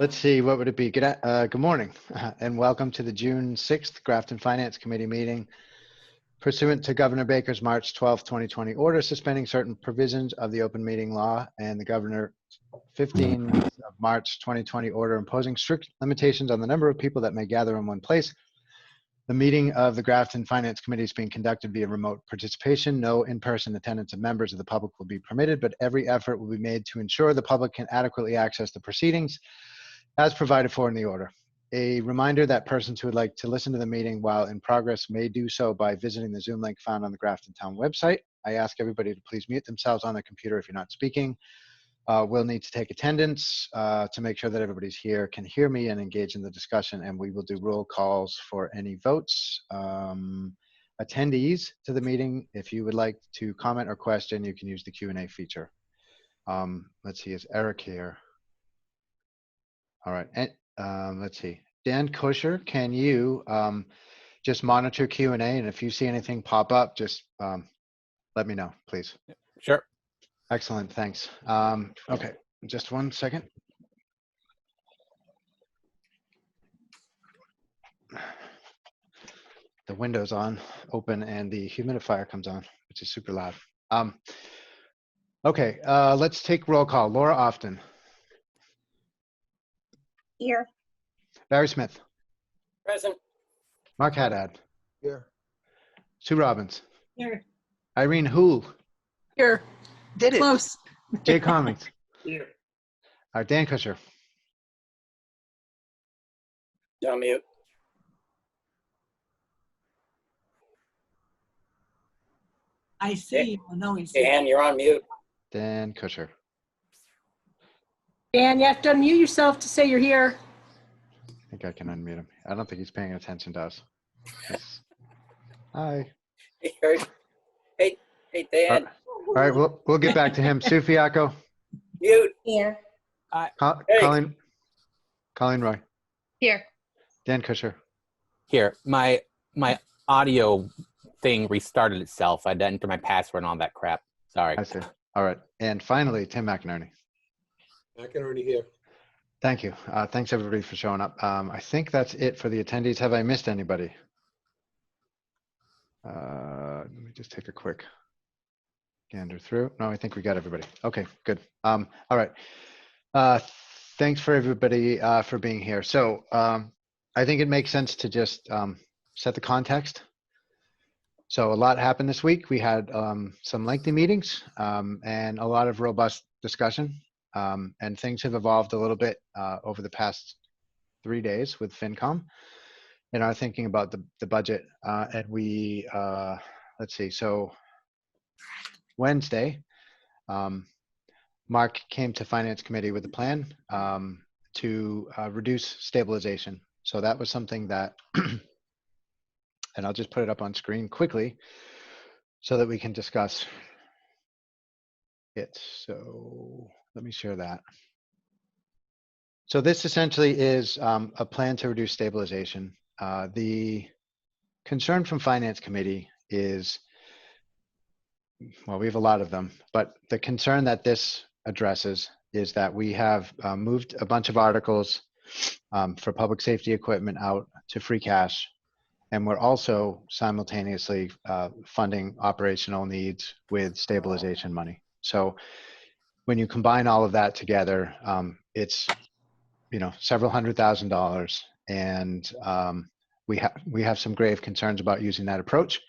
Let's see, what would it be? Good morning, and welcome to the June 6th Grafton Finance Committee meeting pursuant to Governor Baker's March 12, 2020 order suspending certain provisions of the open meeting law and the Governor 15 of March 2020 order imposing strict limitations on the number of people that may gather in one place. The meeting of the Grafton Finance Committee is being conducted via remote participation. No in-person attendance of members of the public will be permitted, but every effort will be made to ensure the public can adequately access the proceedings as provided for in the order. A reminder that persons who would like to listen to the meeting while in progress may do so by visiting the Zoom link found on the Grafton Town website. I ask everybody to please mute themselves on their computer if you're not speaking. We'll need to take attendance to make sure that everybody's here, can hear me and engage in the discussion, and we will do roll calls for any votes. Attendees to the meeting, if you would like to comment or question, you can use the Q&A feature. Let's see, is Eric here? All right, and let's see. Dan Kusher, can you just monitor Q&A, and if you see anything pop up, just let me know, please. Sure. Excellent, thanks. Okay, just one second. The window's open, and the humidifier comes on, which is super loud. Okay, let's take roll call. Laura Often. Here. Barry Smith. Present. Mark Haddad. Here. Sue Robbins. Here. Irene Hool. Here. Did it. Close. Jay Cummings. Here. All right, Dan Kusher. On mute. I see. Oh, no, he's Dan, you're on mute. Dan Kusher. Dan, you have to unmute yourself to say you're here. I think I can unmute him. I don't think he's paying attention to us. Yes. Hi. Hey, Dan. All right, we'll get back to him. Sue Fiacco. Mute. Here. Hey. Colleen Roy. Here. Dan Kusher. Here, my audio thing restarted itself. I had to enter my password and all that crap. Sorry. I see. All right, and finally, Tim McInerney. McInerney here. Thank you. Thanks everybody for showing up. I think that's it for the attendees. Have I missed anybody? Let me just take a quick gander through. No, I think we got everybody. Okay, good. All right. Thanks for everybody for being here. So I think it makes sense to just set the context. So a lot happened this week. We had some lengthy meetings and a lot of robust discussion. And things have evolved a little bit over the past 3 days with FinCom in our thinking about the budget. And we, let's see, so Wednesday, Mark came to Finance Committee with a plan to reduce stabilization. So that was something that, and I'll just put it up on screen quickly so that we can discuss it. So let me share that. So this essentially is a plan to reduce stabilization. The concern from Finance Committee is, well, we have a lot of them, but the concern that this addresses is that we have moved a bunch of articles for public safety equipment out to free cash. And we're also simultaneously funding operational needs with stabilization money. So when you combine all of that together, it's, you know, several $100,000, and we have some grave concerns about using that approach.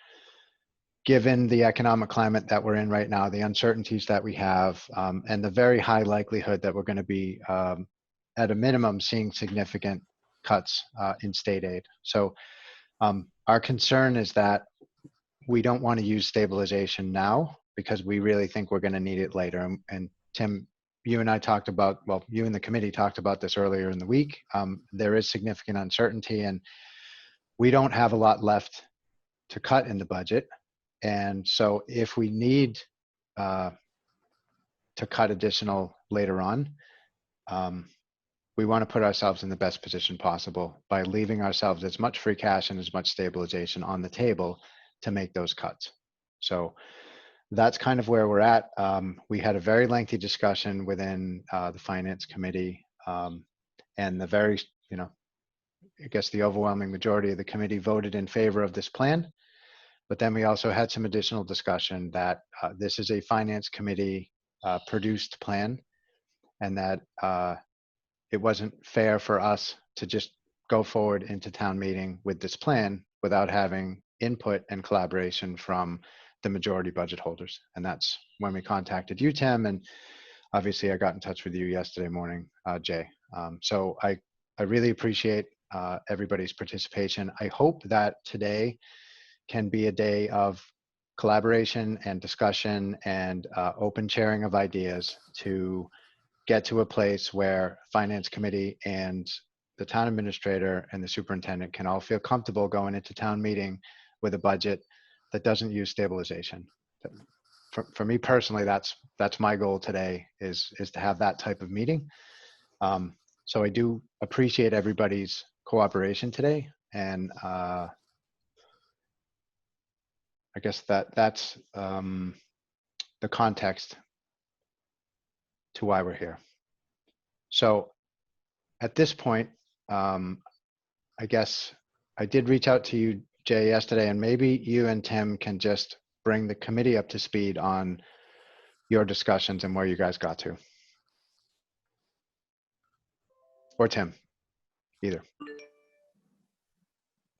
Given the economic climate that we're in right now, the uncertainties that we have, and the very high likelihood that we're going to be, at a minimum, seeing significant cuts in state aid. So our concern is that we don't want to use stabilization now because we really think we're going to need it later. And Tim, you and I talked about, well, you and the committee talked about this earlier in the week. There is significant uncertainty, and we don't have a lot left to cut in the budget. And so if we need to cut additional later on, we want to put ourselves in the best position possible by leaving ourselves as much free cash and as much stabilization on the table to make those cuts. So that's kind of where we're at. We had a very lengthy discussion within the Finance Committee, and the very, I guess the overwhelming majority of the committee voted in favor of this plan. But then we also had some additional discussion that this is a finance committee produced plan, and that it wasn't fair for us to just go forward into town meeting with this plan without having input and collaboration from the majority budget holders. And that's when we contacted you, Tim, and obviously I got in touch with you yesterday morning, Jay. So I really appreciate everybody's participation. I hope that today can be a day of collaboration and discussion and open sharing of ideas to get to a place where finance committee and the town administrator and the superintendent can all feel comfortable going into town meeting with a budget that doesn't use stabilization. For me personally, that's my goal today, is to have that type of meeting. So I do appreciate everybody's cooperation today, and I guess that's the context to why we're here. So at this point, I guess I did reach out to you, Jay, yesterday, and maybe you and Tim can just bring the committee up to speed on your discussions and where you guys got to. Or Tim, either.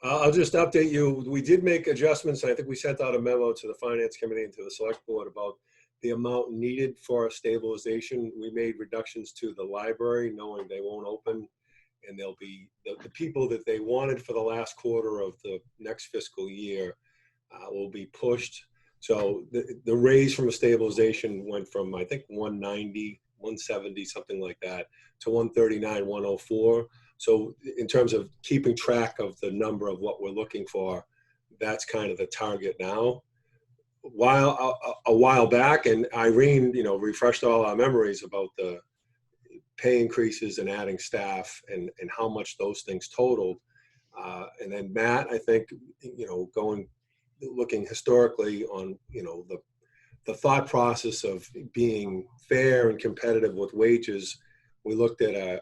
I'll just update you. We did make adjustments, and I think we sent out a memo to the Finance Committee and to the Select Board about the amount needed for stabilization. We made reductions to the library, knowing they won't open, and there'll be the people that they wanted for the last quarter of the next fiscal year will be pushed. So the raise from a stabilization went from, I think, 190, 170, something like that, to 139, 104. So in terms of keeping track of the number of what we're looking for, that's kind of the target now. A while back, and Irene, refreshed all our memories about the pay increases and adding staff and how much those things totaled. And then Matt, I think, looking historically on, the thought process of being fair and competitive with wages, we looked at a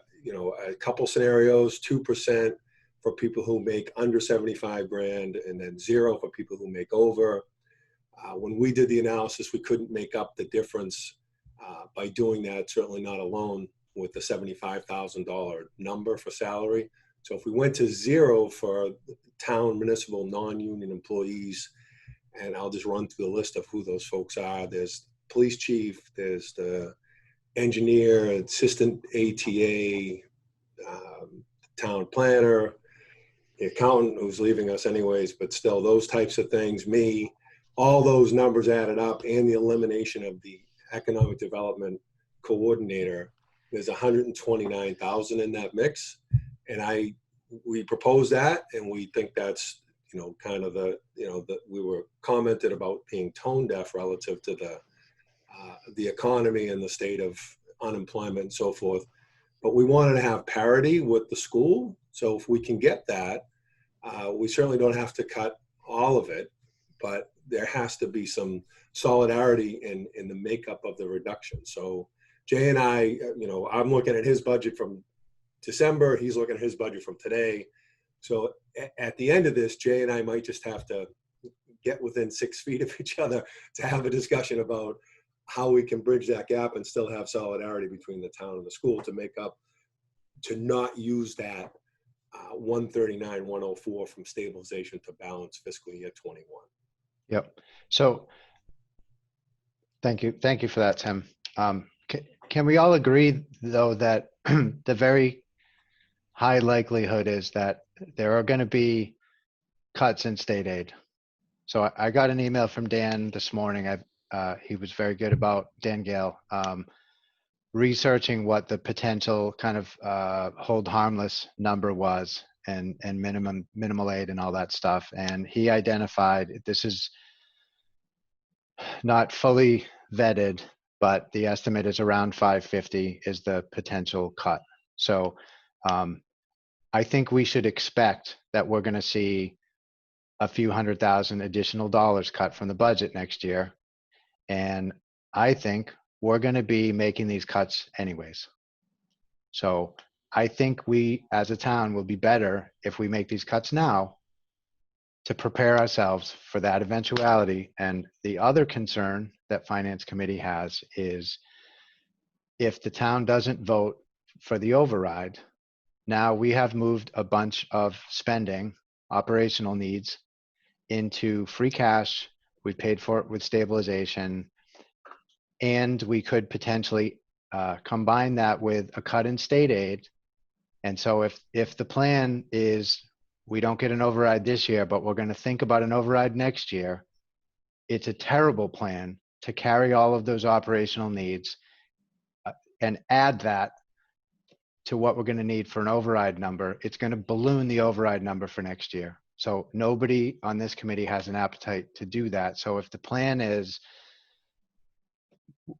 couple scenarios: 2% for people who make under 75 grand, and then 0 for people who make over. When we did the analysis, we couldn't make up the difference by doing that, certainly not alone with the $75,000 number for salary. So if we went to 0 for town, municipal, non-union employees, and I'll just run through the list of who those folks are. There's police chief, there's the engineer, assistant ATA, town planner, the accountant who's leaving us anyways, but still those types of things, me, all those numbers added up, and the elimination of the economic development coordinator, there's 129,000 in that mix. And we proposed that, and we think that's, kind of that we were commented about being tone deaf relative to the economy and the state of unemployment and so forth. But we wanted to have parity with the school. So if we can get that, we certainly don't have to cut all of it, but there has to be some solidarity in the makeup of the reduction. So Jay and I, I'm looking at his budget from December, he's looking at his budget from today. So at the end of this, Jay and I might just have to get within 6 feet of each other to have a discussion about how we can bridge that gap and still have solidarity between the town and the school to make up, to not use that 139, 104 from stabilization to balance fiscal year 21. Yep. So thank you for that, Tim. Can we all agree, though, that the very high likelihood is that there are going to be cuts in state aid? So I got an email from Dan this morning. He was very good about, Dan Gale, researching what the potential kind of hold harmless number was, and minimal aid and all that stuff. And he identified, this is not fully vetted, but the estimate is around 550 is the potential cut. So I think we should expect that we're going to see a few $100,000 additional dollars cut from the budget next year. And I think we're going to be making these cuts anyways. So I think we, as a town, will be better if we make these cuts now to prepare ourselves for that eventuality. And the other concern that Finance Committee has is if the town doesn't vote for the override, now we have moved a bunch of spending, operational needs, into free cash. We paid for it with stabilization. And we could potentially combine that with a cut in state aid. And so if the plan is we don't get an override this year, but we're going to think about an override next year, it's a terrible plan to carry all of those operational needs and add that to what we're going to need for an override number. It's going to balloon the override number for next year. So nobody on this committee has an appetite to do that. So if the plan is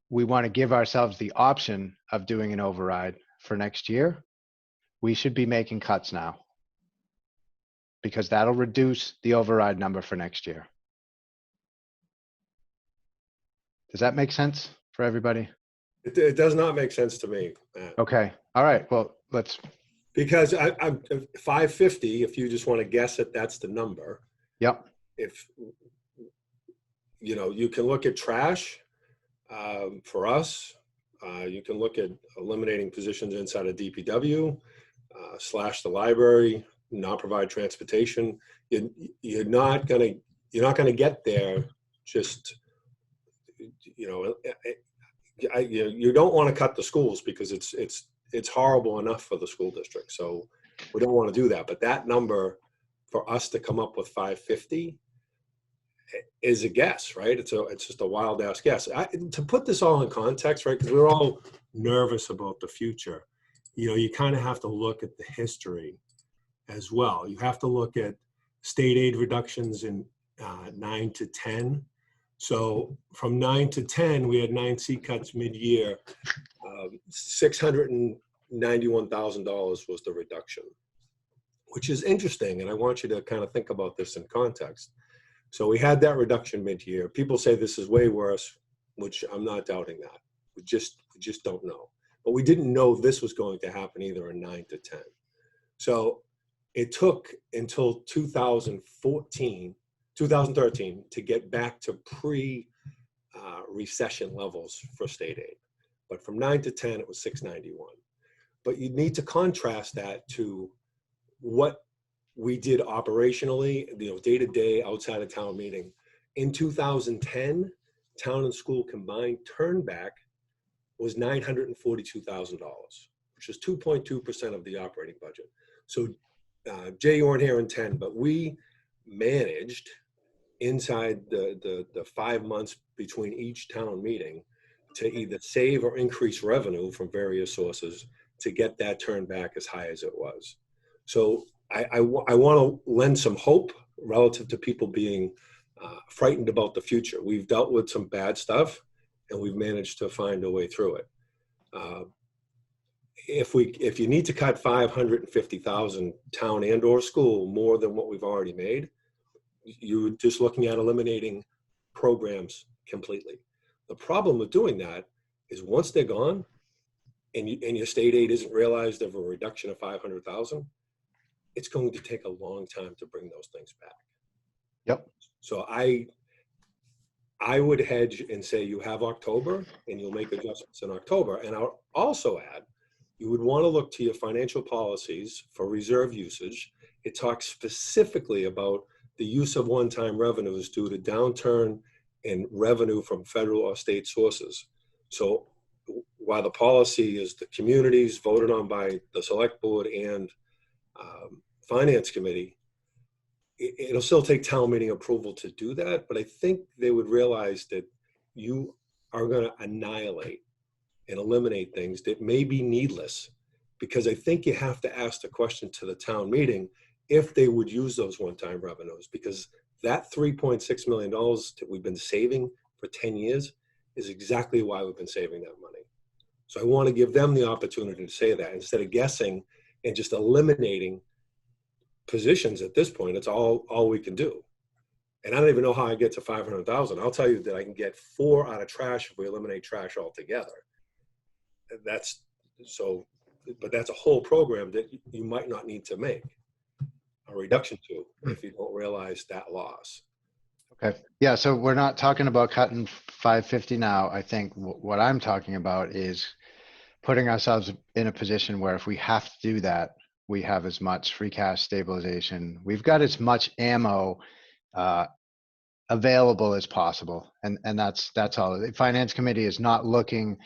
we want to give ourselves the option of doing an override for next year, we should be making cuts now, because that'll reduce the override number for next year. Does that make sense for everybody? It does not make sense to me, Matt. Okay. All right. Well, let's. Because I'm 550, if you just want to guess it, that's the number. Yep. If, you can look at trash for us. You can look at eliminating positions inside of DPW, slash the library, not provide transportation. You're not gonna get there. Just you don't want to cut the schools because it's horrible enough for the school district. So we don't want to do that. But that number for us to come up with 550 is a guess, right? It's just a wild ass guess. To put this all in context, right? Because we're all nervous about the future. You kind of have to look at the history as well. You have to look at state aid reductions in 9 to 10. So from 9 to 10, we had 9 seat cuts mid-year. $691,000 was the reduction, which is interesting. And I want you to kind of think about this in context. So we had that reduction mid-year. People say this is way worse, which I'm not doubting that. We just don't know. But we didn't know this was going to happen either in 9 to 10. So it took until 2013 to get back to pre-recession levels for state aid. But from 9 to 10, it was 691. But you need to contrast that to what we did operationally, day to day outside of town meeting. In 2010, town and school combined turnback was $942,000, which is 2.2% of the operating budget. So Jay, you weren't here in 10, but we managed inside the 5 months between each town meeting to either save or increase revenue from various sources to get that turn back as high as it was. So I want to lend some hope relative to people being frightened about the future. We've dealt with some bad stuff and we've managed to find a way through it. If you need to cut 550,000 town and or school more than what we've already made, you're just looking at eliminating programs completely. The problem with doing that is once they're gone and your state aid isn't realized of a reduction of 500,000, it's going to take a long time to bring those things back. Yep. So I would hedge and say you have October and you'll make adjustments in October. And I'll also add, you would want to look to your financial policies for reserve usage. It talks specifically about the use of one-time revenues due to downturn in revenue from federal or state sources. So while the policy is the communities voted on by the select board and finance committee, it'll still take town meeting approval to do that. But I think they would realize that you are going to annihilate and eliminate things that may be needless, because I think you have to ask the question to the town meeting if they would use those one-time revenues, because that $3.6 million that we've been saving for 10 years is exactly why we've been saving that money. So I want to give them the opportunity to say that instead of guessing and just eliminating positions at this point. It's all we can do. And I don't even know how I get to 500,000. I'll tell you that I can get 4 out of trash if we eliminate trash altogether. That's so but that's a whole program that you might not need to make a reduction to if you don't realize that loss. Okay, yeah, so we're not talking about cutting 550 now. I think what I'm talking about is putting ourselves in a position where if we have to do that, we have as much free cash stabilization. We've got as much ammo available as possible. And that's all. The Finance Committee is not looking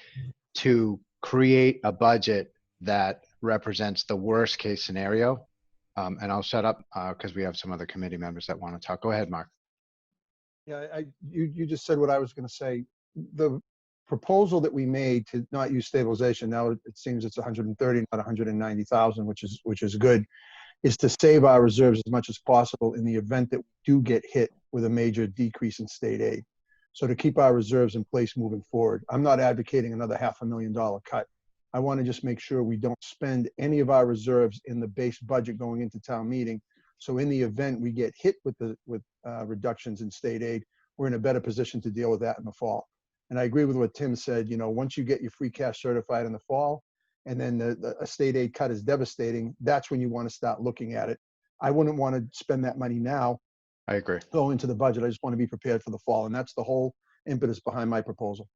to create a budget that represents the worst case scenario. And I'll shut up because we have some other committee members that want to talk. Go ahead, Mark. Yeah, you just said what I was going to say. The proposal that we made to not use stabilization, now it seems it's 130, not 190,000, which is good, is to save our reserves as much as possible in the event that we do get hit with a major decrease in state aid. So to keep our reserves in place moving forward. I'm not advocating another $500,000 cut. I want to just make sure we don't spend any of our reserves in the base budget going into town meeting. So in the event we get hit with reductions in state aid, we're in a better position to deal with that in the fall. And I agree with what Tim said. You know, once you get your free cash certified in the fall, and then a state aid cut is devastating, that's when you want to start looking at it. I wouldn't want to spend that money now. I agree. Go into the budget. I just want to be prepared for the fall, and that's the whole impetus behind my proposal.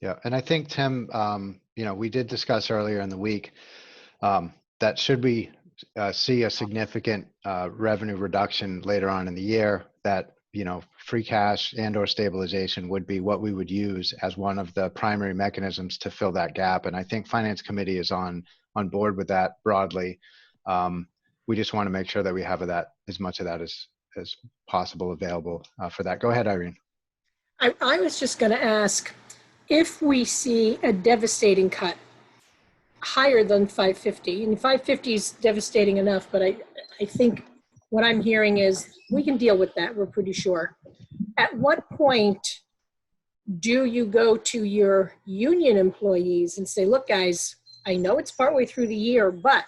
Yeah, and I think, Tim, you know, we did discuss earlier in the week that should we see a significant revenue reduction later on in the year, that, you know, free cash and or stabilization would be what we would use as one of the primary mechanisms to fill that gap. And I think Finance Committee is on board with that broadly. We just want to make sure that we have that, as much of that as possible available for that. Go ahead, Irene. I was just going to ask, if we see a devastating cut higher than 550, and 550 is devastating enough, but I think what I'm hearing is we can deal with that, we're pretty sure. At what point do you go to your union employees and say, look, guys, I know it's partway through the year, but,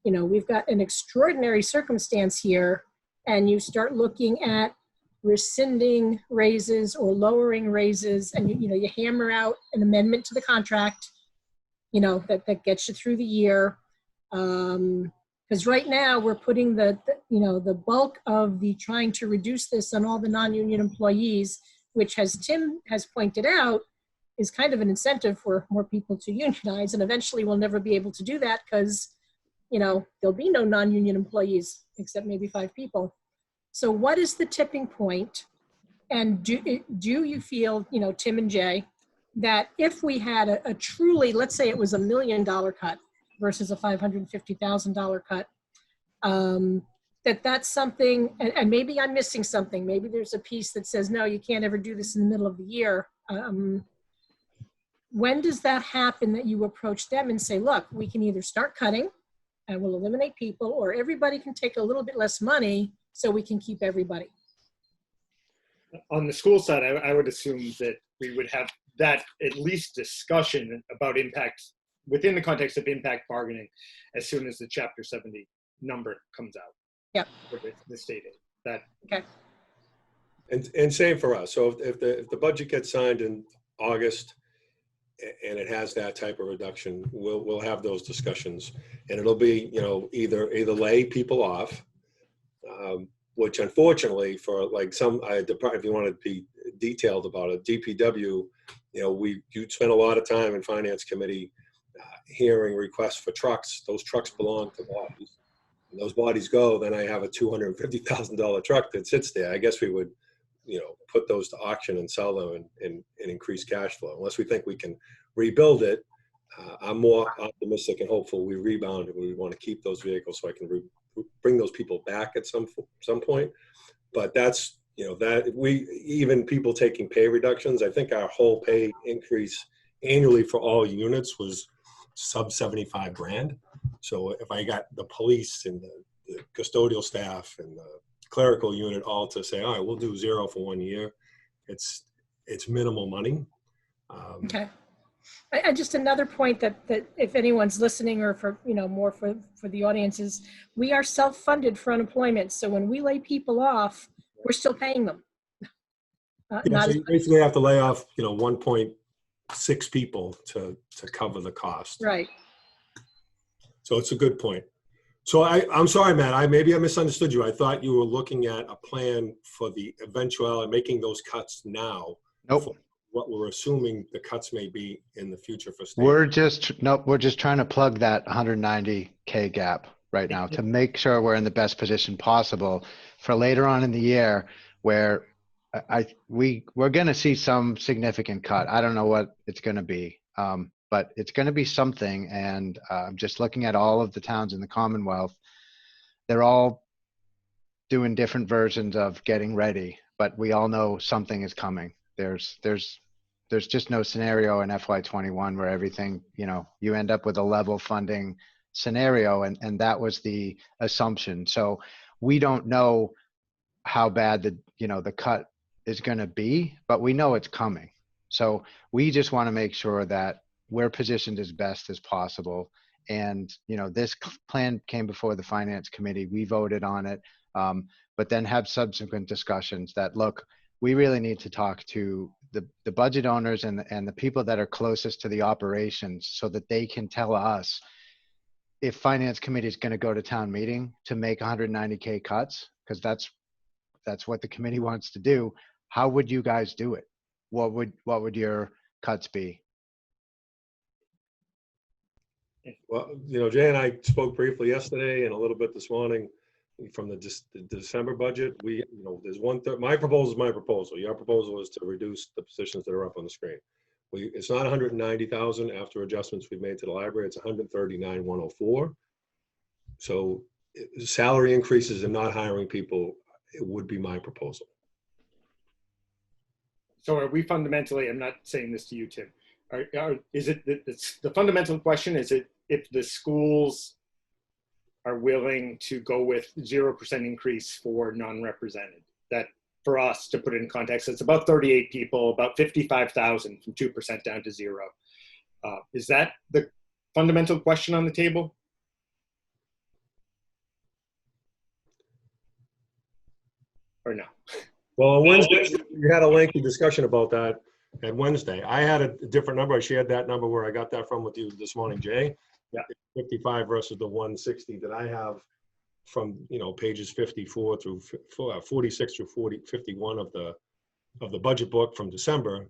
you know, we've got an extraordinary circumstance here, and you start looking at rescinding raises or lowering raises, and you hammer out an amendment to the contract, you know, that gets you through the year. Because right now we're putting the bulk of the trying to reduce this on all the non-union employees, which, as Tim has pointed out, is kind of an incentive for more people to unionize. And eventually we'll never be able to do that because, you know, there'll be no non-union employees except maybe 5 people. So what is the tipping point? And do you feel, you know, Tim and Jay, that if we had a truly, let's say it was $1 million cut versus a $550,000 cut, that's something, and maybe I'm missing something. Maybe there's a piece that says, no, you can't ever do this in the middle of the year. When does that happen that you approach them and say, look, we can either start cutting and we'll eliminate people, or everybody can take a little bit less money so we can keep everybody? On the school side, I would assume that we would have that at least discussion about impact within the context of impact bargaining as soon as the Chapter 70 number comes out. Yep. For the state aid. That. Okay. And same for us. So if the budget gets signed in August and it has that type of reduction, we'll have those discussions, and it'll be, you know, either lay people off, which unfortunately for like some, if you want to be detailed about it, DPW, you know, you spend a lot of time in Finance Committee hearing requests for trucks. Those trucks belong to bodies. When those bodies go, then I have a $250,000 truck that sits there. I guess we would, you know, put those to auction and sell them and increase cash flow. Unless we think we can rebuild it, I'm more optimistic and hopeful we rebound, and we want to keep those vehicles so I can bring those people back at some point. But that's, you know, that even people taking pay reductions, I think our whole pay increase annually for all units was sub 75 grand. So if I got the police and the custodial staff and the clerical unit all to say, all right, we'll do 0 for 1 year, it's minimal money. Okay. And just another point that if anyone's listening, or for, you know, more for the audience, is we are self-funded for unemployment. So when we lay people off, we're still paying them. So you basically have to lay off, you know, 1.6 people to cover the cost. Right. So it's a good point. So I'm sorry, Matt, maybe I misunderstood you. I thought you were looking at a plan for the eventuality, making those cuts now. Nope. What we're assuming the cuts may be in the future for state. We're just trying to plug that 190K gap right now to make sure we're in the best position possible for later on in the year where we're going to see some significant cut. I don't know what it's going to be, but it's going to be something. And I'm just looking at all of the towns in the Commonwealth. They're all doing different versions of getting ready, but we all know something is coming. There's just no scenario in FY21 where everything, you end up with a level funding scenario. And that was the assumption. So we don't know how bad the cut is going to be, but we know it's coming. So we just want to make sure that we're positioned as best as possible. And, this plan came before the finance committee. We voted on it, but then have subsequent discussions that, look, we really need to talk to the budget owners and the people that are closest to the operations so that they can tell us if finance committee is going to go to town meeting to make 190K cuts, because that's what the committee wants to do. How would you guys do it? What would your cuts be? Well, Jay and I spoke briefly yesterday and a little bit this morning from the December budget. There's my proposal is my proposal. Your proposal is to reduce the positions that are up on the screen. It's not 190,000 after adjustments we've made to the library. It's 139,104. So salary increases and not hiring people, it would be my proposal. So are we fundamentally, I'm not saying this to you, Tim, is it the fundamental question, is it if the schools are willing to go with 0% increase for non-represented? That, for us, to put it in context, it's about 38 people, about 55,000 from 2% down to 0. Is that the fundamental question on the table? Or no? Well, on Wednesday, we had a lengthy discussion about that at Wednesday. I had a different number. I shared that number where I got that from with you this morning, Jay. Yeah. 55 versus the 160 that I have from, pages 54 through 46 through 51 of the budget book from December.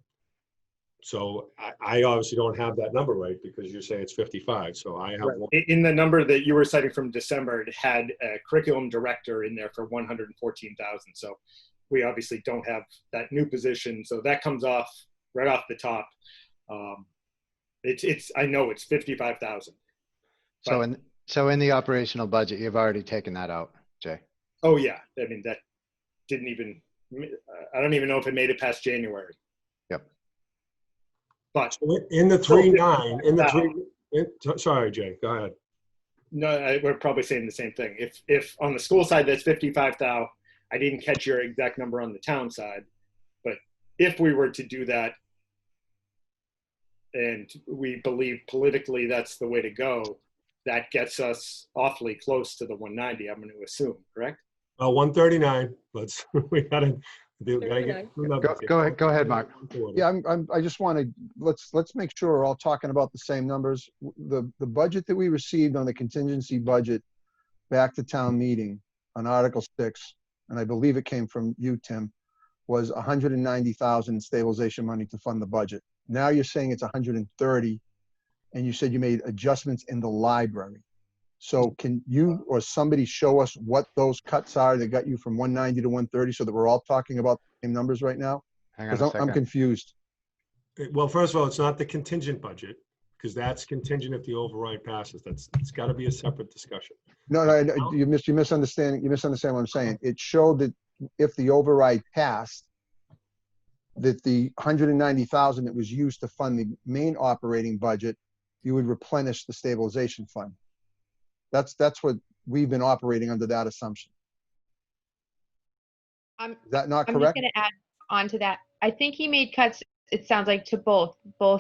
So I obviously don't have that number right because you say it's 55. So I have one. In the number that you were citing from December, it had a curriculum director in there for 114,000. So we obviously don't have that new position. So that comes off right off the top. I know it's 55,000. So in the operational budget, you've already taken that out, Jay. Oh yeah. I mean, that didn't even, I don't even know if it made it past January. Yep. But in the 3.9, sorry, Jay, go ahead. No, we're probably saying the same thing. If on the school side, that's 55,000, I didn't catch your exact number on the town side, but if we were to do that, and we believe politically that's the way to go, that gets us awfully close to the 190, I'm going to assume, correct? 139. We gotta get. Go ahead, Mark. Yeah, I just want to, let's make sure we're all talking about the same numbers. The budget that we received on the contingency budget back to town meeting on Article 6, and I believe it came from you, Tim, was 190,000 stabilization money to fund the budget. Now you're saying it's 130, and you said you made adjustments in the library. So can you or somebody show us what those cuts are that got you from 190 to 130 so that we're all talking about the same numbers right now? Hang on a Because second. I'm confused. Well, first of all, it's not the contingent budget because that's contingent if the override passes. It's got to be a separate discussion. No, you misunderstand what I'm saying. It showed that if the override passed, that the 190,000 that was used to fund the main operating budget, you would replenish the stabilization fund. That's what we've been operating under, that assumption. Is that not I'm just correct? going to add on to that. I think he made cuts, it sounds like, to both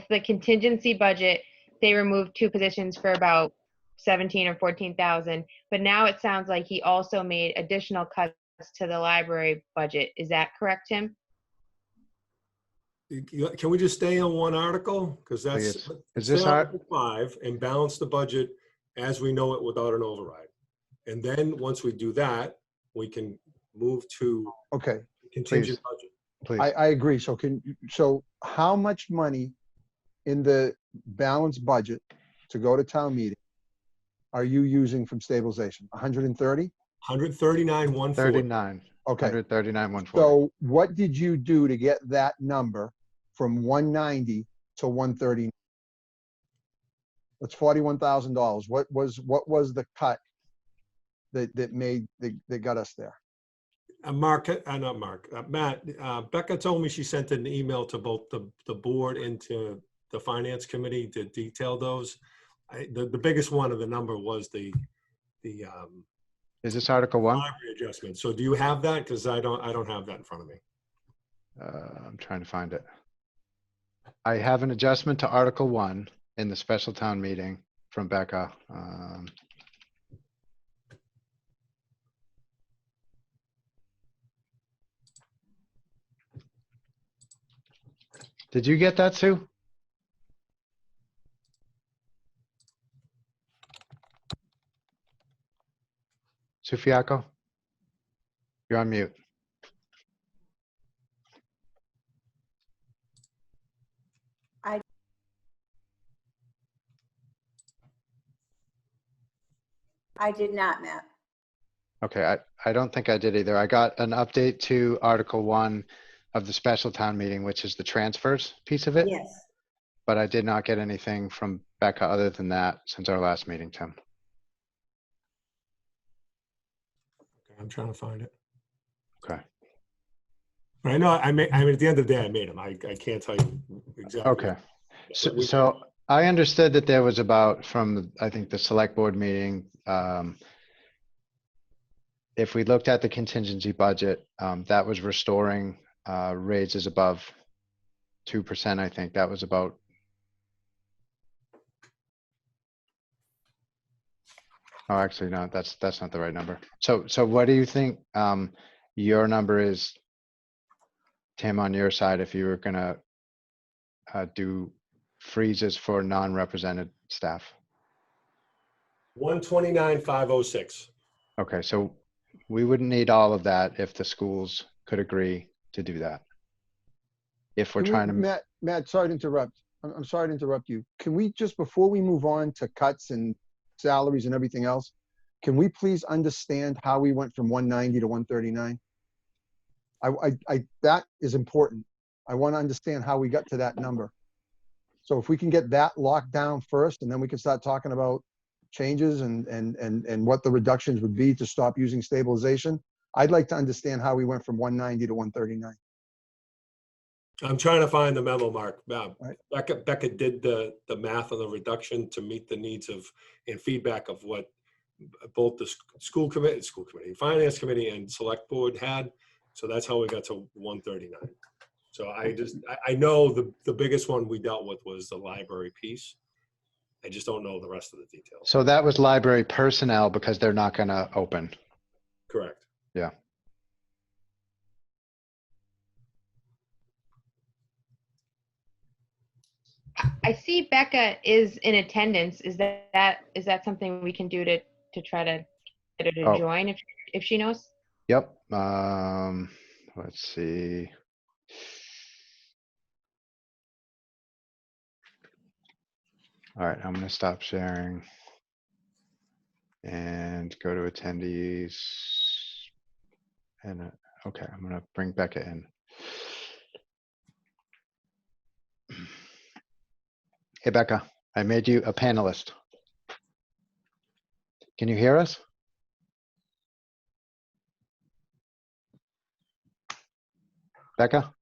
the contingency budget. They removed 2 positions for about 17 or 14,000, but now it sounds like he also made additional cuts to the library budget. Is that correct, Tim? Can we just stay on one article? Because that's Is this Article 5 and balance the budget as we know it without an override. And then, once we do that, we can move to Okay, contingent budget. Please. I agree. So how much money in the balanced budget to go to town meeting are you using from stabilization? 130? 139, 140. 39, Okay. 139, 140. So what did you do to get that number from 190 to 130? That's $41,000. What was the cut that got us there? Matt, Becca told me she sent an email to both the board and to the finance committee to detail those. The biggest one of the number was the Is this Article 1? library adjustment. So do you have that? Because I don't have that in front of me. I'm trying to find it. I have an adjustment to Article 1 in the special town meeting from Becca. Did you get that, Sue? Sufiaco? You're on mute. I did not, Matt. Okay, I don't think I did either. I got an update to Article 1 of the special town meeting, which is the transfers piece of it. Yes. But I did not get anything from Becca other than that since our last meeting, Tim. Okay, I'm trying to find it. Okay. I know I mean, at the end of the day, I made them. I can't tell you exactly. Okay. But we- So I understood that there was about from, I think, the select board meeting, if we looked at the contingency budget, that was restoring raises above 2%. I think that was about. Oh, actually, no, that's not the right number. So what do you think your number is, Tim, on your side, if you were gonna do freezes for non-represented staff? 129,506. Okay, so we wouldn't need all of that if the schools could agree to do that. If we're Can we- trying to, Matt, sorry to interrupt. I'm sorry to interrupt you. Can we just, before we move on to cuts and salaries and everything else, can we please understand how we went from 190 to 139? That is important. I want to understand how we got to that number. So if we can get that locked down first, and then we can start talking about changes and what the reductions would be to stop using stabilization. I'd like to understand how we went from 190 to 139. I'm trying to find the memo, Mark. Right. Becca did the math on the reduction to meet the needs of and feedback of what both the school committee, finance committee, and select board had. So that's how we got to 139. So I know the biggest one we dealt with was the library piece. I just don't know the rest of the details. so that was library personnel because they're not gonna open. Correct. Yeah. I see Becca is in attendance. Is that something we can do to try to get her to Oh. join if she knows? Yep. Let's see. All right, I'm gonna stop sharing and go to attendees. And okay, I'm gonna bring Becca in. Hey, Becca, I made you a panelist. Can you hear us? Becca?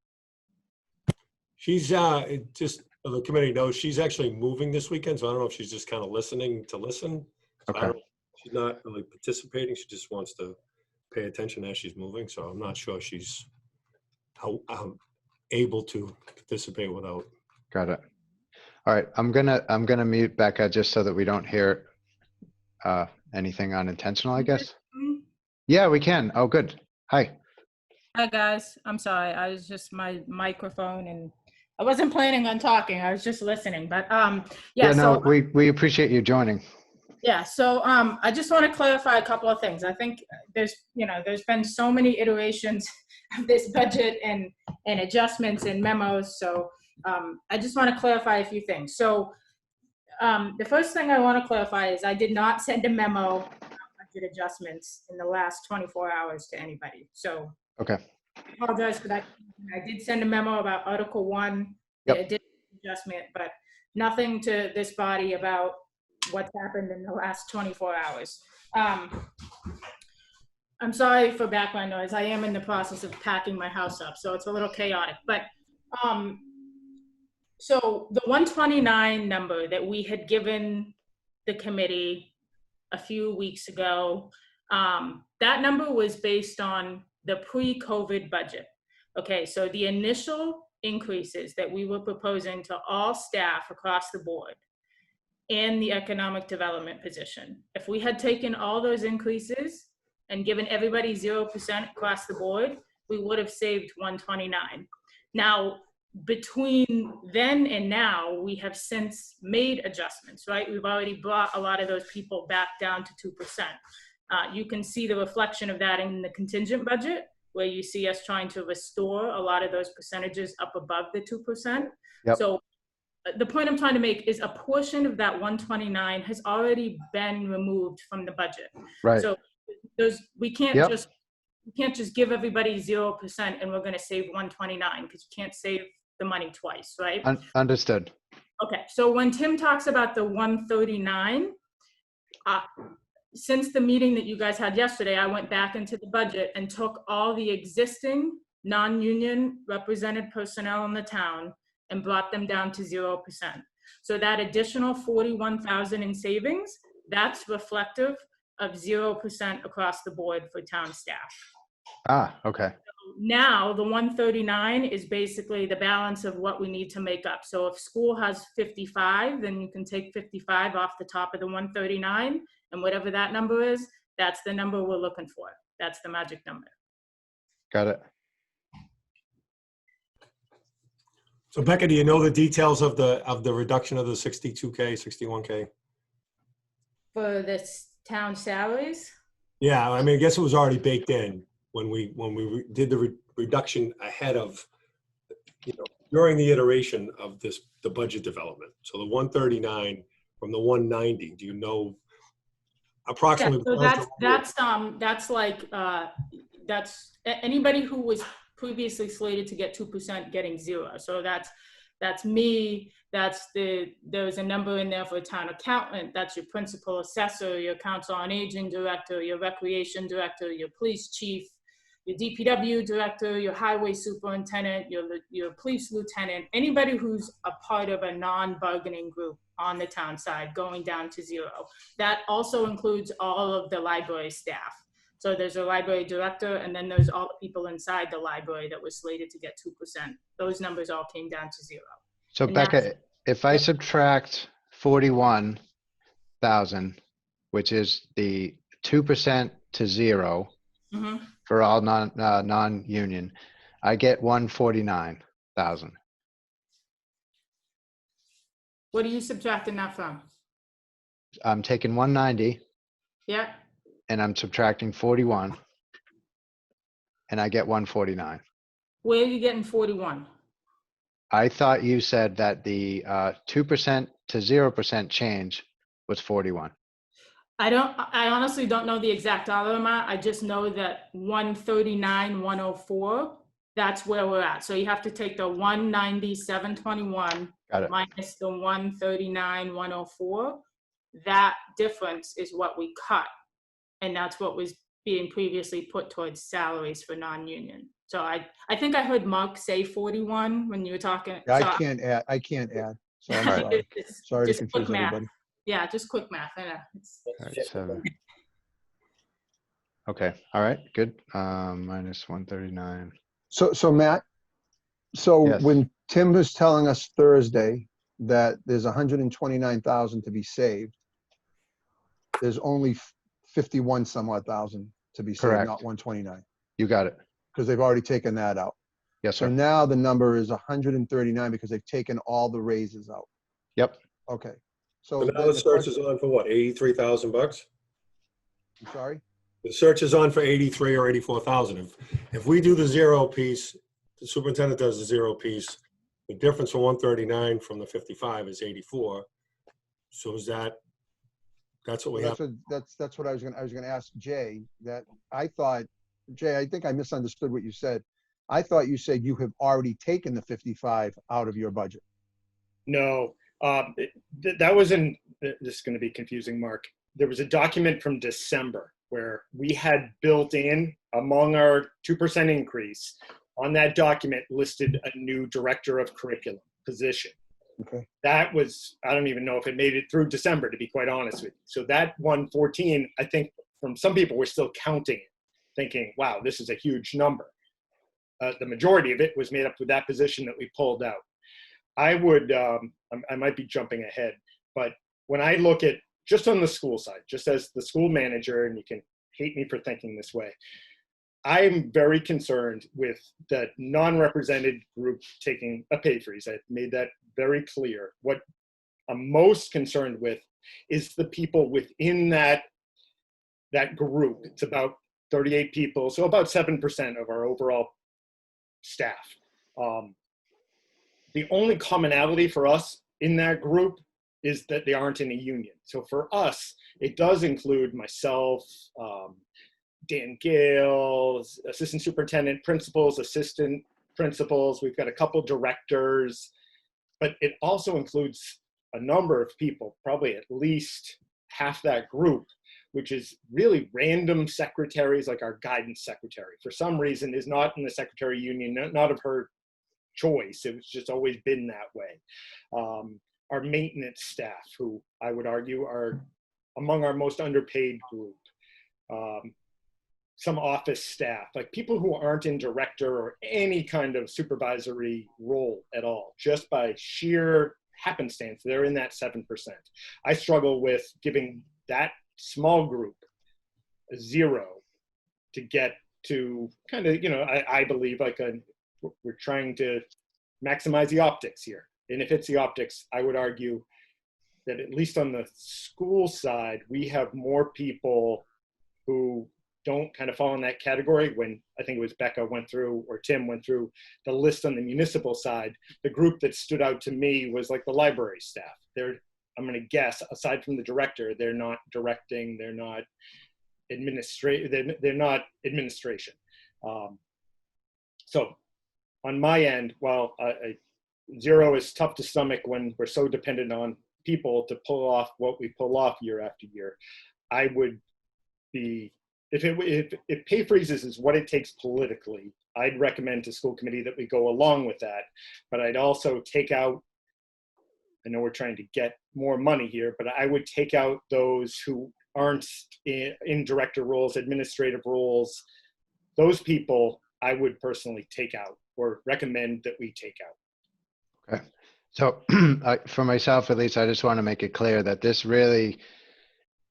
She's just so the committee knows she's actually moving this weekend, so I don't know if she's just kind of listening to listen. So Okay. She's not really participating. She just wants to pay attention as she's moving. So I'm not sure she's able to participate without. Got it. All right, I'm gonna mute Becca just so that we don't hear anything unintentional, I guess. Yeah, we can. Oh, good. Hi. Hi, guys. I'm sorry. I was just my microphone and I wasn't planning on talking. I was just listening. But yeah, Yeah, no, so we appreciate you joining. Yeah, so I just want to clarify a couple of things. I think there's been so many iterations of this budget and adjustments and memos. So I just want to clarify a few things. So the first thing I want to clarify is I did not send a memo about budget adjustments in the last 24 hours to anybody. So Okay. I apologize for that. I did send a memo about Article 1, Yep. the additional adjustment, but nothing to this body about what's happened in the last 24 hours. I'm sorry for background noise. I am in the process of packing my house up, so it's a little chaotic. But so the 129 number that we had given the committee a few weeks ago, that number was based on the pre-COVID budget. Okay, so the initial increases that we were proposing to all staff across the board and the economic development position, if we had taken all those increases and given everybody 0% across the board, we would have saved 129. Now, between then and now, we have since made adjustments, right? We've already brought a lot of those people back down to 2%. You can see the reflection of that in the contingent budget, where you see us trying to restore a lot of those percentages up above the 2%. Yep. So the point I'm trying to make is a portion of that 129 has already been removed from the budget. Right. So we can't just give everybody 0% and we're going to save 129 because you can't save the money twice, right? Understood. Okay, so when Tim talks about the 139, since the meeting that you guys had yesterday, I went back into the budget and took all the existing non-union represented personnel in the town and brought them down to 0%. So that additional 41,000 in savings, that's reflective of 0% across the board for town staff. Ah, okay. Now the 139 is basically the balance of what we need to make up. So if school has 55, then you can take 55 off the top of the 139, and whatever that number is, that's the number we're looking for. That's the magic number. Got it. So Becca, do you know the details of the reduction of the 62K, 61K? For the town salaries? Yeah, I mean, I guess it was already baked in when we did the reduction ahead of, during the iteration of the budget development. So the 139 from the 190, do you know approximately? Yeah, so that's anybody who was previously slated to get 2% getting 0. So that's me. There's a number in there for a town accountant. That's your principal assessor, your council on aging director, your recreation director, your police chief, your DPW director, your highway superintendent, your police lieutenant, anybody who's a part of a non-bargaining group on the town side going down to 0. That also includes all of the library staff. So there's a library director, and then there's all the people inside the library that was slated to get 2%. Those numbers all came down to 0. So And Becca, if I subtract 41,000, which is the 2% to 0 Mm-hmm. for all non-union, I get 149,000. What are you subtracting that from? I'm taking 190 Yeah. and I'm subtracting 41 and I get 149. Where are you getting 41? I thought you said that the 2% to 0% change was 41. I honestly don't know the exact dollar amount. I just know that 139,104, that's where we're at. So you have to take the 190,721 Got it. minus the 139,104. That difference is what we cut. And that's what was being previously put towards salaries for non-union. So I think I heard Mark say 41 when you were talking. Yeah, So I can't add. So I'm All right. sorry. it's Sorry to just confuse quick math. everybody. Yeah, just quick math. I know. All right, 7. Okay, all right, good. Minus 139. So Matt, Yes. when Tim was telling us Thursday that there's 129,000 to be saved, there's only 51 some odd thousand to be saved, Correct. not 129, You got it. because they've already taken that out. Yes, So sir. now the number is 139 because they've taken all the raises out. Yep. Okay. So So now the search is on for what, 83,000 bucks? I'm sorry? The search is on for 83 or 84,000. If we do the zero piece, the superintendent does the zero piece, the difference from 139 from the 55 is 84. So is that's what we have. That's what I was gonna ask Jay, that I thought, Jay, I think I misunderstood what you said. I thought you said you have already taken the 55 out of your budget. No, that was in, this is going to be confusing, Mark. There was a document from December where we had built in among our 2% increase on that document listed a new director of curriculum position. Okay. That was, I don't even know if it made it through December, to be quite honest with you. So that 114, I think from some people, we're still counting it, thinking, wow, this is a huge number. The majority of it was made up with that position that we pulled out. I would, I might be jumping ahead, but when I look at just on the school side, just as the school manager, and you can hate me for thinking this way, I'm very concerned with the non-represented group taking a pay freeze. I've made that very clear. What I'm most concerned with is the people within that group. It's about 38 people, so about 7% of our overall staff. The only commonality for us in that group is that they aren't in a union. So for us, it does include myself, Dan Gale, assistant superintendent, principals, assistant principals. We've got a couple directors, but it also includes a number of people, probably at least half that group, which is really random secretaries, like our guidance secretary. For some reason, is not in the secretary union, not of her choice. It was just always been that way. Our maintenance staff, who I would argue are among our most underpaid group. Some office staff, like people who aren't in director or any kind of supervisory role at all, just by sheer happenstance, they're in that 7%. I struggle with giving that small group a 0 to get to kind of, I believe like we're trying to maximize the optics here. And if it's the optics, I would argue that at least on the school side, we have more people who don't kind of fall in that category. When I think it was Becca went through, or Tim went through the list on the municipal side, the group that stood out to me was like the library staff. I'm going to guess, aside from the director, they're not directing, they're not they're not administration. So on my end, while 0 is tough to stomach when we're so dependent on people to pull off what we pull off year after year, I would be, if pay freezes is what it takes politically, I'd recommend to school committee that we go along with that. But I'd also take out, I know we're trying to get more money here, but I would take out those who aren't in director roles, administrative roles. Those people I would personally take out, or recommend that we take out. Okay. So for myself, at least, I just want to make it clear that this really,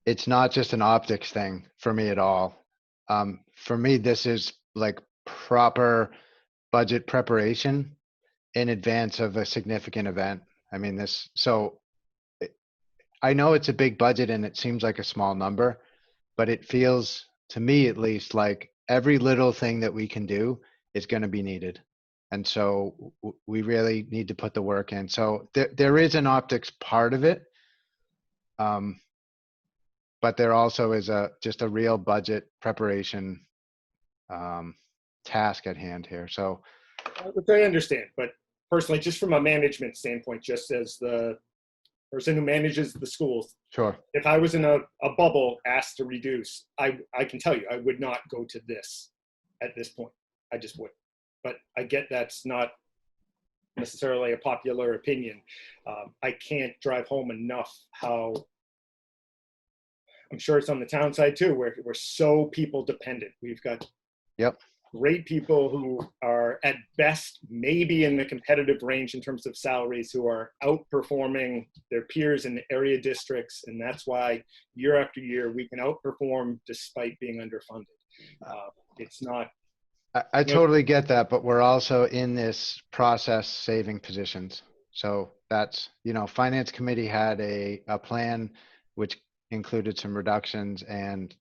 it's not just an optics thing for me at all. For me, this is like proper budget preparation in advance of a significant event. I mean, I know it's a big budget and it seems like a small number, but it feels, to me at least, like every little thing that we can do is going to be needed. And so we really need to put the work in. So there is an optics part of it. But there also is just a real budget preparation task at hand here. So, which I understand, but personally, just from a management standpoint, just as the person who manages the schools, sure. If I was in a bubble asked to reduce, I can tell you I would not go to this at this point. I just wouldn't. But I get that's not necessarily a popular opinion. I can't drive home enough how, I'm sure it's on the town side too, where we're so people dependent. We've got great people who are at best maybe in the competitive range in terms of salaries, who are outperforming their peers in the area districts. And that's why year after year we can outperform despite being underfunded. It's not. I totally get that, but we're also in this process saving positions. So that's, finance committee had a plan which included some reductions, and,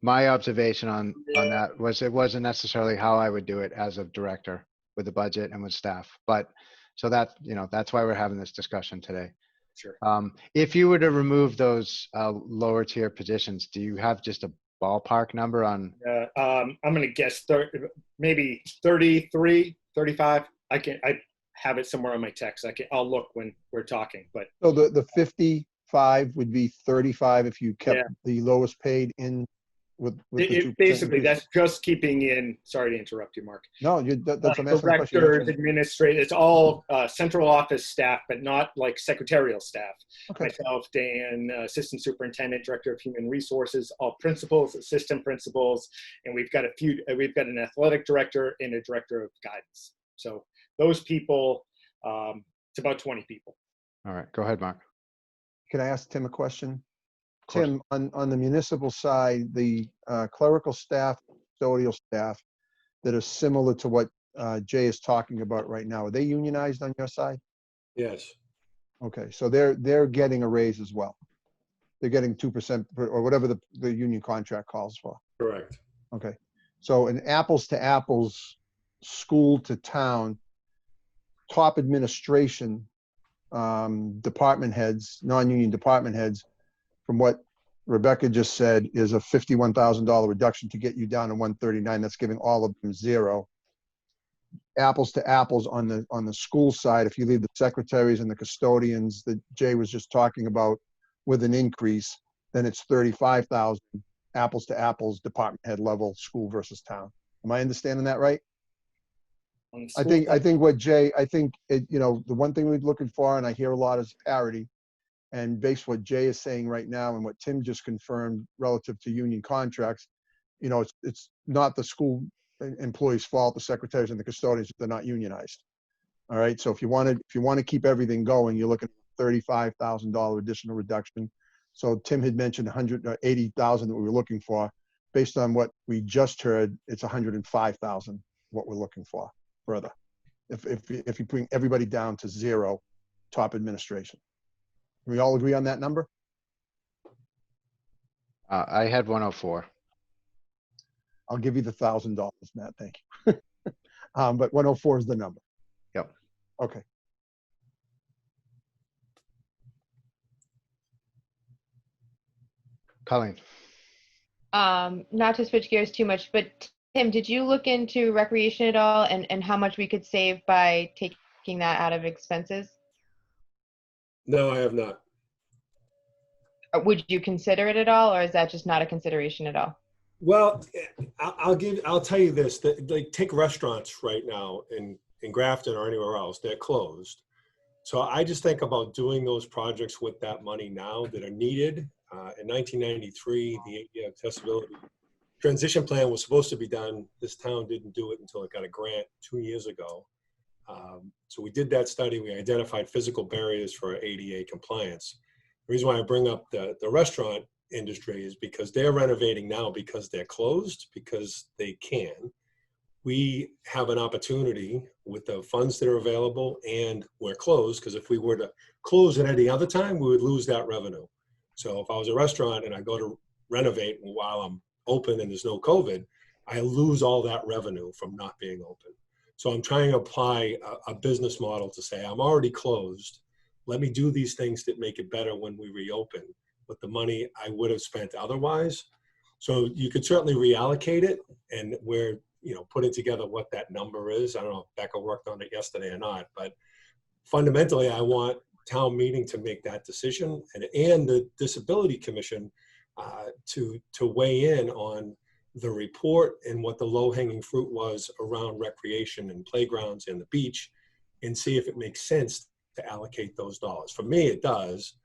my observation on that was it wasn't necessarily how I would do it as a director with the budget and with staff. But so that, that's why we're having this discussion today. Sure. If you were to remove those lower tier positions, do you have just a ballpark number on? I'm going to guess maybe 33, 35. I have it somewhere on my text. I'll look when we're talking, but. So the 55 would be 35 if you kept the lowest paid in with the 2% Basically, increase. that's just keeping in, sorry to interrupt you, Mark. No, that's I'm asking the question. Directors, administrators, it's all central office staff, but not like secretarial staff. Okay. Myself, Dan, assistant superintendent, director of human resources, all principals, assistant principals, and we've got an athletic director and a director of guidance. So those people, it's about 20 people. All right, go ahead, Mark. Can I ask Tim a question? Of course. Tim, on the municipal side, the clerical staff, custodial staff that are similar to what Jay is talking about right now, are they unionized on your side? Yes. Okay, so they're getting a raise as well. They're getting 2% or whatever the union contract calls for. Correct. Okay, so an apples to apples, school to town, top administration, department heads, non-union department heads, from what Rebecca just said, is a $51,000 reduction to get you down to 139. That's giving all of them zero. Apples to apples on the school side, if you leave the secretaries and the custodians that Jay was just talking about with an increase, then it's 35,000 apples to apples, department head level, school versus town. Am I understanding that right? I think what Jay, the one thing we're looking for, and I hear a lot, is parity. And based what Jay is saying right now and what Tim just confirmed relative to union contracts, it's not the school employees' fault, the secretaries and the custodians, if they're not unionized. All right. So if you want to keep everything going, you're looking at $35,000 additional reduction. So Tim had mentioned 180,000 that we were looking for. Based on what we just heard, it's 105,000 what we're looking for further. If you bring everybody down to zero, top administration. Can we all agree on that number? I had 104. I'll give you the $1,000, Matt. Thank you. But 104 is the number. Yep. Okay. Colleen. Not to switch gears too much, but Tim, did you look into recreation at all, and how much we could save by taking that out of expenses? No, I have not. Would you consider it at all, or is that just not a consideration at all? Well, I'll tell you this, that like take restaurants right now in Grafton or anywhere else, they're closed. So I just think about doing those projects with that money now that are needed. In 1993, the ADA accessibility transition plan was supposed to be done. This town didn't do it until it got a grant 2 years ago. So we did that study. We identified physical barriers for ADA compliance. The reason why I bring up the restaurant industry is because they're renovating now because they're closed, because they can. We have an opportunity with the funds that are available, and we're closed, because if we were to close at any other time, we would lose that revenue. So if I was a restaurant and I go to renovate while I'm open and there's no COVID, I lose all that revenue from not being open. So I'm trying to apply a business model to say, I'm already closed. Let me do these things that make it better when we reopen with the money I would have spent otherwise. So you could certainly reallocate it, and we're putting together what that number is. I don't know if Becca worked on it yesterday or not, but fundamentally I want town meeting to make that decision, and the Disability Commission to weigh in on the report and what the low-hanging fruit was around recreation and playgrounds and the beach, and see if it makes sense to allocate those dollars. For me, it does.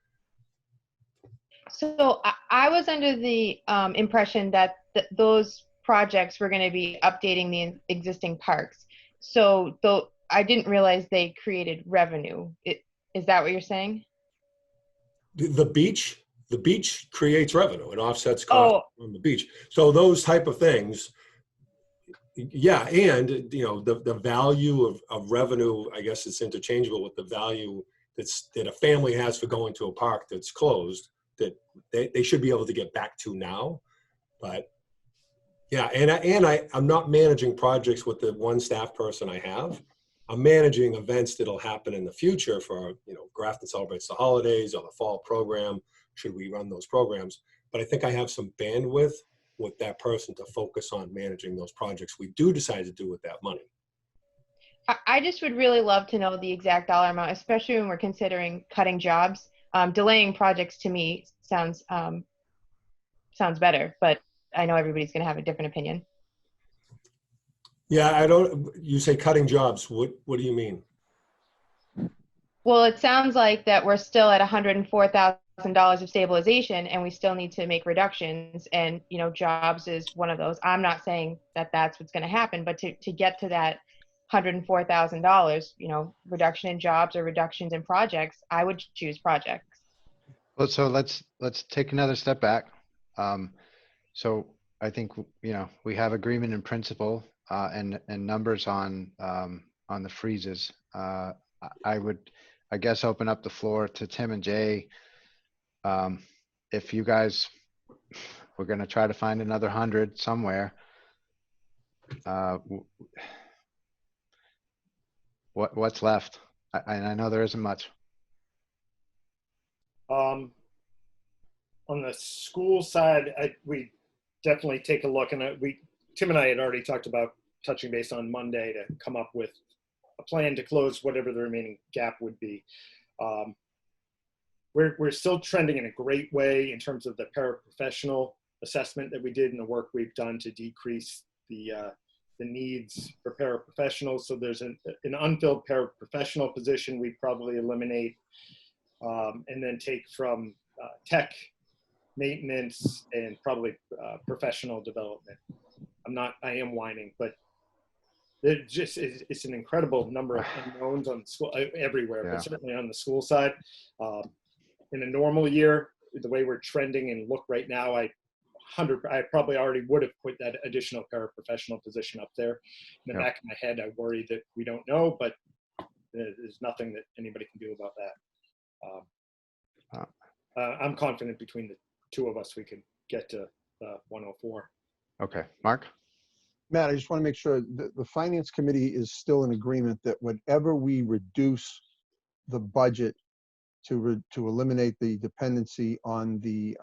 So I was under the impression that those projects were going to be updating the existing parks. So though I didn't realize they created revenue. Is that what you're saying? The beach creates revenue. It offsets costs on the beach. So those type of things, Yeah, and you know the value of revenue, I guess it's interchangeable with the value that a family has for going to a park that's closed, that they should be able to get back to now. But yeah, I'm not managing projects with the one staff person I have. I'm managing events that'll happen in the future for, you know, Grafton celebrates the holidays or the fall program, should we run those programs. But I think I have some bandwidth with that person to focus on managing those projects we do decide to do with that money. I just would really love to know the exact dollar amount, especially when we're considering cutting jobs. Delaying projects to me sounds better, but I know everybody's going to have a different opinion. Yeah, you say cutting jobs, what do you mean? Well, it sounds like that we're still at $104,000 of stabilization and we still need to make reductions, and, you know, jobs is one of those. I'm not saying that that's what's going to happen, but to get to that $104,000, you know, reduction in jobs or reductions in projects, I would choose projects. Well, so let's take another step back. So I think, you know, we have agreement in principle and numbers on the freezes. I would, I guess, open up the floor to Tim and Jay. If you guys, we're going to try to find another 100 somewhere. What's left? I know there isn't much. On the school side, we definitely take a look, and Tim and I had already talked about touching base on Monday to come up with a plan to close whatever the remaining gap would be. We're still trending in a great way in terms of the paraprofessional assessment that we did and the work we've done to decrease the needs for paraprofessionals. So there's an unfilled paraprofessional position we probably eliminate, and then take from tech, maintenance, and probably professional development. I am whining, but it's an incredible number of unknowns on the school everywhere, Yeah. but certainly on the school side. In a normal year, the way we're trending and look right now, I probably already would have put that additional paraprofessional position up there. In the back of my head, I worry that we don't know, but there's nothing that anybody can do about that. I'm confident between the two of us, we can get to 104. Okay, Mark? Matt, I just want to make sure that the finance committee is still in agreement that whenever we reduce the budget to eliminate the dependency on the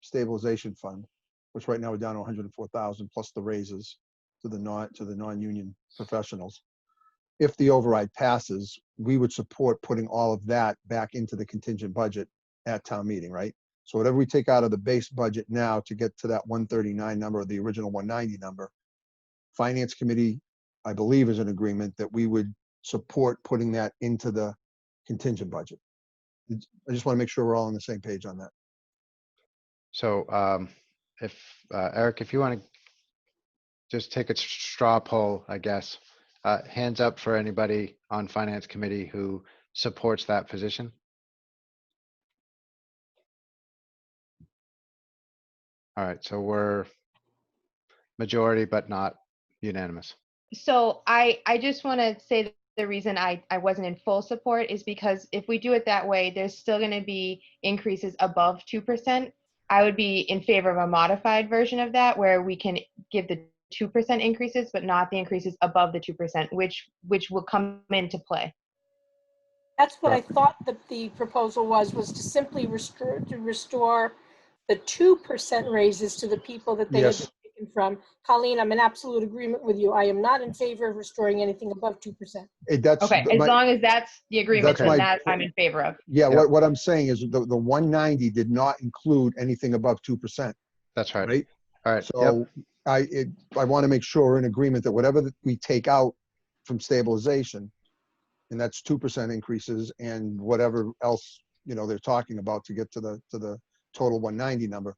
stabilization fund, which right now we're down to 104,000 plus the raises to the non-union professionals. If the override passes, we would support putting all of that back into the contingent budget at town meeting, right? So whatever we take out of the base budget now to get to that 139 number or the original 190 number, finance committee, I believe, is in agreement that we would support putting that into the contingent budget. I just want to make sure we're all on the same page on that. So if Eric, if you want to just take a straw poll, I guess, hands up for anybody on finance committee who supports that position. All right, so we're majority, but not unanimous. So I just want to say that the reason I wasn't in full support is because if we do it that way, there's still going to be increases above 2%. I would be in favor of a modified version of that where we can give the 2% increases, but not the increases above the 2%, which will come into play. That's what I thought that the proposal was to simply restore the 2% raises to the people that they had been taken from. Colleen, I'm in absolute agreement with you. I am not in favor of restoring anything above 2%. Okay, as long as that's the agreement, then that I'm in favor of. Yeah, what I'm saying is the 190 did not include anything above 2%. That's right. Right? All right. So I want to make sure we're in agreement that whatever that we take out from stabilization, and that's 2% increases and whatever else, you know, they're talking about to get to the total 190 number,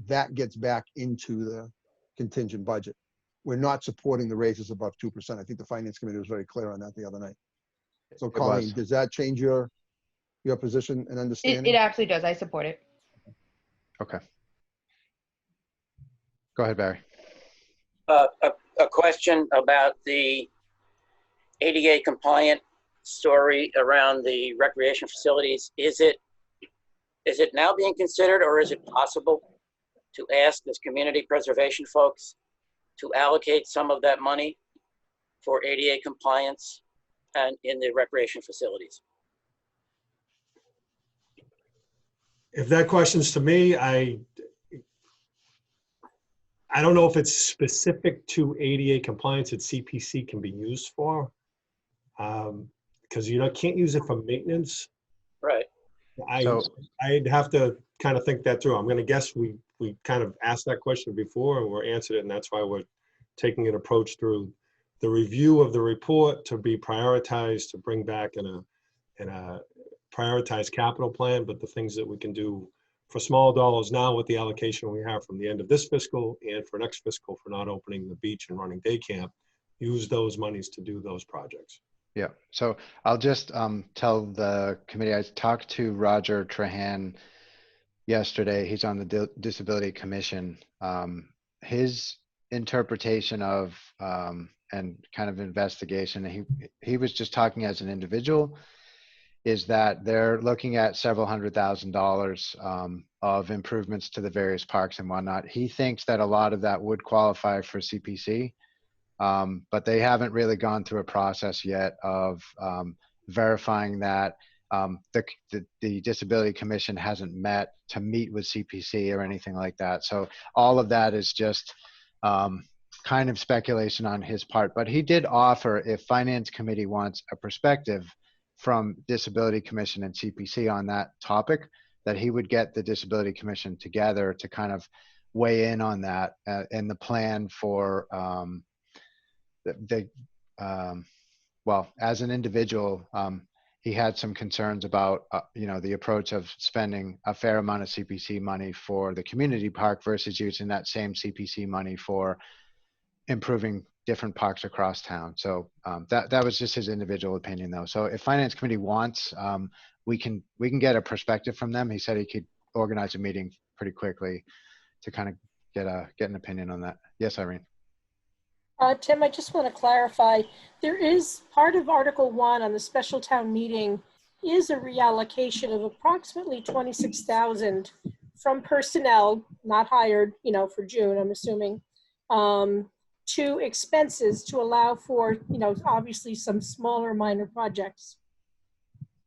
that gets back into the contingent budget. We're not supporting the raises above 2%. I think the finance committee was very clear on that the other night. So Colleen, does that change your position and understanding? It absolutely does. I support it. Okay. Go ahead, Barry. a question about the ADA compliant story around the recreation facilities. Is it now being considered, or is it possible to ask this community preservation folks to allocate some of that money for ADA compliance and in the recreation facilities? If that question's to me, I don't know if it's specific to ADA compliance that CPC can be used for. Because can't use it for maintenance. Right. I'd have to kind of think that through. I'm going to guess we kind of asked that question before and we're answered it, and that's why we're taking an approach through the review of the report to be prioritized, to bring back in a prioritized capital plan. But the things that we can do for small dollars now with the allocation we have from the end of this fiscal and for next fiscal for not opening the beach and running day camp, use those monies to do those projects. Yeah, so I'll just tell the committee, I talked to Roger Trahan yesterday. He's on the Disability Commission. His interpretation of and kind of investigation, he was just talking as an individual, is that they're looking at several $100,000 of improvements to the various parks and whatnot. He thinks that a lot of that would qualify for CPC. But they haven't really gone through a process yet of verifying that. The Disability Commission hasn't met to meet with CPC or anything like that. So all of that is just kind of speculation on his part. But he did offer, if Finance Committee wants a perspective from Disability Commission and CPC on that topic, that he would get the Disability Commission together to kind of weigh in on that and the plan for well, as an individual, he had some concerns about, the approach of spending a fair amount of CPC money for the community park versus using that same CPC money for improving different parks across town. So that was just his individual opinion, though. So if Finance Committee wants, we can get a perspective from them. He said he could organize a meeting pretty quickly to kind of get an opinion on that. Yes, Irene. Tim, I just want to clarify, there is part of Article 1 on the special town meeting is a reallocation of approximately 26,000 from personnel, not hired, for June, I'm assuming, to expenses to allow for, obviously some smaller minor projects.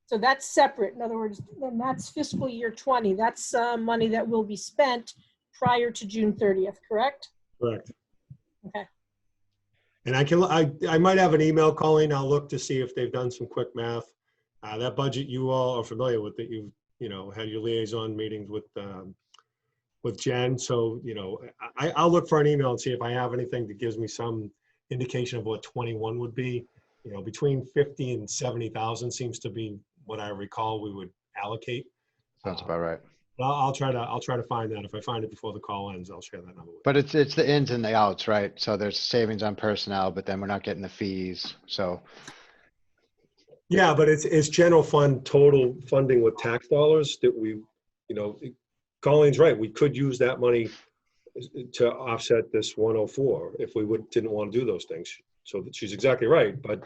So that's separate. In other words, then that's fiscal year 20. That's money that will be spent prior to June 30th, correct? Correct. Okay. And I might have an email, Colleen. I'll look to see if they've done some quick math. That budget you all are familiar with, that you've had your liaison meetings with Jen. So I'll look for an email and see if I have anything that gives me some indication of what 21 would be. Between 50 and 70,000 seems to be what I recall we would allocate. Sounds about right. I'll try to find that. If I find it before the call ends, I'll share that number with you. But it's the ins and the outs, right? So there's savings on personnel, but then we're not getting the fees. So yeah, but it's general fund total funding with tax dollars that we, Colleen's right. We could use that money to offset this 104 if we didn't want to do those things. So she's exactly right. But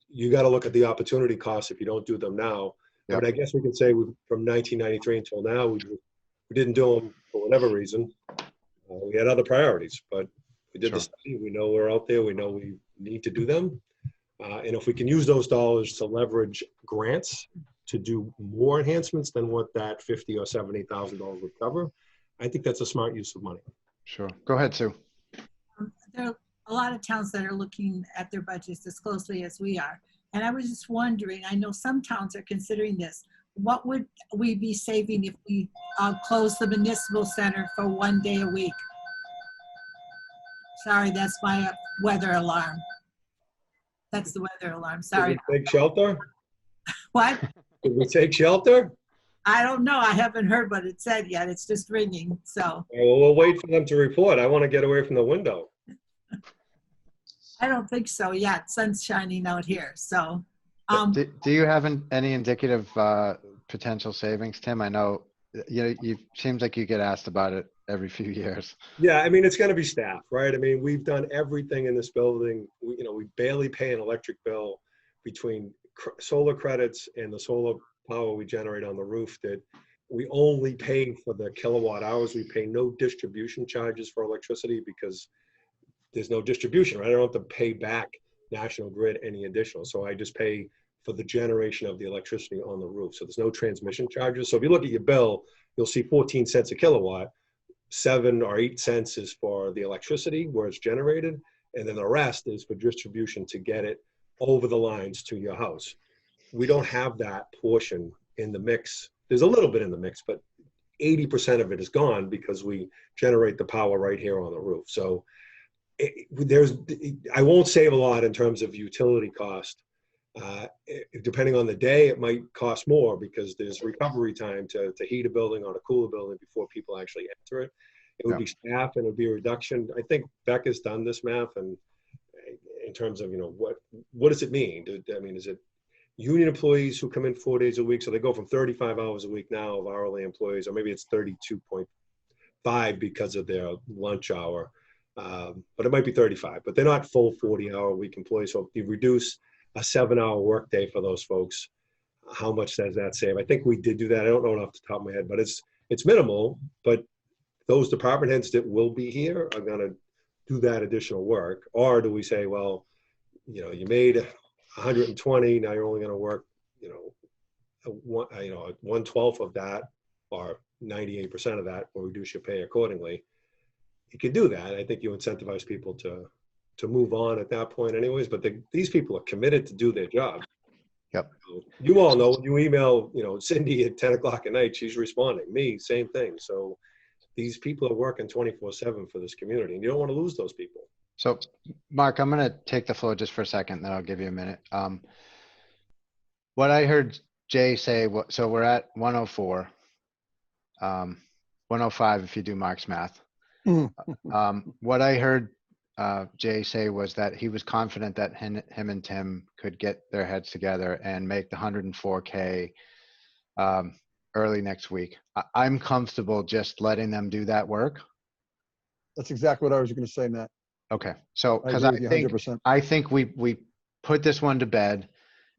you got to look at the opportunity costs if you don't do them now. Yep. But I guess we could say from 1993 until now, we didn't do them for whatever reason. We had other priorities, but we did the study. We know we're out there. We know we need to do them. And if we can use those dollars to leverage grants to do more enhancements than what that $50,000 or $70,000 would cover, I think that's a smart use of money. Sure. Go ahead, Sue. There are a lot of towns that are looking at their budgets as closely as we are. And I was just wondering, I know some towns are considering this. What would we be saving if we close the municipal center for 1 day a week? Sorry, that's my weather alarm. That's the weather alarm, sorry. Did we take shelter? What? Did we take shelter? I don't know, I haven't heard what it said yet. It's just ringing, so. Well, we'll wait for them to report. I want to get away from the window. I don't think so yet. Sun's shining out here, so. Do you have any indicative potential savings, Tim? I know you seems like you get asked about it every few years. Yeah, I mean, it's going to be staff, right? I mean, we've done everything in this building. We barely pay an electric bill between solar credits and the solar power we generate on the roof, that we only pay for the kilowatt hours. We pay no distribution charges for electricity because there's no distribution, right? I don't have to pay back National Grid any additional. So I just pay for the generation of the electricity on the roof. So there's no transmission charges. So if you look at your bill, you'll see 14 cents a kilowatt. 7 or 8 cents is for the electricity where it's generated, and then the rest is for distribution to get it over the lines to your house. We don't have that portion in the mix. There's a little bit in the mix, but 80% of it is gone because we generate the power right here on the roof. So I won't save a lot in terms of utility cost. Depending on the day, it might cost more because there's recovery time to heat a building or to cool a building before people actually enter it. It would be staff and it would be a reduction. I think Beck has done this math, and in terms of, what does it mean? I mean, is it union employees who come in 4 days a week? So they go from 35 hours a week now of hourly employees, or maybe it's 32.5 because of their lunch hour. But it might be 35, but they're not full 40-hour-a-week employees. So if you reduce a 7-hour workday for those folks, how much does that save? I think we did do that. I don't know it off the top of my head, but it's minimal. But those department heads that will be here are going to do that additional work. Or do we say, well, you made 120, now you're only going to work, 1/12 of that, or 98% of that, or reduce your pay accordingly. You could do that. I think you incentivize people to move on at that point anyways, but these people are committed to do their job. Yep. You all know when you email, Cindy at 10 o'clock at night, she's responding. Me, same thing. So these people are working 24/7 for this community, and you don't want to lose those people. So Mark, I'm going to take the floor just for a second, then I'll give you a minute. What I heard Jay say, so we're at 104, 105 if you do Mark's math. What I heard Jay say was that he was confident that him and Tim could get their heads together and make the 104K early next week. I'm comfortable just letting them do that work. That's exactly what I was going to say, Matt. Okay, so because I agree with you 100%. I think we put this one to bed,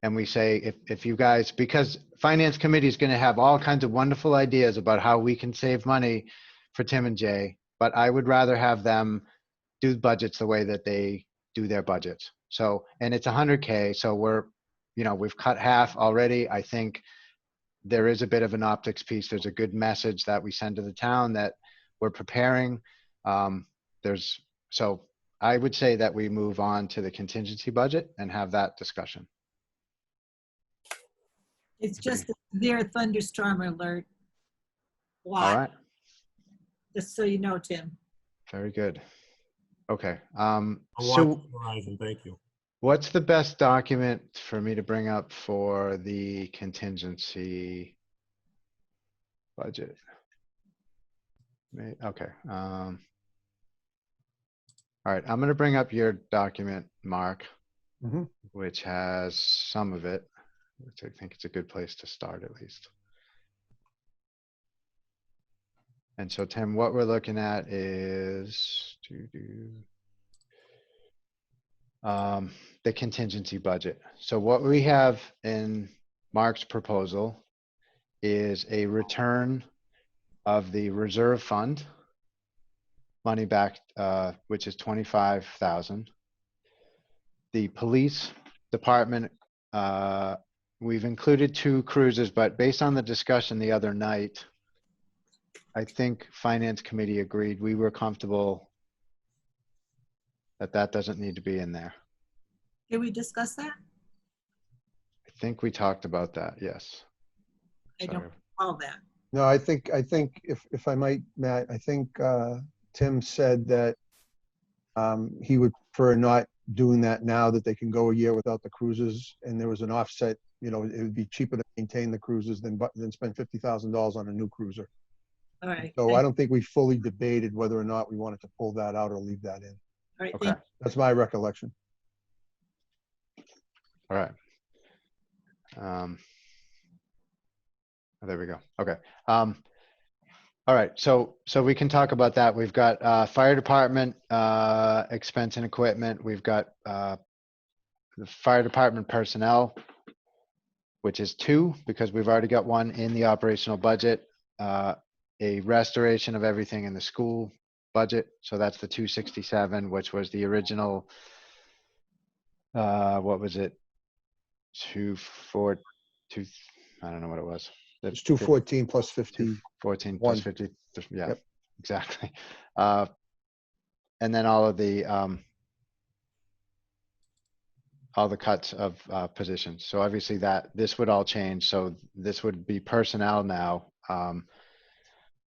and we say if you guys, because Finance Committee is going to have all kinds of wonderful ideas about how we can save money for Tim and Jay, but I would rather have them do budgets the way that they do their budgets. So, and it's 100K, so we've cut half already. I think there is a bit of an optics piece. There's a good message that we send to the town that we're preparing. So I would say that we move on to the contingency budget and have that discussion. It's just a severe thunderstorm alert. All right. Just so you know, Tim. Very good. Okay. So Horizon, thank you. What's the best document for me to bring up for the contingency budget? Okay. All right, I'm going to bring up your document, Mark, which has some of it, which I think it's a good place to start at least. And so, Tim, what we're looking at is the contingency budget. So what we have in Mark's proposal is a return of the reserve fund, money back, which is 25,000. The police department, we've included 2 cruisers, but based on the discussion the other night, I think Finance Committee agreed we were comfortable that doesn't need to be in there. Did we discuss that? I think we talked about that, yes. I don't recall that. No, I think if I might, Matt, I think Tim said that he would prefer not doing that now, that they can go a year without the cruisers, and there was an offset. It would be cheaper to maintain the cruisers than spend $50,000 on a new cruiser. All right. So I don't think we fully debated whether or not we wanted to pull that out or leave that in. All right. Okay. That's my recollection. All right. There we go. Okay. All right, so we can talk about that. We've got fire department expense and equipment. We've got the fire department personnel, which is 2 because we've already got 1 in the operational budget. A restoration of everything in the school budget, so that's the 267, which was the original. What was it? 242. I don't know what it was. It's 214 plus 50. 14 One. plus 50. Yeah, Yep. exactly. And then all the cuts of positions. So obviously this would all change. So this would be personnel now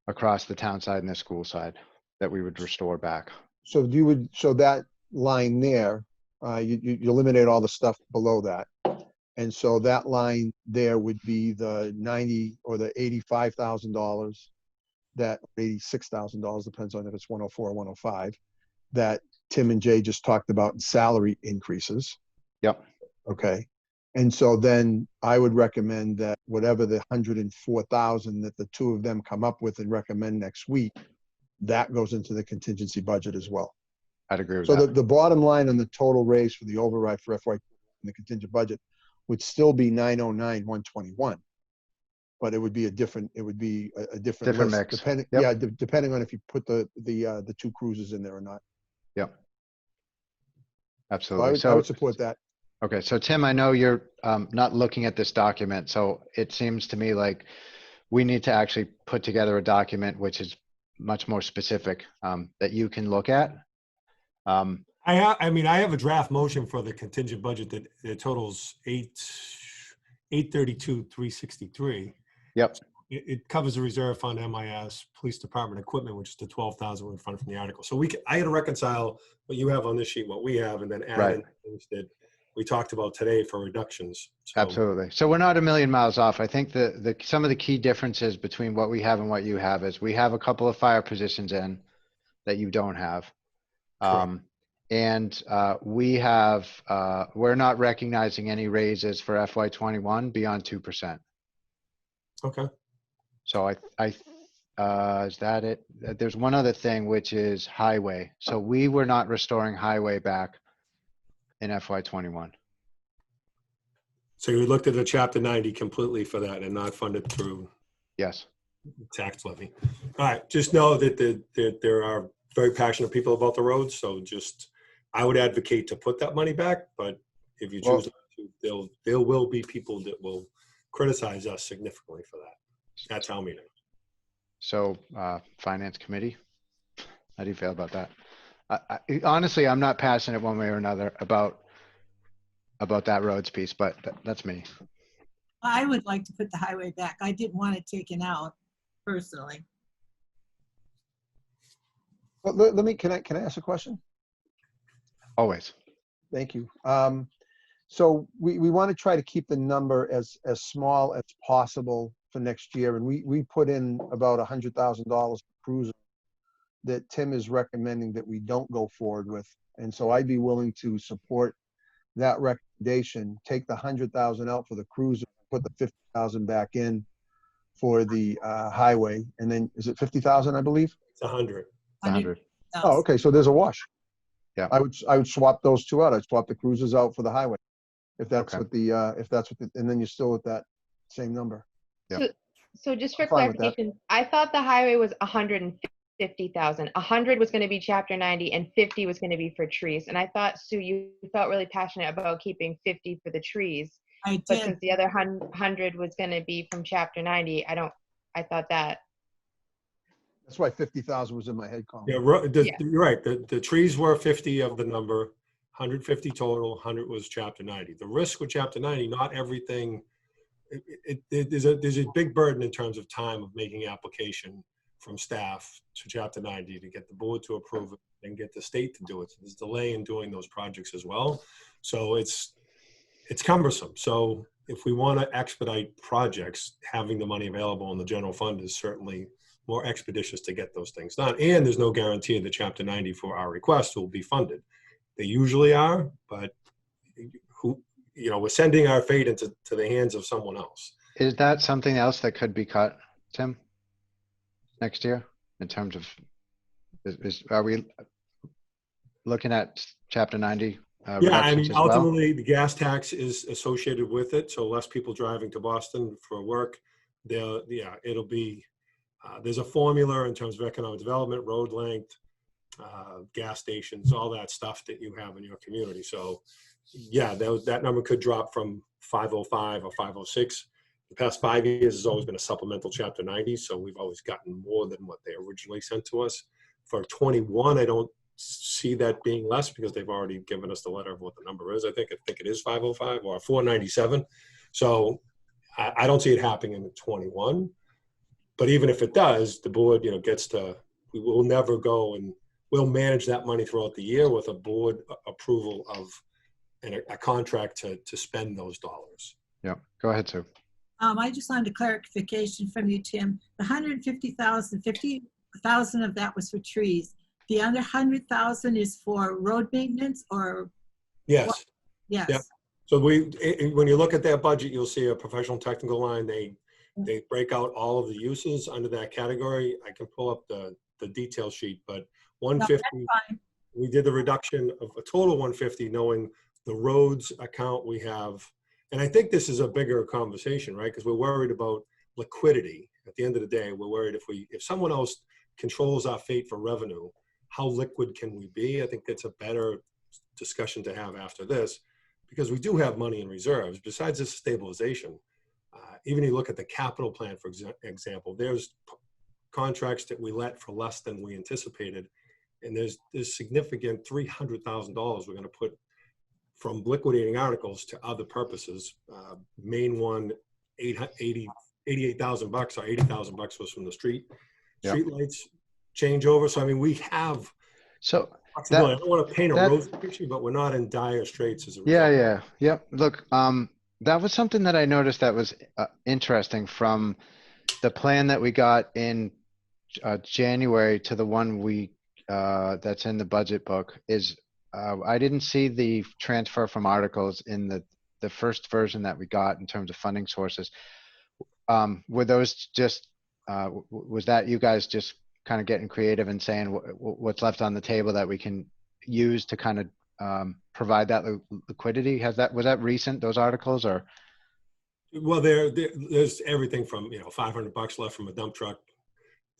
across the town side and the school side that we would restore back. So so that line there, you eliminate all the stuff below that. And so that line there would be the 90 or the $85,000 that $86,000, depends on if it's 104 or 105, that Tim and Jay just talked about in salary increases. Yep. Okay. And so then I would recommend that whatever the 104,000 that the two of them come up with and recommend next week, that goes into the contingency budget as well. I'd agree with So that. the bottom line on the total raise for the override for FY in the contingent budget would still be 909,121. But it would be a different list, mix. depending, Yep. yeah, depending on if you put the 2 cruises in there or not. Yep. So Absolutely. I would support that. Okay, so Tim, I know you're not looking at this document, so it seems to me like we need to actually put together a document which is much more specific that you can look at. I have a draft motion for the contingent budget that totals 832,363. Yep. It covers the reserve fund, MIS, police department equipment, which is the 12,000 we funded from the article. So I had to reconcile what you have on this sheet, what we have, and then add Right. in things that we talked about today for reductions. So, Absolutely. So we're not a million miles off. I think some of the key differences between what we have and what you have is we have a couple of fire positions in that you don't have. Correct. And we're not recognizing any raises for FY21 beyond 2%. Okay. So is that it? There's one other thing, which is highway. So we were not restoring highway back in FY21. So you looked at the chapter 90 completely for that and not funded through Yes. tax levy. All right, just know that there are very passionate people about the roads, so I would advocate to put that money back, but if you choose not to, there will be people that will criticize us significantly for that. That's our meeting. So finance committee, how do you feel about that? Honestly, I'm not passionate one way or another about that roads piece, but that's me. I would like to put the highway back. I didn't want it taken out personally. But can I ask a question? Always. Thank you. So we want to try to keep the number as small as possible for next year. And we put in about $100,000 for cruiser that Tim is recommending that we don't go forward with. And so I'd be willing to support that recommendation, take the 100,000 out for the cruiser, put the 50,000 back in for the highway. And then is it 50,000, I believe? It's 100. 100. Oh, okay. So there's a wash. Yeah. I would swap those two out. I'd swap the cruisers out for the highway. If that's Okay. and then you're still at that same number. Yeah. So just for I'm fine with that. clarification, I thought the highway was 150,000. 100 was going to be chapter 90 and 50 was going to be for trees. And I thought, Sue, you felt really passionate about keeping 50 for the trees. I But did. since the other 100 was going to be from chapter 90, I thought that. That's why 50,000 was in my head column. Yeah, Yeah. you're right. The trees were 50 of the number, 150 total, 100 was chapter 90. The risk with chapter 90, not everything, there's a big burden in terms of time of making application from staff to chapter 90 to get the board to approve it and get the state to do it. So there's delay in doing those projects as well. So it's cumbersome. So if we want to expedite projects, having the money available in the general fund is certainly more expeditious to get those things done. And there's no guarantee that chapter 90 for our request will be funded. They usually are, but we're sending our fate into the hands of someone else. Is that something else that could be cut, Tim? next year in terms of, are we looking at chapter 90? Yeah, I reductions mean, as well? ultimately, the gas tax is associated with it, so less people driving to Boston for work. Yeah, it'll be, there's a formula in terms of economic development, road length, gas stations, all that stuff that you have in your community. So yeah, that number could drop from 505 or 506. The past 5 years has always been a supplemental chapter 90. So we've always gotten more than what they originally sent to us. For 21, I don't see that being less because they've already given us the letter of what the number is. I think it is 505 or 497. So I don't see it happening in 21. But even if it does, the board, gets to, we will never go and we'll manage that money throughout the year with a board approval of a contract to spend those dollars. Yeah, go ahead, Sue. I just wanted a clarification from you, Tim. The 150,000, 50,000 of that was for trees. The other 100,000 is for road maintenance or? Yes. What? Yes. Yep. So when you look at their budget, you'll see a professional technical line. They break out all of the uses under that category. I can pull up the detail sheet, but 150, no, we did the reduction of a total 150, knowing the roads account we have. And I think this is a bigger conversation, right? Because we're worried about liquidity. At the end of the day, we're worried if someone else controls our fate for revenue, how liquid can we be? I think that's a better discussion to have after this, because we do have money in reserves. Besides this stabilization, even you look at the capital plan, for example, there's contracts that we let for less than we anticipated. And there's significant $300,000 we're going to put from liquidating articles to other purposes. Main one, $88,000 or $80,000 was from the street lights changeover. So I mean, we have. So I don't want to paint a rosy picture, but we're not in dire straits as a result. Yep. Look, that was something that I noticed that was interesting from the plan that we got in January to the one that's in the budget book is I didn't see the transfer from articles in the first version that we got in terms of funding sources. Were those just, was that you guys just kind of getting creative and saying what's left on the table that we can use to kind of provide that liquidity? Was that recent, those articles, or? Well, there's everything from, $500 left from a dump truck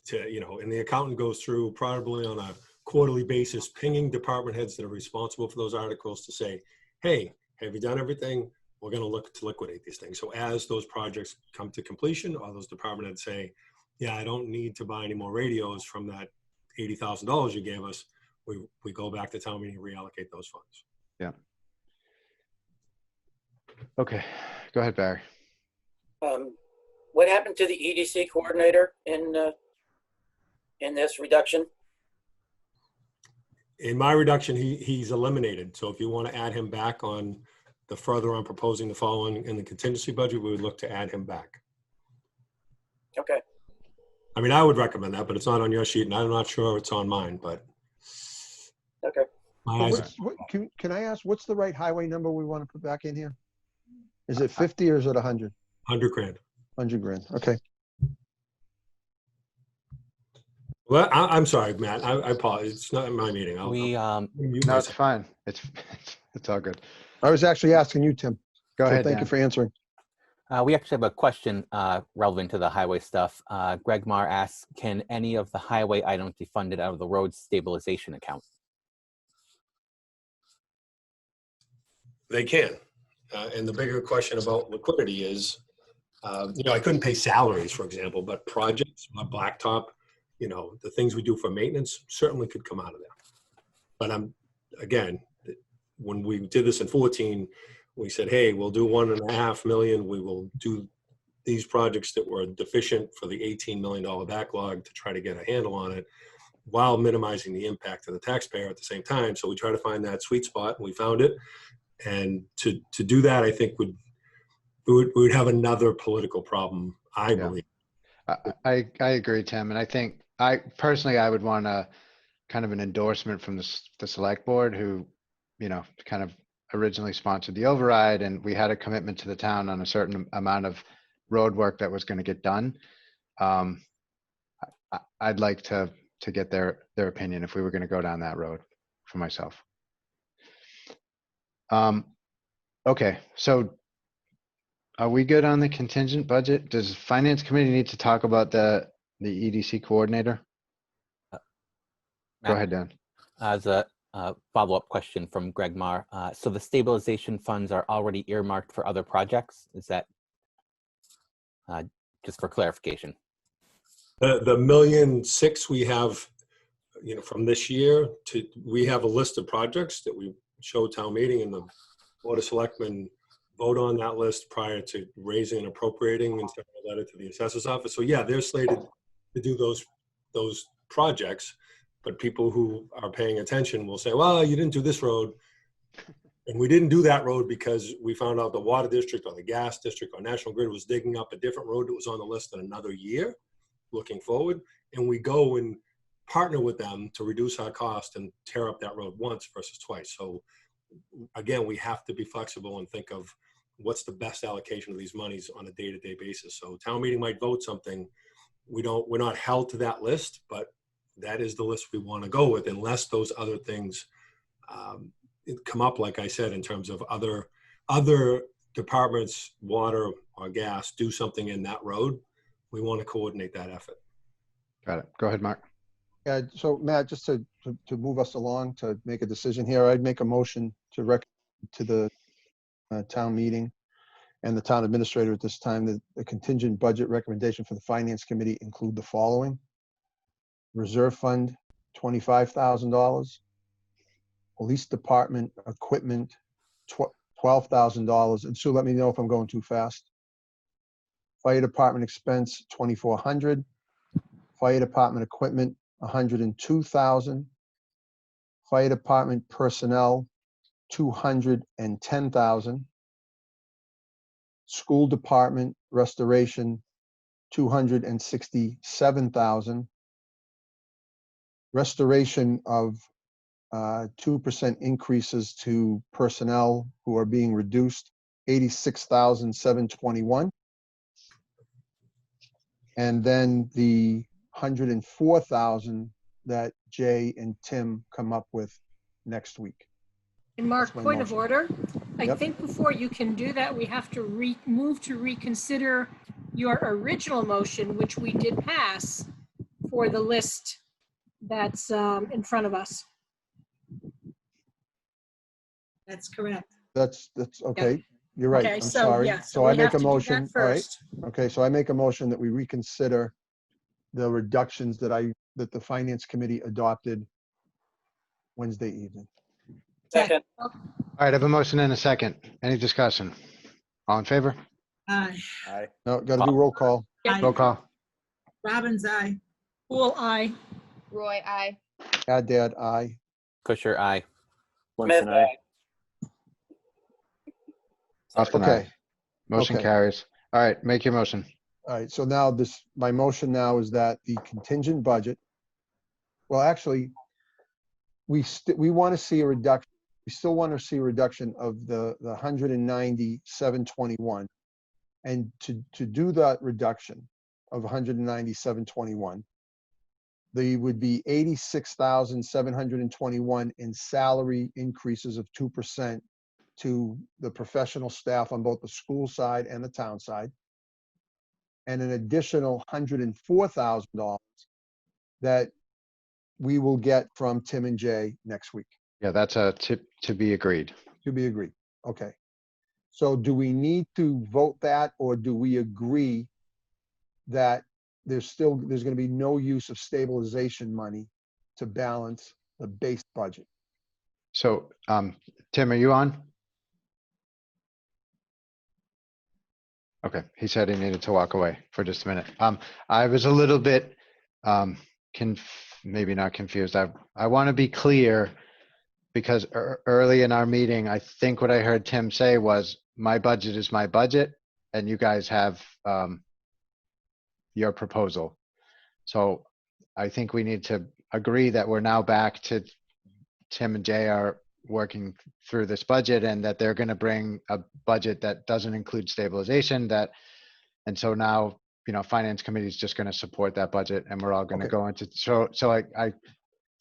to, and the accountant goes through probably on a quarterly basis, pinging department heads that are responsible for those articles to say, hey, have you done everything? We're going to look to liquidate these things. So as those projects come to completion, or those department heads say, yeah, I don't need to buy any more radios from that $80,000 you gave us, we go back to town meeting and reallocate those funds. Yeah. Okay, go ahead, Barry. What happened to the EDC coordinator in this reduction? In my reduction, he's eliminated. So if you want to add him back on the further on proposing the following in the contingency budget, we would look to add him back. Okay. I mean, I would recommend that, but it's not on your sheet, and I'm not sure it's on mine, but. Okay. Can I ask, what's the right highway number we want to put back in here? Is it 50 or is it 100? 100 grand. 100 grand, okay. Well, I'm sorry, Matt. I apologize. It's not my meeting. No, it's fine. It's all good. I was actually asking you, Tim. Go ahead. Thank you for answering. We actually have a question relevant to the highway stuff. Greg Marr asks, can any of the highway items be funded out of the road stabilization account? They can. And the bigger question about liquidity is, I couldn't pay salaries, for example, but projects, my blacktop, the things we do for maintenance certainly could come out of there. But again, when we did this in 14, we said, hey, we'll do $1.5 million. We will do these projects that were deficient for the $18 million backlog to try to get a handle on it while minimizing the impact to the taxpayer at the same time. So we try to find that sweet spot, and we found it. And to do that, I think we would have another political problem, I believe. I agree, Tim. And I think I would want a kind of an endorsement from the select board who, kind of originally sponsored the override, and we had a commitment to the town on a certain amount of road work that was going to get done. I'd like to get their opinion if we were going to go down that road for myself. Okay, so are we good on the contingent budget? Does finance committee need to talk about the EDC coordinator? Go Matt, ahead, Dan. As a follow-up question from Greg Marr, so the stabilization funds are already earmarked for other projects? Is that just for clarification? The $1.6 million we have, from this year we have a list of projects that we show town meeting, and the Board of Selectmen vote on that list prior to raising and appropriating and sending a letter to the assessor's office. So yeah, they're slated to do those projects, but people who are paying attention will say, well, you didn't do this road. And we didn't do that road because we found out the water district or the gas district or National Grid was digging up a different road that was on the list in another year looking forward. And we go and partner with them to reduce our cost and tear up that road once versus twice. So again, we have to be flexible and think of what's the best allocation of these monies on a day-to-day basis. So town meeting might vote something. We're not held to that list, but that is the list we want to go with, unless those other things come up, like I said, in terms of other departments, water or gas, do something in that road. We want to coordinate that effort. Got it. Go ahead, Mark. Yeah, so Matt, just to move us along to make a decision here, I'd make a motion to recommend to the town meeting and the town administrator at this time that the contingent budget recommendation for the finance committee include the following: reserve fund, $25,000, police department equipment, $12,000. And Sue, let me know if I'm going too fast. Fire department expense, $2,400. Fire department equipment, $102,000. Fire department personnel, $210,000. School department restoration, $267,000. Restoration of 2% increases to personnel who are being reduced, $86,721. And then the $104,000 that Jay and Tim come up with next week. And Mark, That's my point of motion. order. I Yep. think before you can do that, we have to move to reconsider your original motion, which we did pass for the list that's in front of us. That's correct. That's okay. You're right. Okay, I'm so sorry. yeah, So I we make have a to do motion. that All right. first. Okay, so I make a motion that we reconsider the reductions that the finance committee adopted Wednesday evening. Second, All right, I have a motion and a second. Any discussion? All in favor? Aye. No, got to do roll call. Aye. Roll call. Robbins, aye. Pool eye. Roy, I. Dad, aye. Kusher, aye. Smith, aye. Austin, Okay. aye. Motion Okay. carries. All right, make your motion. All right, so now my motion now is that the contingent budget, well, actually, we want to see a reduction. We still want to see a reduction of the 190,721. And to do that reduction of 190,721, there would be 86,721 in salary increases of 2% to the professional staff on both the school side and the town side, and an additional $104,000 that we will get from Tim and Jay next week. Yeah, that's a tip to be agreed. To be agreed. Okay. So do we need to vote that, or do we agree that there's going to be no use of stabilization money to balance the base budget? So, Tim, are you on? Okay, he said he needed to walk away for just a minute. I was a little bit, maybe not confused. I want to be clear, because early in our meeting, I think what I heard Tim say was, my budget is my budget, and you guys have your proposal. So I think we need to agree that we're now back to Tim and Jay are working through this budget, and that they're going to bring a budget that doesn't include stabilization. And so now, finance committee is just going to support that budget and we're all going to Okay. go into,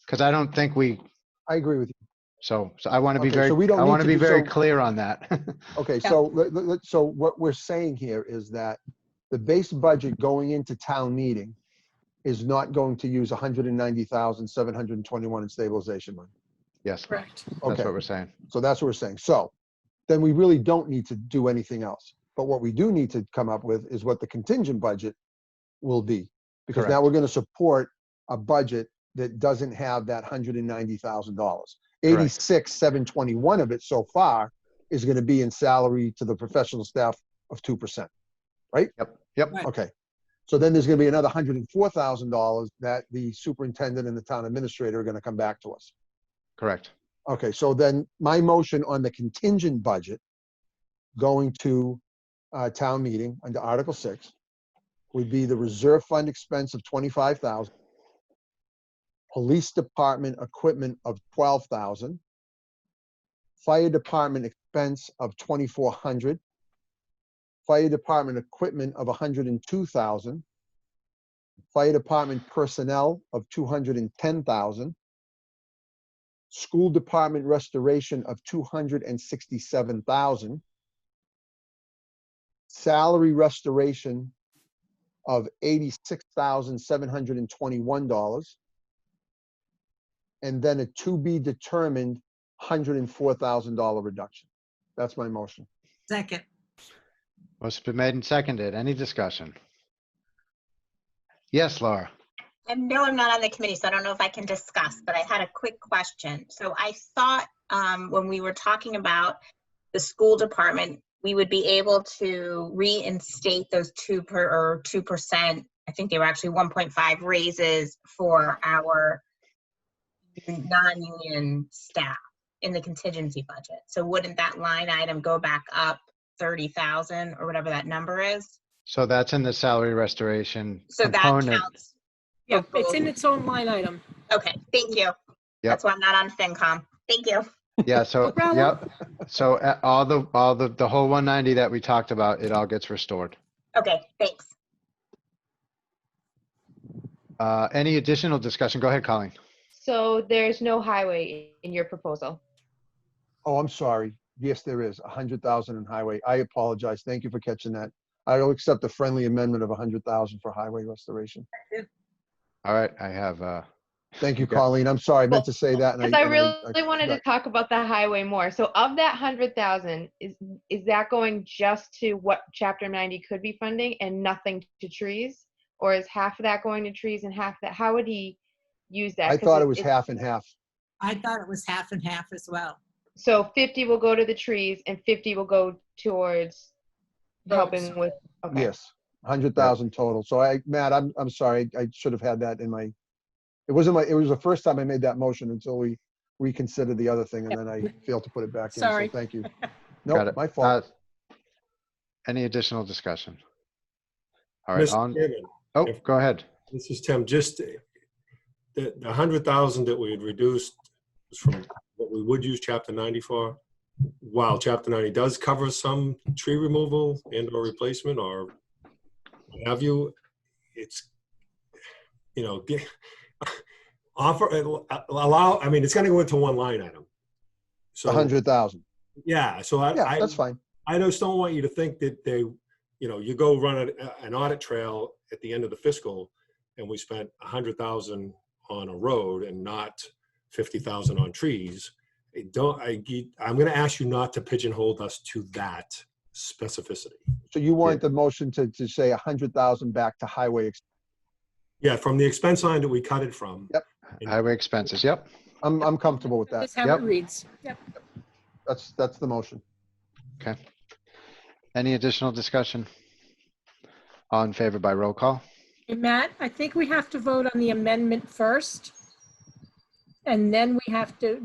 because I don't think I agree with you. so I want to be Okay, very, so we don't I need want to to be do very so- clear on that. Okay, Yeah. so what we're saying here is that the base budget going into town meeting is not going to use 190,721 in stabilization money. Yes, Correct. that's Okay, what we're saying. so that's what we're saying. So then we really don't need to do anything else. But what we do need to come up with is what the contingent budget will be. Because now Correct. we're going to support a budget that doesn't have that $190,000. Correct. 86,721 of it so far is going to be in salary to the professional staff of 2%. Yep. Right. Okay. So then there's going to be another $104,000 that the superintendent and the town administrator are going to come back to us. Correct. Okay, so then my motion on the contingent budget going to town meeting under Article 6 would be the reserve fund expense of 25,000, police department equipment of 12,000, fire department expense of 2,400, fire department equipment of 102,000, fire department personnel of 210,000, school department restoration of 267,000, salary restoration of $86,721, and then a to be determined $104,000 reduction. That's my motion. Second. Motion's been made and seconded. Any discussion? Yes, Laura. I know I'm not on the committee, so I don't know if I can discuss, but I had a quick question. So I thought when we were talking about the school department, we would be able to reinstate those 2%. I think they were actually 1.5 raises for our non-union staff in the contingency budget. So wouldn't that line item go back up 30,000 or whatever that number is? So that's in the salary restoration So that component. counts. Yeah, it's in its own line item. Okay, thank you. That's why I'm not on FinCom. Thank you. Yeah, so, No problem. yep. So all the whole 190 that we talked about, it all gets restored. Okay, thanks. Any additional discussion? Go ahead, Colleen. So there's no highway in your proposal. Oh, I'm sorry. Yes, there is 100,000 in highway. I apologize. Thank you for catching that. I will accept a friendly amendment of 100,000 for highway restoration. All right, I have, Thank you, Yeah. Colleen. I'm sorry. I meant to say that. and Because I and really wanted to forgot. talk about the highway more. So of that 100,000, is that going just to what Chapter 90 could be funding and nothing to trees? Or is half of that going to trees and half that, how would he use that? I 'Cause thought it was it's- half and half. I thought it was half and half as well. So 50 will go to the trees and 50 will go towards helping with, okay. Yes, 100,000 total. So Matt, I'm sorry. I should have had that in my, it was the first time I made that motion until we reconsidered the other thing and then I failed to put it back in. Sorry. So thank you. Got Nope, it. my fault. Any additional discussion? All right, Mr. on, Chairman, oh, if- go ahead. this is Tim, just the 100,000 that we had reduced was from what we would use Chapter 90 for. While Chapter 90 does cover some tree removal and or replacement or what have you, it's, allow, I mean, it's gonna go into one line item. So, 100,000. yeah, so Yeah, that's fine. I just don't want you to think that you go run an audit trail at the end of the fiscal and we spent 100,000 on a road and not 50,000 on trees. I'm going to ask you not to pigeonhole us to that specificity. So you want the motion to say 100,000 back to highway. Yeah, from the expense line that we cut it from. Yep. Highway expenses, yep. I'm comfortable with that. That's how Yep. it reads. Yep. That's the motion. Okay. Any additional discussion? All in favor by roll call? Hey, Matt, I think we have to vote on the amendment first. And then we have to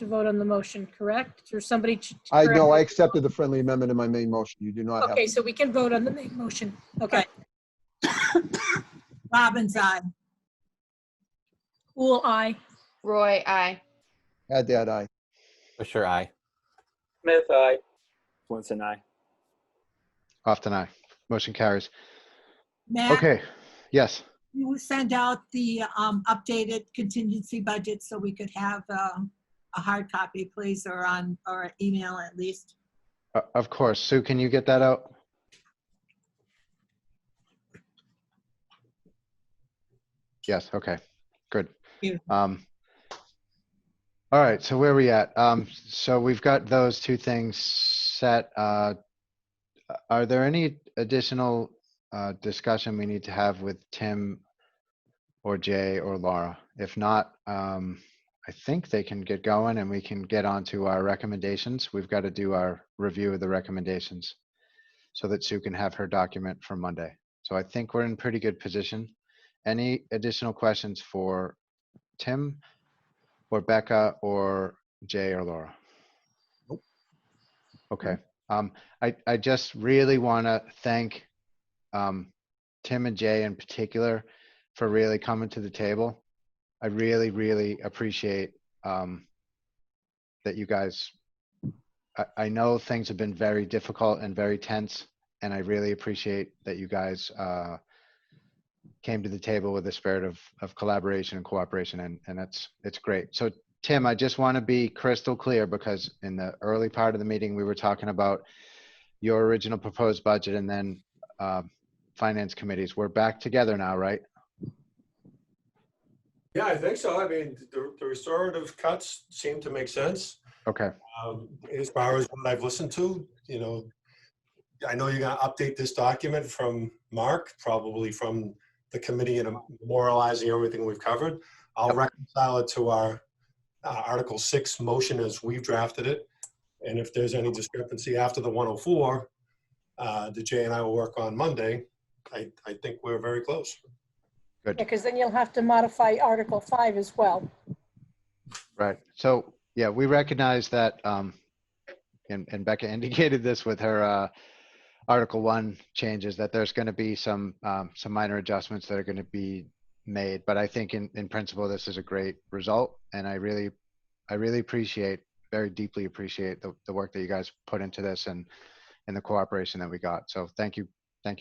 vote on the motion, correct? Or somebody? I know, I accepted the friendly amendment in my main motion. You do not have. Okay, so we can vote on the main motion. Okay. Robbins, aye. Cool, aye. Roy, aye. Add that aye. For sure, aye. Smith, aye. Swenson, aye. Often aye. Motion carries. Matt, Okay, yes. you will send out the updated contingency budget so we could have a hard copy, please, or email at least. Of course. Sue, can you get that out? Yes, okay, good. You. All right, so where are we at? So we've got those two things set. Are there any additional discussion we need to have with Tim or Jay or Laura? If not, I think they can get going and we can get on to our recommendations. We've got to do our review of the recommendations so that Sue can have her document for Monday. So I think we're in pretty good position. Any additional questions for Tim or Becca or Jay or Laura? Nope. Okay. I just really want to thank Tim and Jay in particular for really coming to the table. I really, really appreciate that you guys, I know things have been very difficult and very tense, and I really appreciate that you guys came to the table with a spirit of collaboration and cooperation, and it's great. So Tim, I just want to be crystal clear, because in the early part of the meeting, we were talking about your original proposed budget and then finance committees. We're back together now, right? Yeah, I think so. I mean, the restorative cuts seem to make sense. Okay. As far as what I've listened to, you know, I know you're going to update this document from Mark, probably from the committee, and memorializing everything we've covered. I'll reconcile it to our Article 6 motion as we've drafted it. And if there's any discrepancy after the 104, that Jay and I will work on Monday, I think we're very close. Good. Because then you'll have to modify Article 5 as well. Right. So yeah, we recognize that, and Becca indicated this with her Article 1 changes, that there's going to be some minor adjustments that are going to be made. But I think in principle, this is a great result, and I really appreciate, very deeply appreciate the work that you guys put into this and the cooperation that we got. So thank you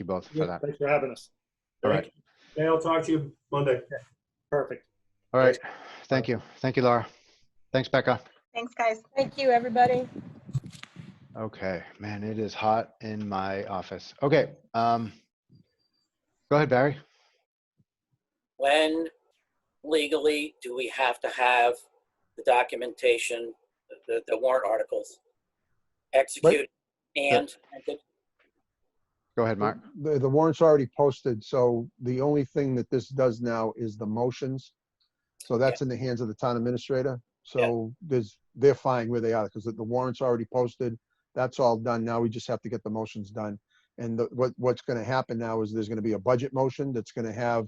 both for that. Thanks for having us. All right. Hey, I'll talk to you Monday. Perfect. All right. Thank you, Laura. Thanks, Becca. Thanks, guys. Thank you, everybody. Okay, man, it is hot in my office. Okay, go ahead, Barry. When legally do we have to have the documentation, the warrant articles executed and printed? Go ahead, Mark. The warrant's already posted, so the only thing that this does now is the motions. So that's in the hands of the town administrator. So they're fine where they are, because the warrant's already posted. That's all done. Now we just have to get the motions done. And what's going to happen now is there's going to be a budget motion that's going to have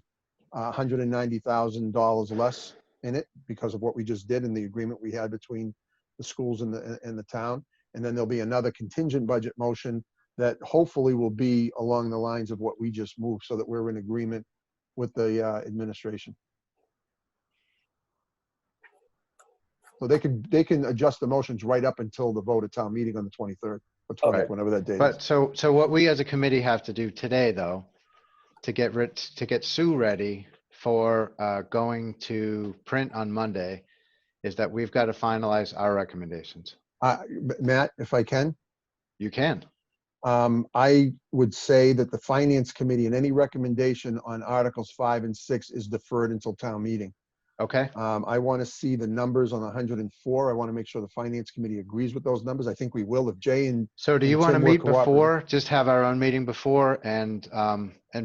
$190,000 less in it because of what we just did in the agreement we had between the schools and the town. And then there'll be another contingent budget motion that hopefully will be along the lines of what we just moved, so that we're in agreement with the administration. So they can adjust the motions right up until the vote at town meeting on the 23rd or 20th, whenever that date is. But so what we as a committee have to do today, though, to get Sue ready for going to print on Monday, is that we've got to finalize our recommendations. Matt, if I can. You can. I would say that the finance committee and any recommendation on Articles 5 and 6 is deferred until town meeting. Okay. I want to see the numbers on 104. I want to make sure the finance committee agrees with those numbers. I think we will if Jay and So do you want to Tim were meet cooperative. before, just have our own meeting before and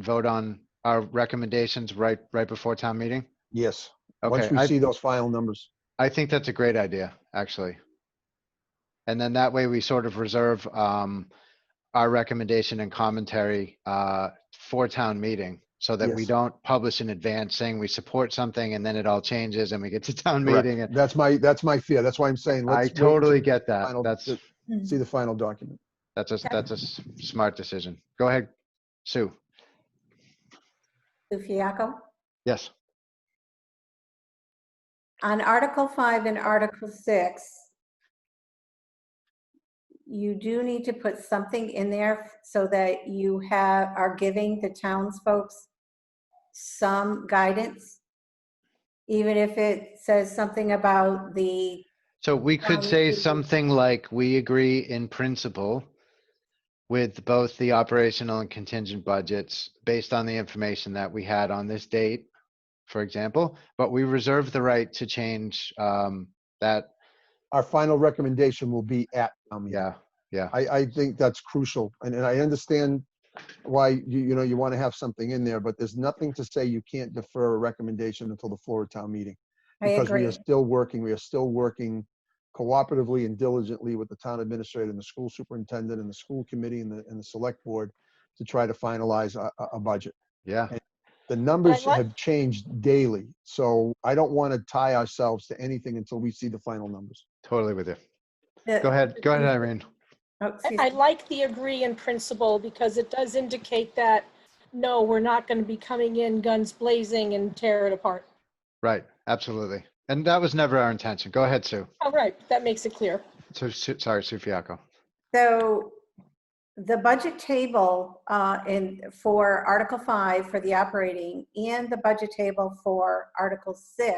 vote on our recommendations right before town meeting? Yes. Okay. Once we see those final numbers. I think that's a great idea, actually. And then that way we sort of reserve our recommendation and commentary for town meeting, so that we Yes. don't publish in advance saying we support something and then it all changes and we get to town Correct. meeting. And That's my fear. That's why I'm saying let's I wait totally till get that. final- That's see the final document. that's a smart decision. Go ahead, Sue. Sue Fiacco. Yes. On Article 5 and Article 6, you do need to put something in there so that you are giving the townsfolk some guidance, even if it says something about the, So we could say something like, we agree in principle with both the operational and contingent budgets based on the information that we had on this date, for example, but we reserve the right to change that. Our final recommendation will be at town meeting. Yeah. I think that's crucial. And I understand why you want to have something in there, but there's nothing to say you can't defer a recommendation until the floor of town meeting. I Because we agree. are still working cooperatively and diligently with the town administrator and the school superintendent and the school committee and the select board to try to finalize a budget. Yeah. And the numbers have changed daily. So I don't want to tie ourselves to anything until we see the final numbers. Totally with you. Go ahead, Irene. I like the agree in principle because it does indicate that, no, we're not going to be coming in guns blazing and tear it apart. Right, absolutely. And that was never our intention. Go ahead, Sue. All right, that makes it clear. So, sorry, Sue Fiacco. so the budget table for Article 5 for the operating and the budget table for Article 6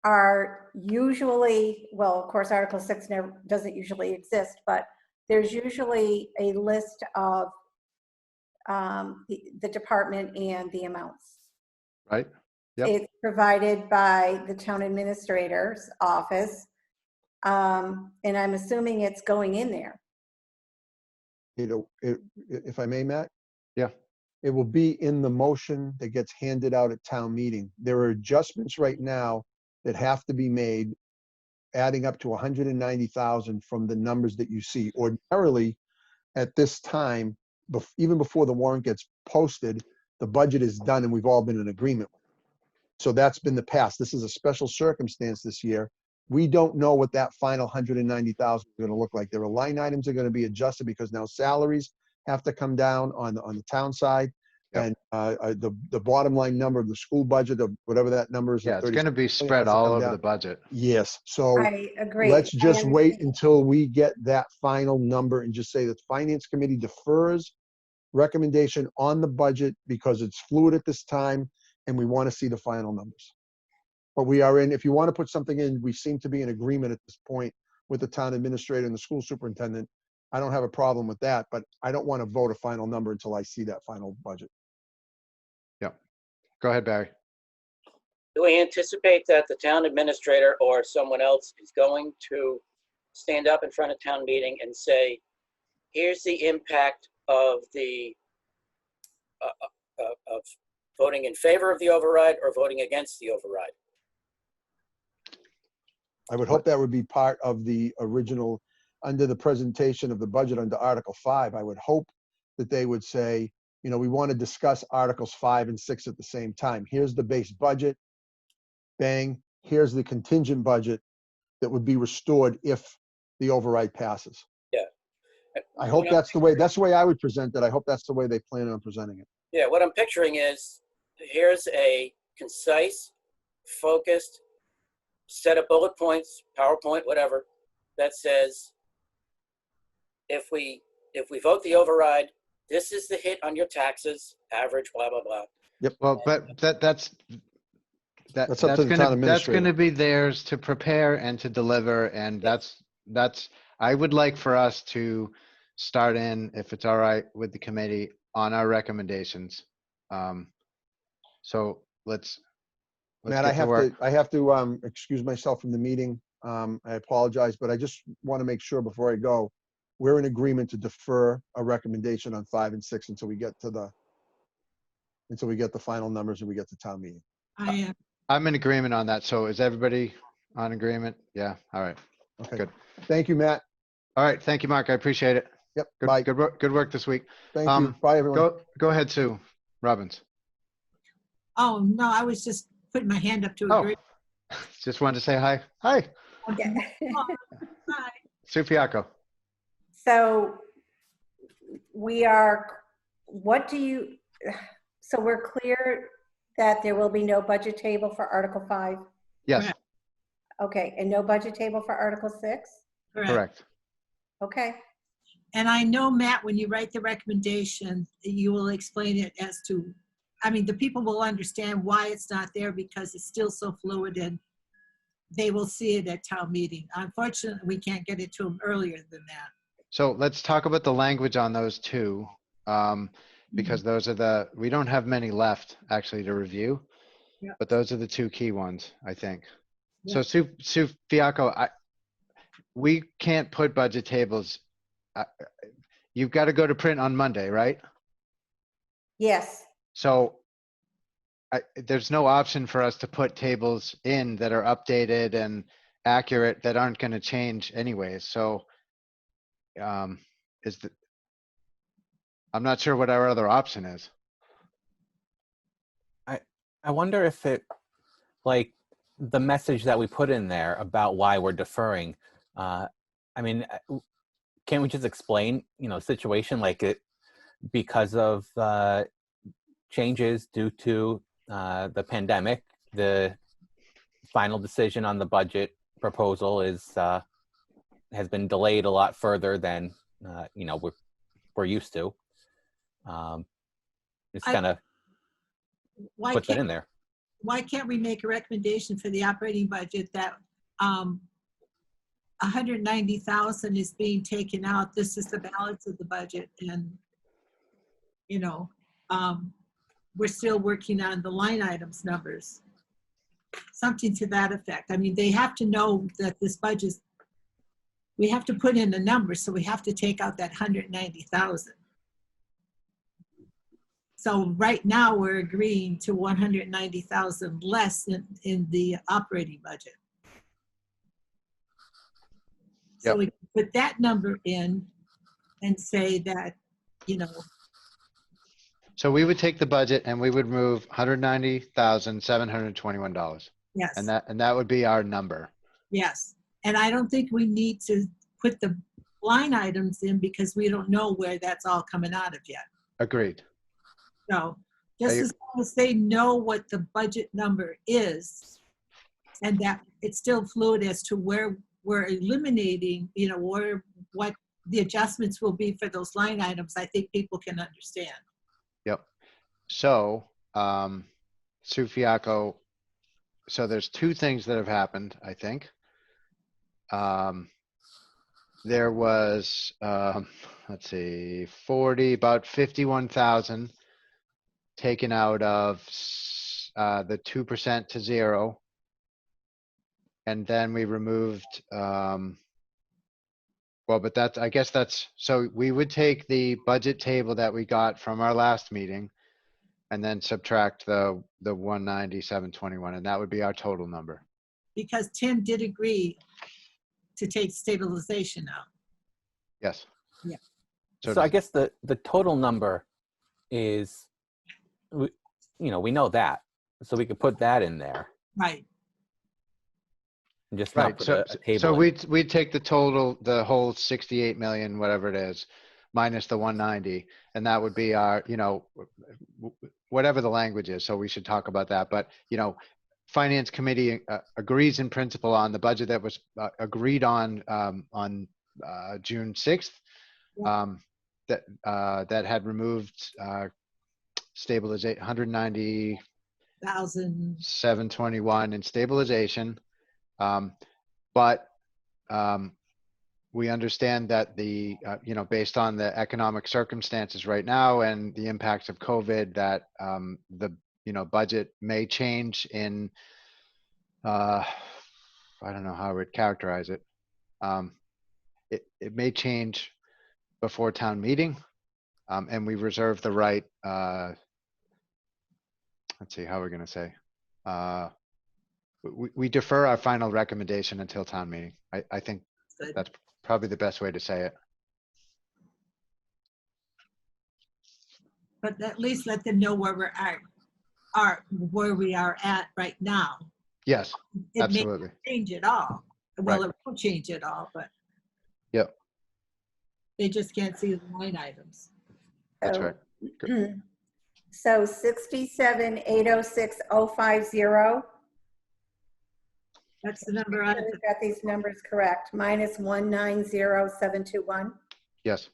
are usually, well, of course, Article 6 doesn't usually exist, but there's usually a list of the department and the amounts. Right. Yep. It's provided by the town administrator's office, and I'm assuming it's going in there. If I may, Matt? Yeah. It will be in the motion that gets handed out at town meeting. There are adjustments right now that have to be made, adding up to 190,000 from the numbers that you see. Ordinarily, at this time, even before the warrant gets posted, the budget is done and we've all been in agreement. So that's been the past. This is a special circumstance this year. We don't know what that final 190,000 is going to look like. There are line items that are going to be adjusted because now salaries have to come down on the town side. Yep. And the bottom line number of the school budget, of whatever that number is. Yeah, it's going to be spread all over the budget. Yes. So I agree. let's just wait until we get that final number and just say that the finance committee defers recommendation on the budget because it's fluid at this time and we want to see the final numbers. But we are if you want to put something in, we seem to be in agreement at this point with the town administrator and the school superintendent. I don't have a problem with that, but I don't want to vote a final number until I see that final budget. Yep. Go ahead, Barry. Do we anticipate that the town administrator or someone else is going to stand up in front of town meeting and say, here's the impact of the of voting in favor of the override or voting against the override? I would hope that would be part of the original, under the presentation of the budget under Article 5. I would hope that they would say, we want to discuss Articles 5 and 6 at the same time. Here's the base budget, bang. Here's the contingent budget that would be restored if the override passes. Yeah. I hope that's the way I would present it. I hope that's the way they plan on presenting it. Yeah, what I'm picturing is, here's a concise, focused set of bullet points, PowerPoint, whatever, that says, if we vote the override, this is the hit on your taxes, average, blah, blah, blah. Yep. Well, but that's up to the town administrator. That's going to be theirs to prepare and to deliver. And that's, I would like for us to start in, if it's all right with the committee, on our recommendations. So let's Matt, get to work. I have to excuse myself from the meeting. I apologize, but I just want to make sure before I go, we're in agreement to defer a recommendation on 5 and 6 until we get the final numbers and we get to town meeting. I am. I'm in agreement on that. So is everybody on agreement? Yeah. All right. Okay. Good. Thank you, Matt. All right. Thank you, Mark. I appreciate it. Yep. Good, Bye. Good work this week. Thank you. Bye, everyone. Go ahead, Sue Robbins. Oh, no, I was just putting my hand up to Oh. agree. Just wanted to say hi. Hi. Okay. Hi. Sue Fiacco. So so we're clear that there will be no budget table for Article 5? Yes. Okay, and no budget table for Article 6? Correct. Okay, And I know, Matt, when you write the recommendation, you will explain it as to, I mean, the people will understand why it's not there because it's still so fluid and they will see it at town meeting. Unfortunately, we can't get it to them earlier than that. So let's talk about the language on those two, because those are we don't have many left actually to review, Yeah. but those are the two key ones, I think. Yeah. So Sue Fiacco, we can't put budget tables. You've got to go to print on Monday, right? yes, So there's no option for us to put tables in that are updated and accurate that aren't going to change anyways. So I'm not sure what our other option is. I wonder if it, like, the message that we put in there about why we're deferring, I mean, can't we just explain, situation like it because of changes due to the pandemic, the final decision on the budget proposal has been delayed a lot further than we're used to. Just kind of Why put that can't, in there. why can't we make a recommendation for the operating budget that 190,000 is being taken out? This is the balance of the budget, and we're still working on the line items numbers. Something to that effect. I mean, they have to know that this budget, we have to put in a number, so we have to take out that 190,000. So right now we're agreeing to 190,000 less in the operating budget. So Yep. we can put that number in and say that, So we would take the budget and we would move $190,721. yes. And that would be our number. Yes, and I don't think we need to put the line items in because we don't know where that's all coming out of yet. Agreed. So just as long as they know what the budget number is and that it's still fluid as to where we're eliminating, what the adjustments will be for those line items, I think people can understand. Yep. So, Sue Fiacco, so there's two things that have happened, I think. There was, let's see, about 51,000 taken out of the 2% to 0. And then we removed, I guess so we would take the budget table that we got from our last meeting and then subtract the 190,721, and that would be our total number. Because Tim did agree to take stabilization out. Yes. Yeah. So I guess the total number is, we know that, so we could put that in there Right. and just Right. not put So a table. so in. we'd take the total, the whole 68 million, whatever it is, minus the 190, and that would be our, whatever the language is. So we should talk about that. But, Finance Committee agrees in principle on the budget that was agreed on June 6th. That had removed stabilization, 190,721 in stabilization. But we understand that based on the economic circumstances right now and the impacts of COVID, that the budget may change in, I don't know how I would characterize it. It may change before town meeting, and we reserve the right, let's see, how we're going to say, we defer our final recommendation until town meeting. I think Good. that's probably the best way to say it. But at least let them know where we're at, where we are at right now. Yes, It absolutely. may change it all. Well, Right. it won't change it all, but Yep, they just can't see the line items. that's So- right. So 67,806,050, That's the number I, We've got these numbers correct. Minus 190,721. Yes.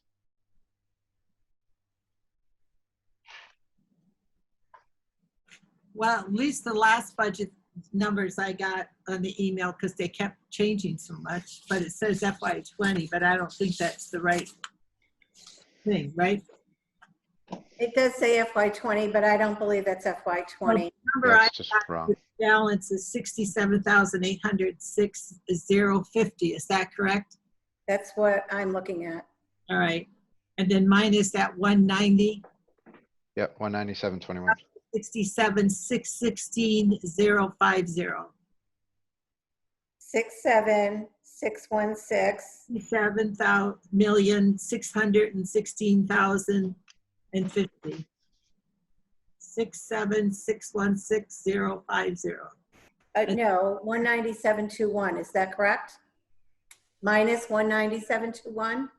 well, at least the last budget numbers I got on the email, because they kept changing so much, but it says FY20, but I don't think that's the right thing, right? It does say FY20, but I don't believe that's FY20. Number I That's just wrong. balance is 67,806,050. Is that correct? That's what I'm looking at. All right. And then minus that 190, Yep, 197.21. 67,616,050. 67616. 7,616,050. 67,616,050. No, 19721. Is that correct? Minus 19721.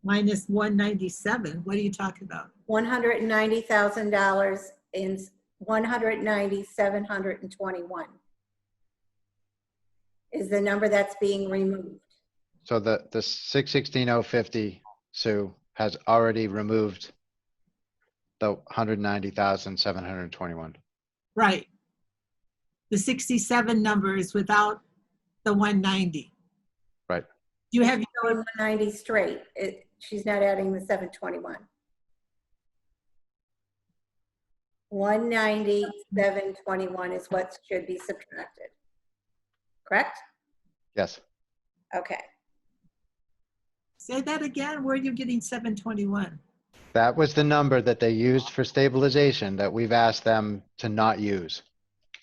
Minus 197. What are you talking about? $190,000 in 190,721 is the number that's being removed. So the 616,050, Sue, has already removed the 190,721. Right. The 67 number is without the 190. Right. Do you have Going 190 straight. She's not adding the 721. 190,721 is what should be subtracted. Correct? Yes. Okay. Say that again. Where are you getting 721? That was the number that they used for stabilization that we've asked them to not use.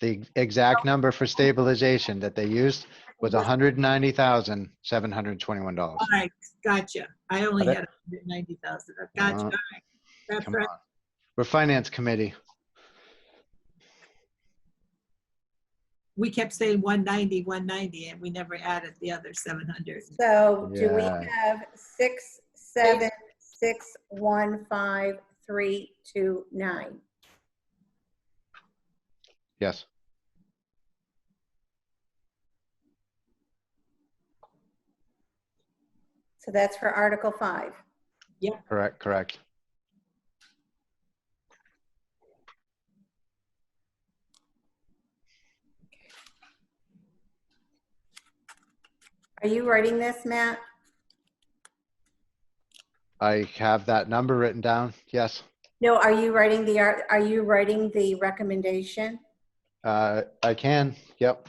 The exact number for stabilization that they used was $190,721. All right, gotcha. I only Got it? had 190,000. Gotcha. All right. That's Come right. on. We're finance committee. We kept saying 190, 190, and we never added the other 700. So do we Yeah. have 67615,329? Yes. So that's for Article 5. Correct, correct. Are you writing this, Matt? I have that number written down. Yes. No, are you writing the recommendation? I can. Yep.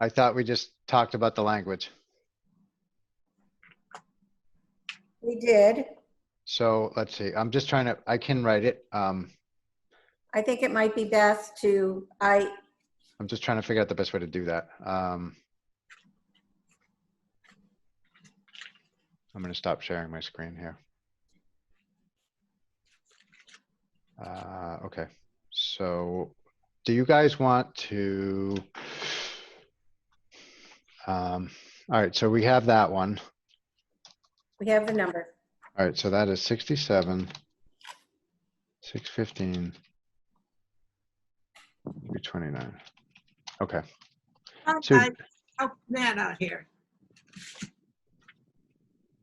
I thought we just talked about the language. We did. So let's see. I'm just trying to, I can write it. I think it might be best to, I'm just trying to figure out the best way to do that. I'm going to stop sharing my screen here. Okay. So do you guys want to, all right, so we have that one. we have the number. All right, so that is 67, 615, 329. Okay. So- Okay, help Matt out here.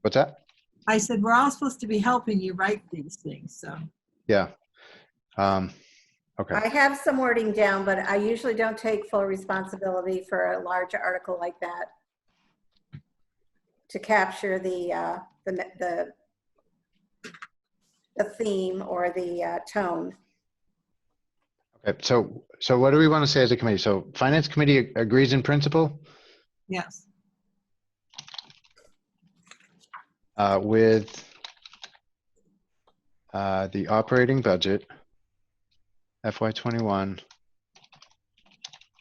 What's that? I said, we're all supposed to be helping you write these things, so. Yeah. Okay. I have some wording down, but I usually don't take full responsibility for a large article like that to capture the theme or the tone. Okay. So what do we want to say as a committee? So finance committee agrees in principle Yes. with the operating budget, FY21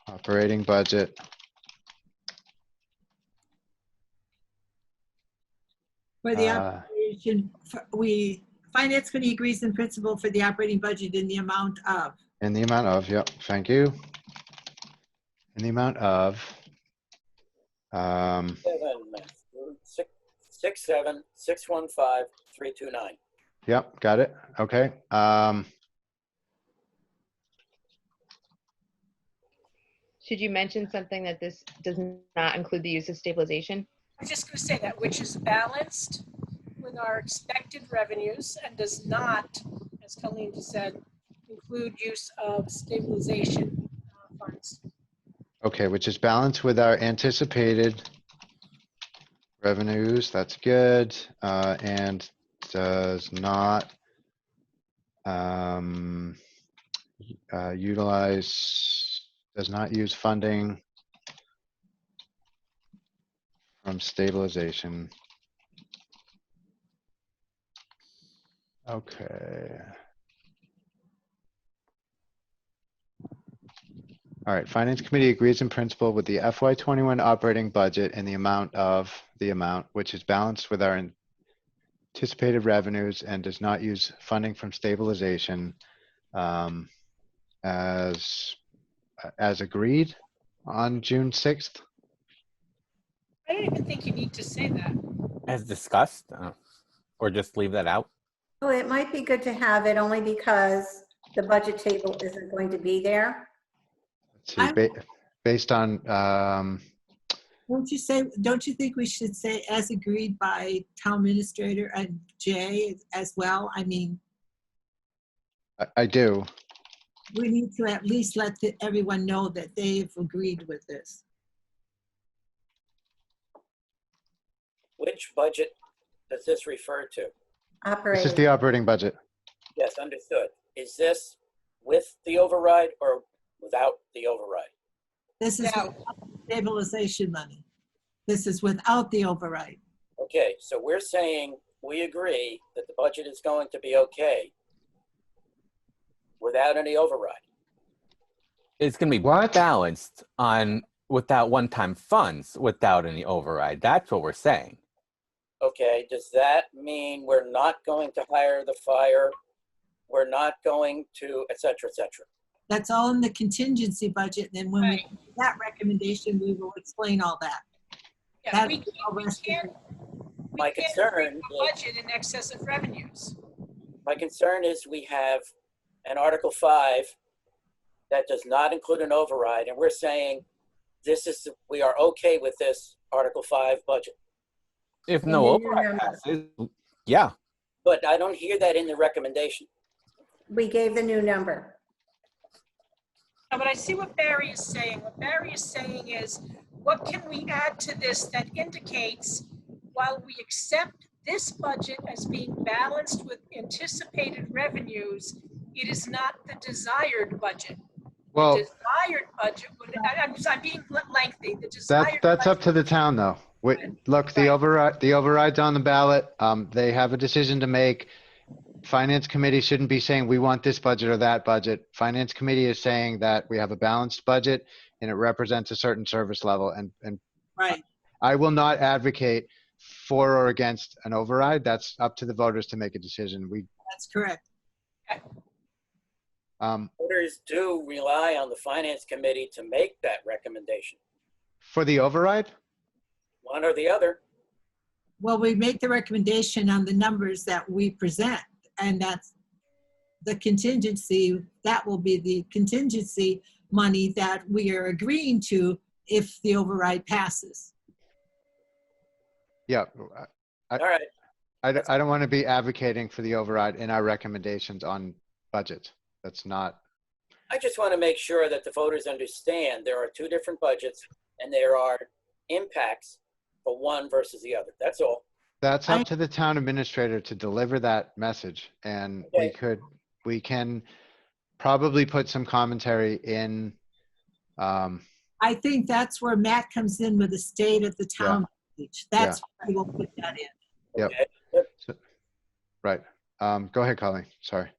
operating budget. For the operation, Finance Committee agrees in principle for the operating budget in the amount of. In the amount of, yep, thank you. In the amount of, 67615,329. Yep, got it. Okay. Should you mention something that this does not include the use of stabilization? I'm just going to say that, which is balanced with our expected revenues and does not, as Colleen just said, include use of stabilization funds. Okay, which is balanced with our anticipated revenues. That's good. And does not does not use funding from stabilization. Okay. All right, Finance Committee agrees in principle with the FY21 operating budget in the amount which is balanced with our anticipated revenues and does not use funding from stabilization as agreed on June 6th. I don't even think you need to say that. As discussed, or just leave that out? Well, it might be good to have it only because the budget table isn't going to be there. Let's see, based on, Don't you think we should say as agreed by town administrator and Jay as well? I mean, I do. we need to at least let everyone know that they've agreed with this. Which budget does this refer to? This is the operating budget. Yes, understood. Is this with the override or without the override? This is stabilization money. This is without the override. Okay, so we're saying we agree that the budget is going to be okay without any override. It's going to be balanced on without one-time funds, without any override. That's what we're saying. Okay, does that mean we're not going to hire the fire? We're not going to, et cetera, et cetera? That's all in the contingency budget. And then when we make that recommendation, we will explain all that. Yeah, My concern a budget in excess of revenues. My concern is we have an Article 5 that does not include an override, and we're saying we are okay with this Article 5 budget. If no override passes, yeah. But I don't hear that in the recommendation. We gave the new number. No, but I see what Barry is saying. What Barry is saying is, what can we add to this that indicates while we accept this budget as being balanced with anticipated revenues, it is not the desired budget. Well, the desired budget would, I'm being lengthy. The desired that's up to the town though. Look, the override's on the ballot. They have a decision to make. Finance Committee shouldn't be saying we want this budget or that budget. Finance Committee is saying that we have a balanced budget and it represents a certain service level. And right. I will not advocate for or against an override. That's up to the voters to make a decision. That's correct. Voters do rely on the Finance Committee to make that recommendation. For the override? One or the other. Well, we make the recommendation on the numbers that we present, and that's the contingency. That will be the contingency money that we are agreeing to if the override passes. Yeah. All right. I don't want to be advocating for the override in our recommendations on budget. That's not. I just want to make sure that the voters understand there are two different budgets and there are impacts for one versus the other. That's all. That's up to the town administrator to deliver that message. And we can probably put some commentary in. I think that's where Matt comes in with the state of the town speech. That's where we will put that in. Yep. Right. Go ahead, Colleen. Sorry.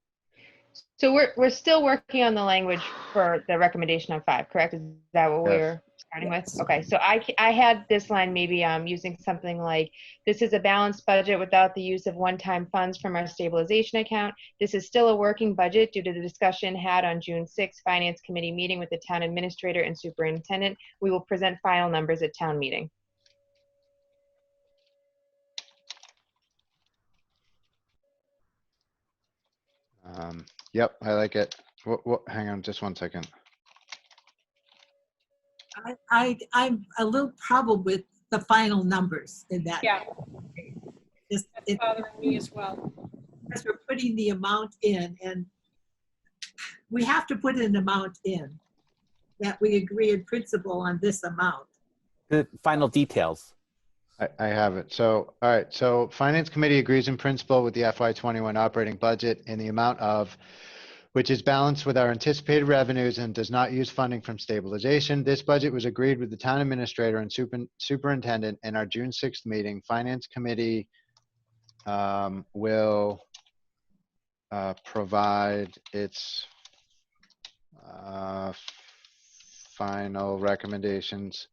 So we're still working on the language for the recommendation on 5, correct? Is that what we're starting with? Okay, so I had this line maybe using something like, this is a balanced budget without the use of one-time funds from our stabilization account. This is still a working budget due to the discussion had on June 6th Finance Committee meeting with the town administrator and superintendent. We will present final numbers at town meeting. Yep, I like it. Hang on just one second. I'm a little troubled with the final numbers in that. Yeah, It's, that's bothering me as well. because we're putting the amount in, and we have to put an amount in that we agree in principle on this amount. The final details. I have it. So, all right. So Finance Committee agrees in principle with the FY21 operating budget in the amount of, which is balanced with our anticipated revenues and does not use funding from stabilization. This budget was agreed with the town administrator and superintendent in our June 6th meeting. Finance Committee will provide its final recommendations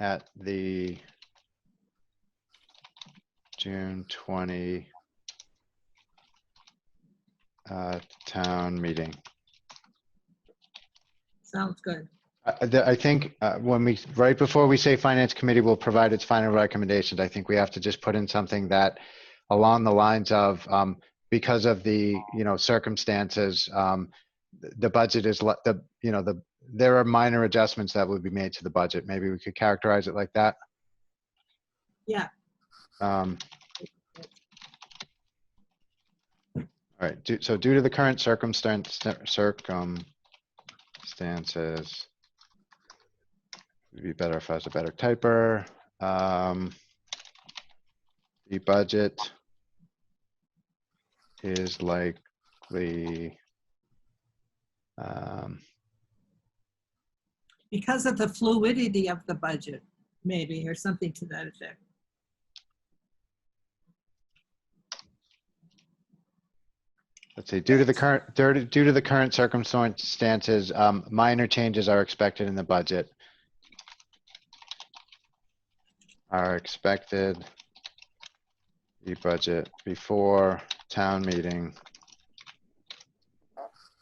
at the June 20 town meeting. Sounds good. I think right before we say Finance Committee will provide its final recommendations, I think we have to just put in something that along the lines of because of the circumstances, the budget is there are minor adjustments that would be made to the budget. Maybe we could characterize it like that. Yeah. All right. So due to the current circumstances, it'd be better if I was a better typer. The budget is likely Because of the fluidity of the budget, maybe, or something to that effect. let's see, due to the current circumstances, minor changes are expected in the budget. The budget before town meeting.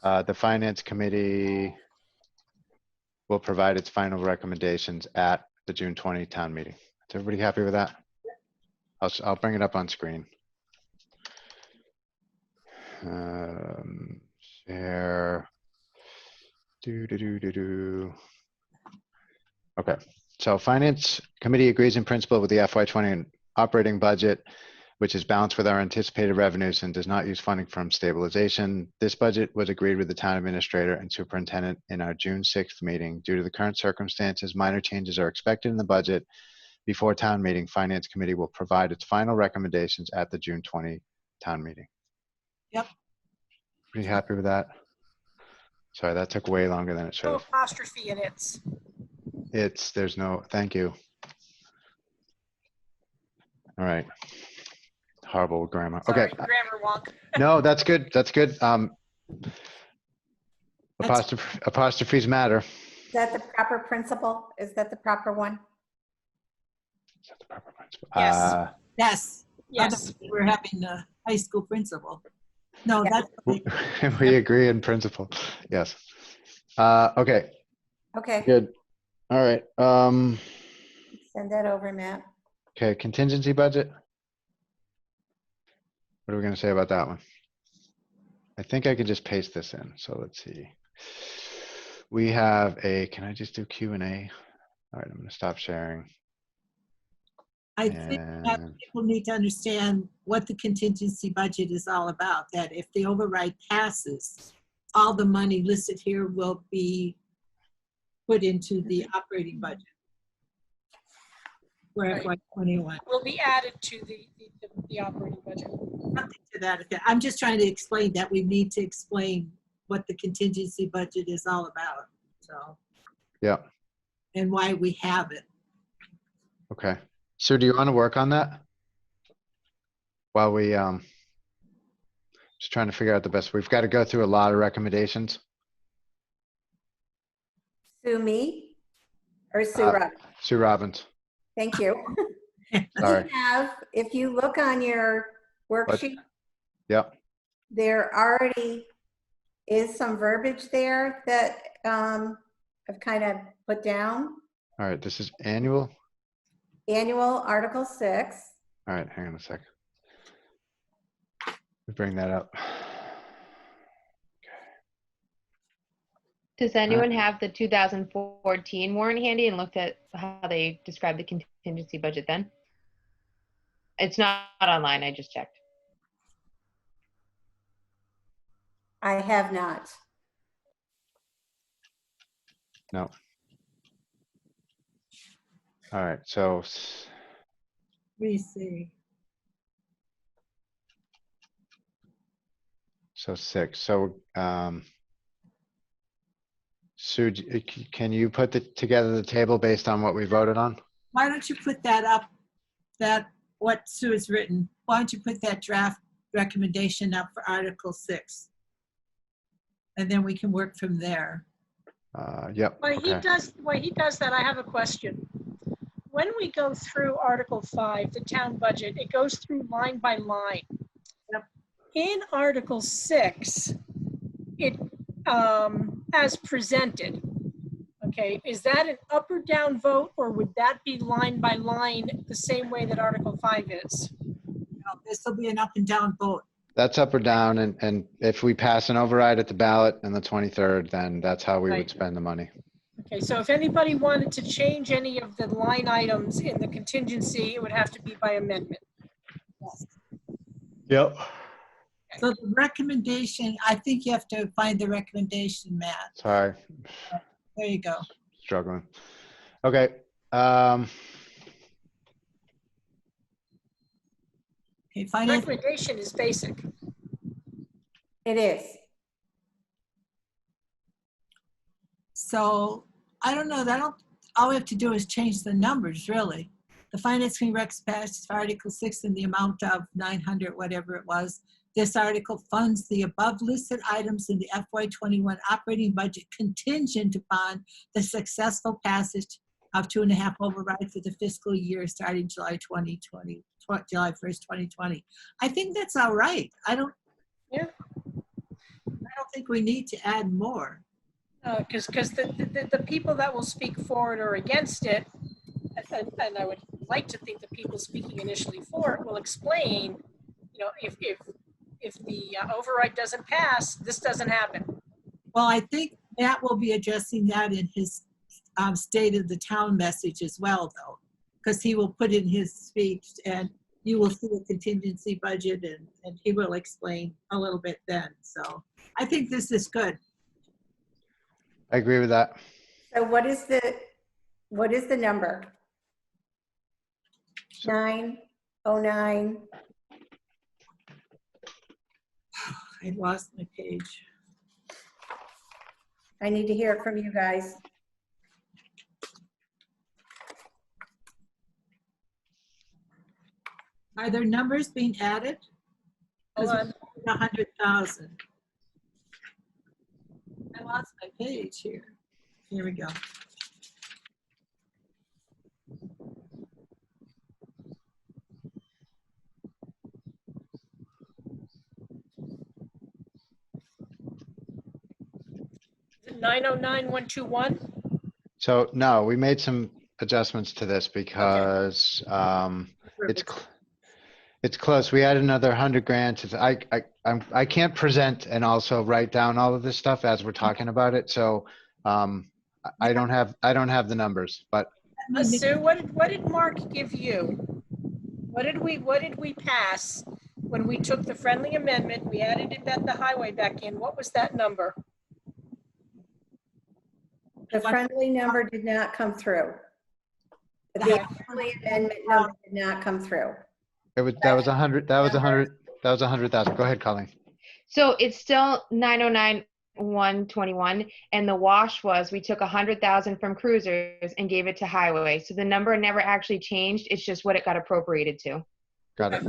The Finance Committee will provide its final recommendations at the June 20 town meeting. Is everybody happy with that? I'll bring it up on screen. Share. Okay, so Finance Committee agrees in principle with the FY20 operating budget, which is balanced with our anticipated revenues and does not use funding from stabilization. This budget was agreed with the town administrator and superintendent in our June 6th meeting. Due to the current circumstances, minor changes are expected in the budget. Before town meeting, Finance Committee will provide its final recommendations at the June 20 town meeting. Yep. Pretty happy with that? Sorry, that took way longer than it should No have. apostrophe in it. There's no, thank you. All right. Horrible grammar. Sorry, Okay. grammar wonk. No, that's good. That's good. Apostrophes matter. Is that the proper principle? Is that the proper one? Is that the proper principle? Yes. Yes. Yes. Otherwise we're having a high school principal. No, Yeah. that's. We agree in principle. Yes. Okay, Okay, good. All right. send that over, Matt. Okay, contingency budget. What are we going to say about that one? I think I could just paste this in. So let's see. We have can I just do Q&A? All right, I'm going to stop sharing. I think that And people need to understand what the contingency budget is all about, that if the override passes, all the money listed here will be put into the operating budget for Right. FY21. Will be added to the operating budget. Something to that effect. I'm just trying to explain that we need to explain what the contingency budget is all about, so, yeah, and why we have it. okay. Sue, do you want to work on that? While we, just trying to figure out the best, we've got to go through a lot of recommendations. Sue me or Sue Uh, Rob? Sue Robbins, Thank you. sorry. We have, if you look on your worksheet, Yep, there already is some verbiage there that I've kind of put down. all right, this is annual. Annual Article 6. All right, hang on a sec. We bring that up. Does anyone have the 2014 warrant handy and looked at how they described the contingency budget then? It's not online, I just checked. I have not. No. All right, so We see. so 6. So Sue, can you put together the table based on what we voted on? Why don't you put that up, what Sue has written? Why don't you put that draft recommendation up for Article 6? And then we can work from there. Yep. While he Okay. does that, I have a question. When we go through Article 5, the town budget, it goes through line by line. In Article 6, it, as presented, okay, is that an up or down vote, or would that be line by line the same way that Article 5 is? This will be an up and down vote. That's up or down, and if we pass an override at the ballot on the 23rd, then that's how we would Right. spend the money. Okay, so if anybody wanted to change any of the line items in the contingency, it would have to be by amendment. Yep. So the recommendation, I think you have to find the recommendation, Matt. Sorry, There you go. struggling. Okay. Okay, finance, Recommendation is basic. It is. so I don't know, all we have to do is change the numbers, really. The finance committee recommends for Article 6 in the amount of 900, whatever it was. This article funds the above listed items in the FY21 operating budget contingent upon the successful passage of 2.5 override for the fiscal year starting July 1st, 2020. I think that's all right. I don't think we need to add more. Because the people that will speak for it or against it, and I would like to think the people speaking initially for it will explain, if the override doesn't pass, this doesn't happen. Well, I think Matt will be addressing that in his State of the Town message as well, though, because he will put in his speech and you will see a contingency budget and he will explain a little bit then. So I think this is good. I agree with that. So what is the number? 909. I lost my page. I need to hear it from you guys. Are there numbers being added? Hold on. 100,000. I lost my page here. Here we go. Is it 909-121? So no, we made some adjustments to this because it's close. We had another 100 grand. I can't present and also write down all of this stuff as we're talking about it. So I don't have the numbers, but Sue, what did Mark give you? What did we pass when we took the friendly amendment? We added the highway back in. What was that number? The friendly number did not come through. The Okay. friendly amendment number did not come through. that was 100,000. Go ahead, Colleen. So it's still 909,121, and the wash was we took 100,000 from cruisers and gave it to highway. So the number never actually changed. It's just what it got appropriated to. Got it.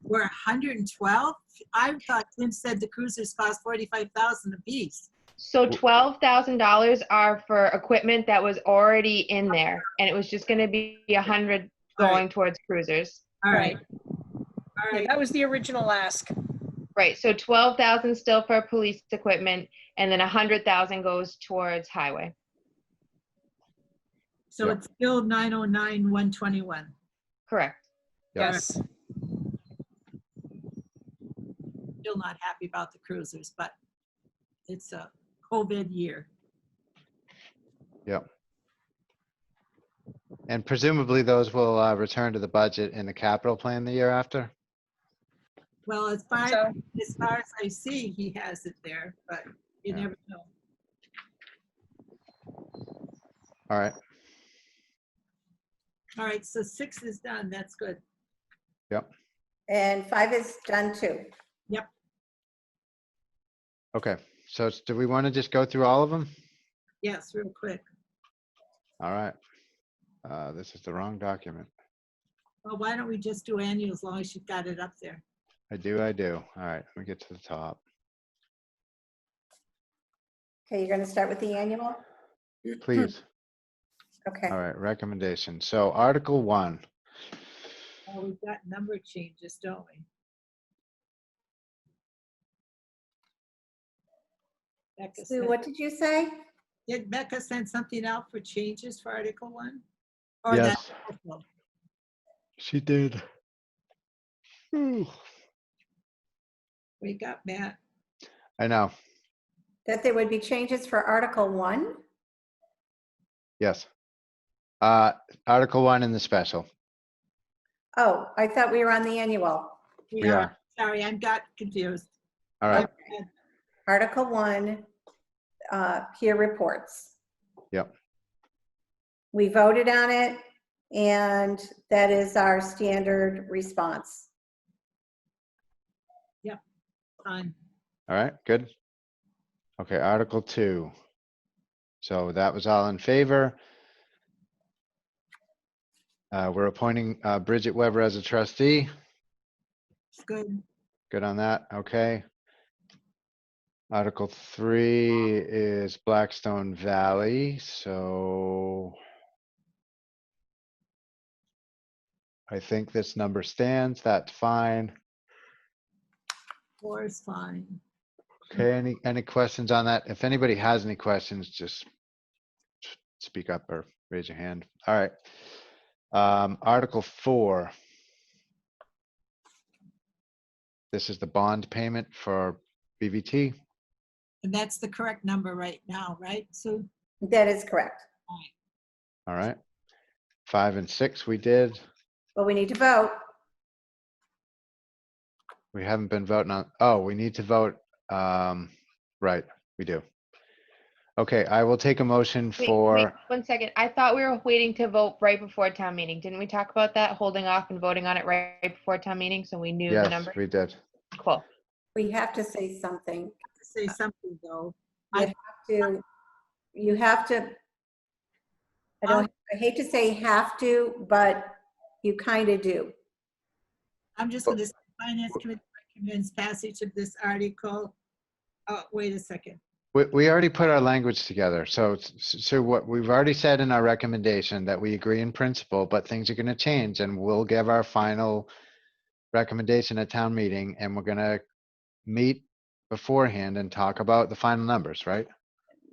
We're 112. I thought Tim said the cruisers cost 45,000 a piece. So $12,000 are for equipment that was already in there, and it was just going to be 100 going towards cruisers. All right. Yeah, that was the original ask. Right. So 12,000 still for police equipment, and then 100,000 goes towards highway. So Yeah. it's still 909,121. Correct. Yeah. Yes. still not happy about the cruisers, but it's a COVID year. Yep. And presumably those will return to the budget in the capital plan the year after? Well, as far So- as I see, he has it there, but you Yeah. never know. All right. All right, so 6 is done. That's good. Yep. And 5 is done too. Okay. So do we want to just go through all of them? Yes, real quick. All right. This is the wrong document. Well, why don't we just do annual as long as you've got it up there? I do. All right. Let me get to the top. Okay, you're going to start with the annual? Please. Okay. All right. Recommendation. So Article 1. Oh, we've got number changes, don't we? Becca Sue, sent- what did you say? Did Becca send something out for changes for Article 1? Or Yes, that- she did. Whew. We got Matt. I know. That there would be changes for Article 1? Yes. Article 1 in the special. Oh, I thought we were on the annual. We are. Sorry, I got confused. All right. Article 1, peer reports. Yep. We voted on it, and that is our standard response. Fine. All right. Good. Okay. Article 2. So that was all in favor. We're appointing Bridget Weber as a trustee. It's good. Good on that. Okay. Article 3 is Blackstone Valley. So I think this number stands. That's fine. 4 is fine. Okay. Any questions on that? If anybody has any questions, just speak up or raise your hand. All right. Article 4. This is the bond payment for BVT. And that's the correct number right now, right, Sue? That is correct. All right. 5 and 6 we did. But we need to vote. We haven't been voting on, oh, we need to vote. Right, we do. Okay, I will take a motion Wait, for, 1 second. I thought we were waiting to vote right before town meeting. Didn't we talk about that? Holding off and voting on it right before town meeting, so we knew the yes, number? we did. Cool. We have to say something. Say something, though. You have to, I hate to say have to, but you kind of do. I'm just going to, Finance Committee recommends passage of this article. Oh, wait a second. We already put our language together. So what we've already said in our recommendation that we agree in principle, but things are going to change and we'll give our final recommendation at town meeting and we're going to meet beforehand and talk about the final numbers, right?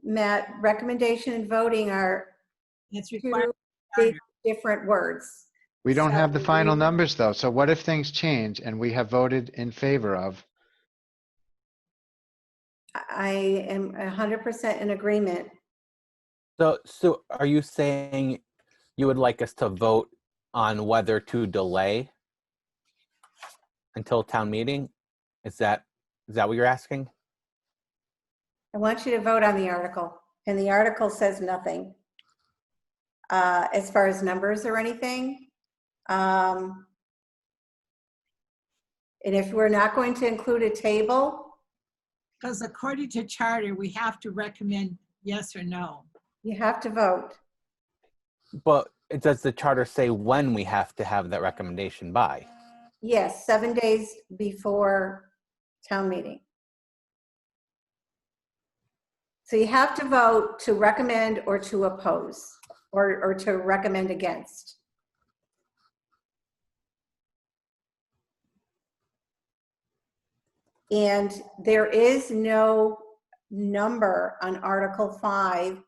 Matt, recommendation and voting are It's two required. big different words. We don't have the So final we- numbers though. So what if things change and we have voted in favor of? I am 100% in agreement. So are you saying you would like us to vote on whether to delay until town meeting? Is that what you're asking? I want you to vote on the article, and the article says nothing as far as numbers or anything. And if we're not going to include a table, Because according to charter, we have to recommend yes or no. you have to vote. But does the charter say when we have to have that recommendation by? Yes, 7 days before town meeting. So you have to vote to recommend or to oppose, or to recommend against. And there is no number on Article 5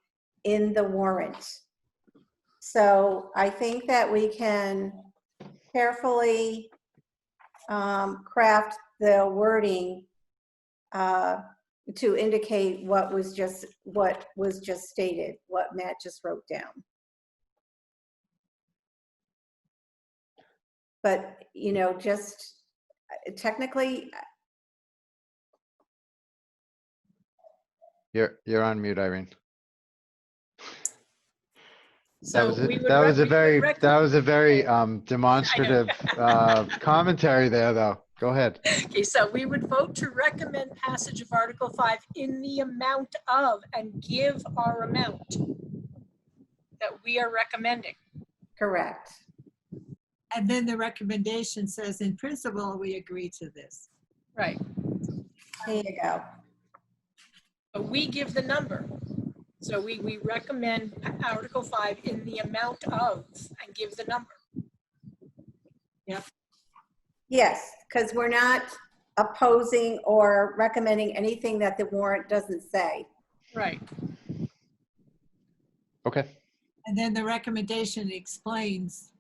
in the warrant. So I think that we can carefully craft the wording to indicate what was just stated, what Matt just wrote down. But, you know, just technically, You're on mute, Irene. So we would That was a we would very rec- demonstrative commentary there, though. Go ahead. Okay, so we would vote to recommend passage of Article 5 in the amount of, and give our amount that we are recommending. correct. And then the recommendation says, in principle, we agree to this. Right. There you go. But we give the number. So we recommend Article 5 in the amount of, and give the number. Yes, because we're not opposing or recommending anything that the warrant doesn't say. Right. Okay. And then the recommendation explains.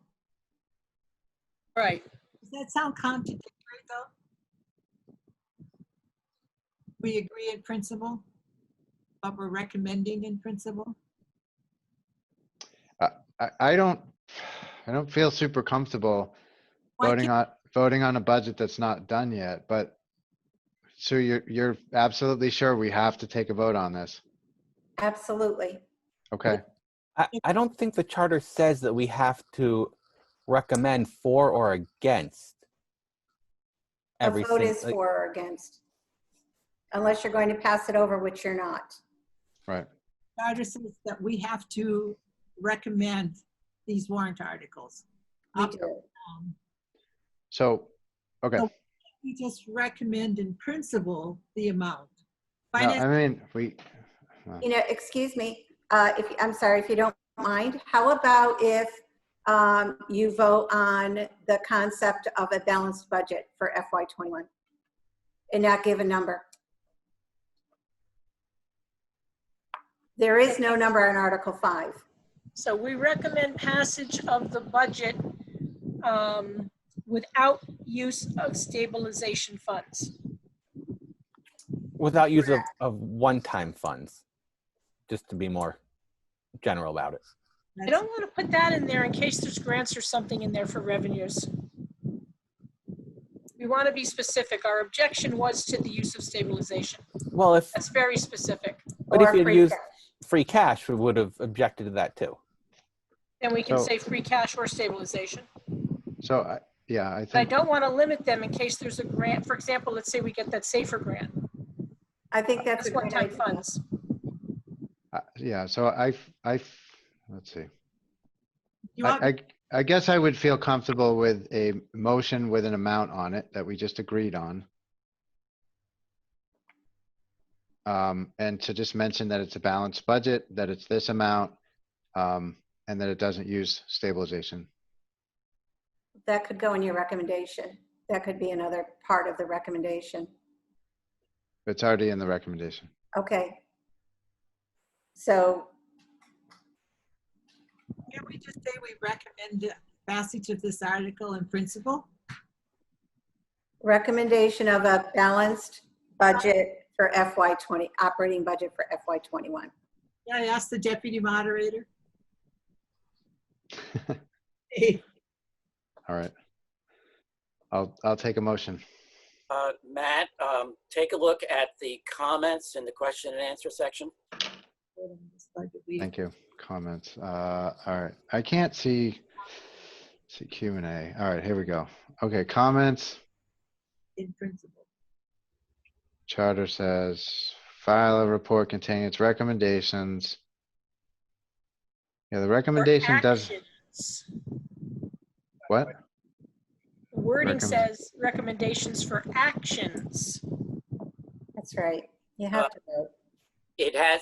Right. Does that sound contradictory, though? We agree in principle, but we're recommending in principle? I don't feel super comfortable Why voting on a budget that's not done yet, but so you're absolutely sure we have to take a vote on this? Absolutely. Okay. I don't think the charter says that we have to recommend for or against A vote everything. is for or against, unless you're going to pass it over, which you're not. Right. Charter says that we have to recommend these warrant articles. We Up do. or down. So, okay. So we just recommend in principle the amount. No, Finance, I mean, You know, excuse me, I'm sorry, if you don't mind, how about if you vote on the concept of a balanced budget for FY21 and not give a number? There is no number in Article 5. So we recommend passage of the budget without use of stabilization funds. Without use of one-time funds, just to be more general about it. I don't want to put that in there in case there's grants or something in there for revenues. We want to be specific. Our objection was to the use of stabilization. Well, if That's very specific. but if Or you'd free used cash. free cash, we would have objected to that too. And we can So- say free cash or stabilization. so yeah, I But I think, don't want to limit them in case there's a grant. For example, let's say we get that SAFER grant. I think that's That's a great one-time idea. funds. yeah, so let's see. you want- I guess I would feel comfortable with a motion with an amount on it that we just agreed on. And to just mention that it's a balanced budget, that it's this amount, and that it doesn't use stabilization. That could go in your recommendation. That could be another part of the recommendation. It's already in the recommendation. Okay. So, Can't we just say we recommend the passage of this article in principle? recommendation of a balanced budget for FY20, operating budget for FY21. Can I ask the deputy moderator? All right. I'll take a motion. Matt, take a look at the comments in the question and answer section. Thank you. Comments. All right. I can't see Q&A. All right, here we go. Okay, comments. In principle. Charter says, file a report containing its recommendations. Yeah, the recommendation does, Actions. what? The wording Recommend- says recommendations for actions. That's right. You have to vote. It has,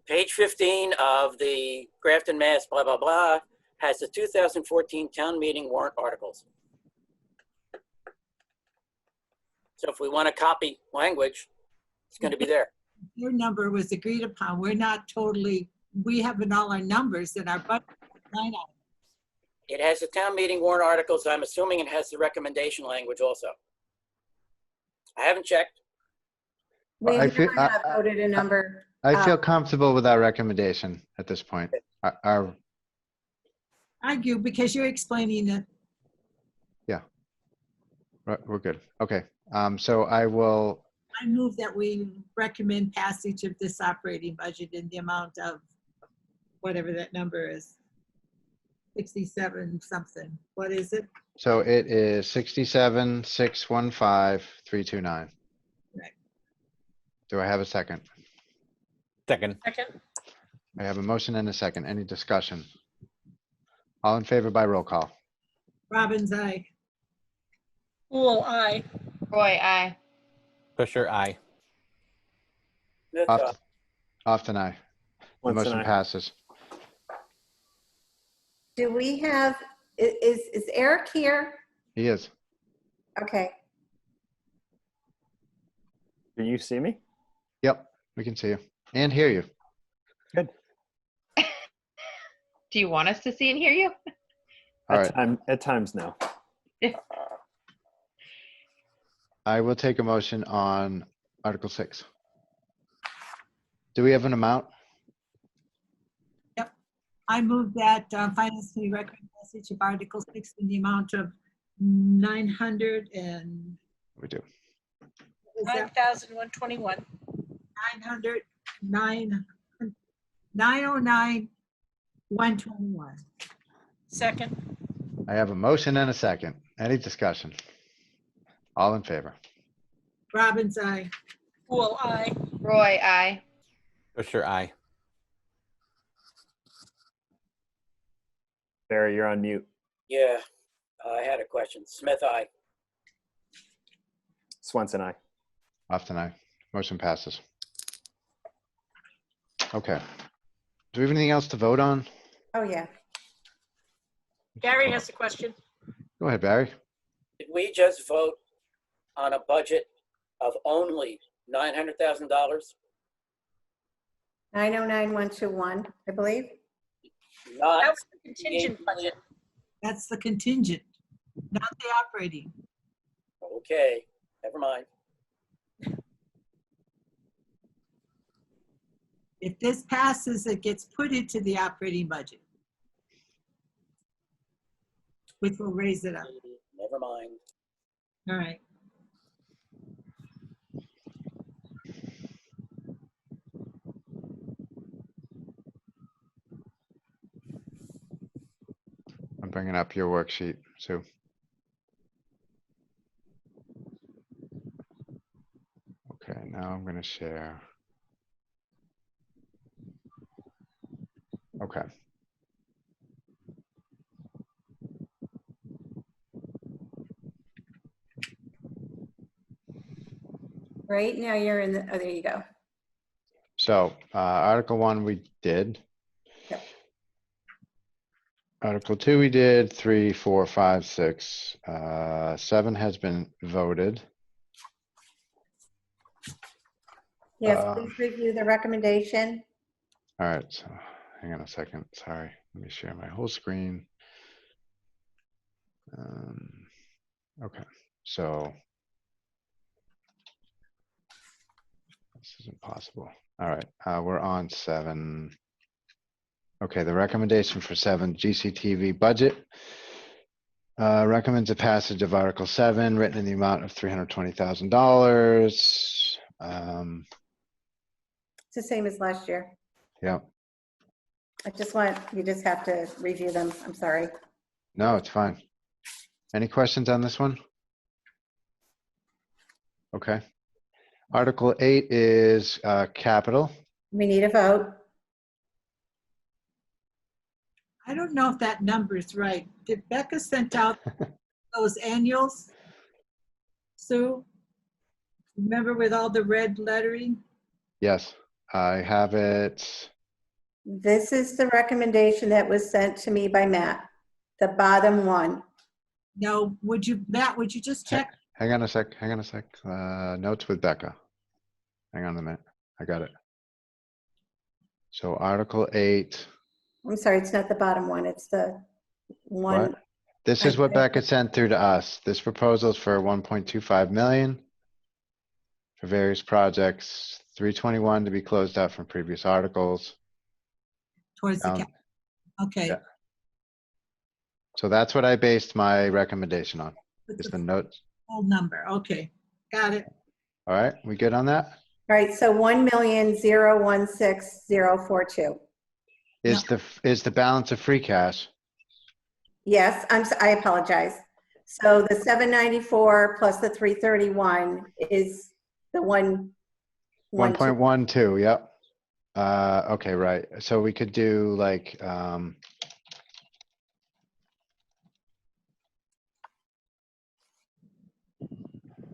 page 15 of the Grafton, Mass, blah, blah, blah, has the 2014 town meeting warrant articles. So if we want to copy language, it's going to be there. Your number was agreed upon. We're not totally, we have in all our numbers in our budget line item. It has the town meeting warrant articles. I'm assuming it has the recommendation language also. I haven't checked. We I feel, have not voted a number. I feel comfortable with our recommendation at this point. Our, Argue because you're explaining it. we're good. Okay. So I will, I move that we recommend passage of this operating budget in the amount of whatever that number is. 67 something. What is it? so it is 67,615,329. Right. Do I have a second? Second. Second. I have a motion and a second. Any discussion? All in favor by roll call. Robbins, aye. Cool, aye. Roy, aye. Kusher, aye. Smith, Often aye. The Once motion and I. passes. Do we have, is Eric here? He is. Okay. Do you see me? Yep, we can see you and hear you. Good. Do you want us to see and hear you? All right. At times now. I will take a motion on Article 6. Do we have an amount? I move that Finance Committee recommend passage of Article 6 in the amount of 900 and, We do. is that 9,121. 900, 909, 121. Second. I have a motion and a second. Any discussion? All in favor? Robbins, aye. Cool, aye. Roy, aye. Kusher, aye. Barry, you're on mute. yeah, I had a question. Smith, aye. Swenson, aye. Often aye. Motion passes. Okay. Do we have anything else to vote on? Oh, yeah. Gary has a question. Go ahead, Barry. Did we just vote on a budget of only $900,000? 909121, I believe. Not That was the contingent budget. That's the contingent, not the operating. okay. Never mind. If this passes, it gets put into the operating budget, which will raise it up. Never mind. All right. I'm bringing up your worksheet, Sue. Okay, now I'm going to share. Okay. Right now you're in the, oh, there you go. So Article 1 we did. Yep. Article 2 we did. 3, 4, 5, 6. 7 has been voted. Yes, Uh, please review the recommendation. All right, so hang on a second. Sorry, let me share my whole screen. Okay, so this isn't possible. All right, we're on 7. Okay, the recommendation for 7 GCTV budget recommends a passage of Article 7 written in the amount of $320,000. It's the same as last year. Yeah, You just have to review them. I'm sorry. no, it's fine. Any questions on this one? Okay. Article 8 is capital. We need a vote. I don't know if that number is right. Did Becca sent out those annuals? Sue? Remember with all the red lettering? Yes, I have it. This is the recommendation that was sent to me by Matt, the bottom one. No, Matt, would you just check? Hang on a sec. Notes with Becca. Hang on a minute. I got it. So Article 8. I'm sorry, it's not the bottom one. It's the one. What? This is what Becca sent through to us. This proposal is for 1.25 million for various projects, 321 to be closed out from previous articles. Towards the Um, cap. Okay. yeah. So that's what I based my recommendation on, With is the the notes. Whole number. Okay. Got it. All right, we good on that? All right, so 1,016,042. Is the balance of free cash? Yes, I apologize. So the 794 plus the 331 is the 1.12, yep. Okay, right. So we could do like,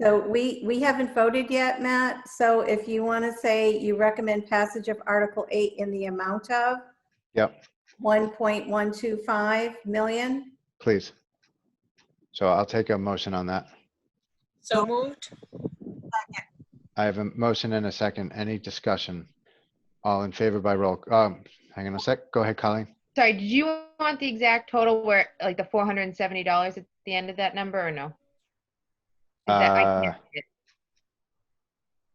So we haven't voted yet, Matt. So if you want to say you recommend passage of Article 8 in the amount of yep, 1.125 million. please. So I'll take a motion on that. So moved? I have a motion and a second. Any discussion? All in favor by roll. Hang on a sec. Go ahead, Colleen. Sorry, did you want the exact total where, like the $470 at the end of that number or no? Is that, I can't see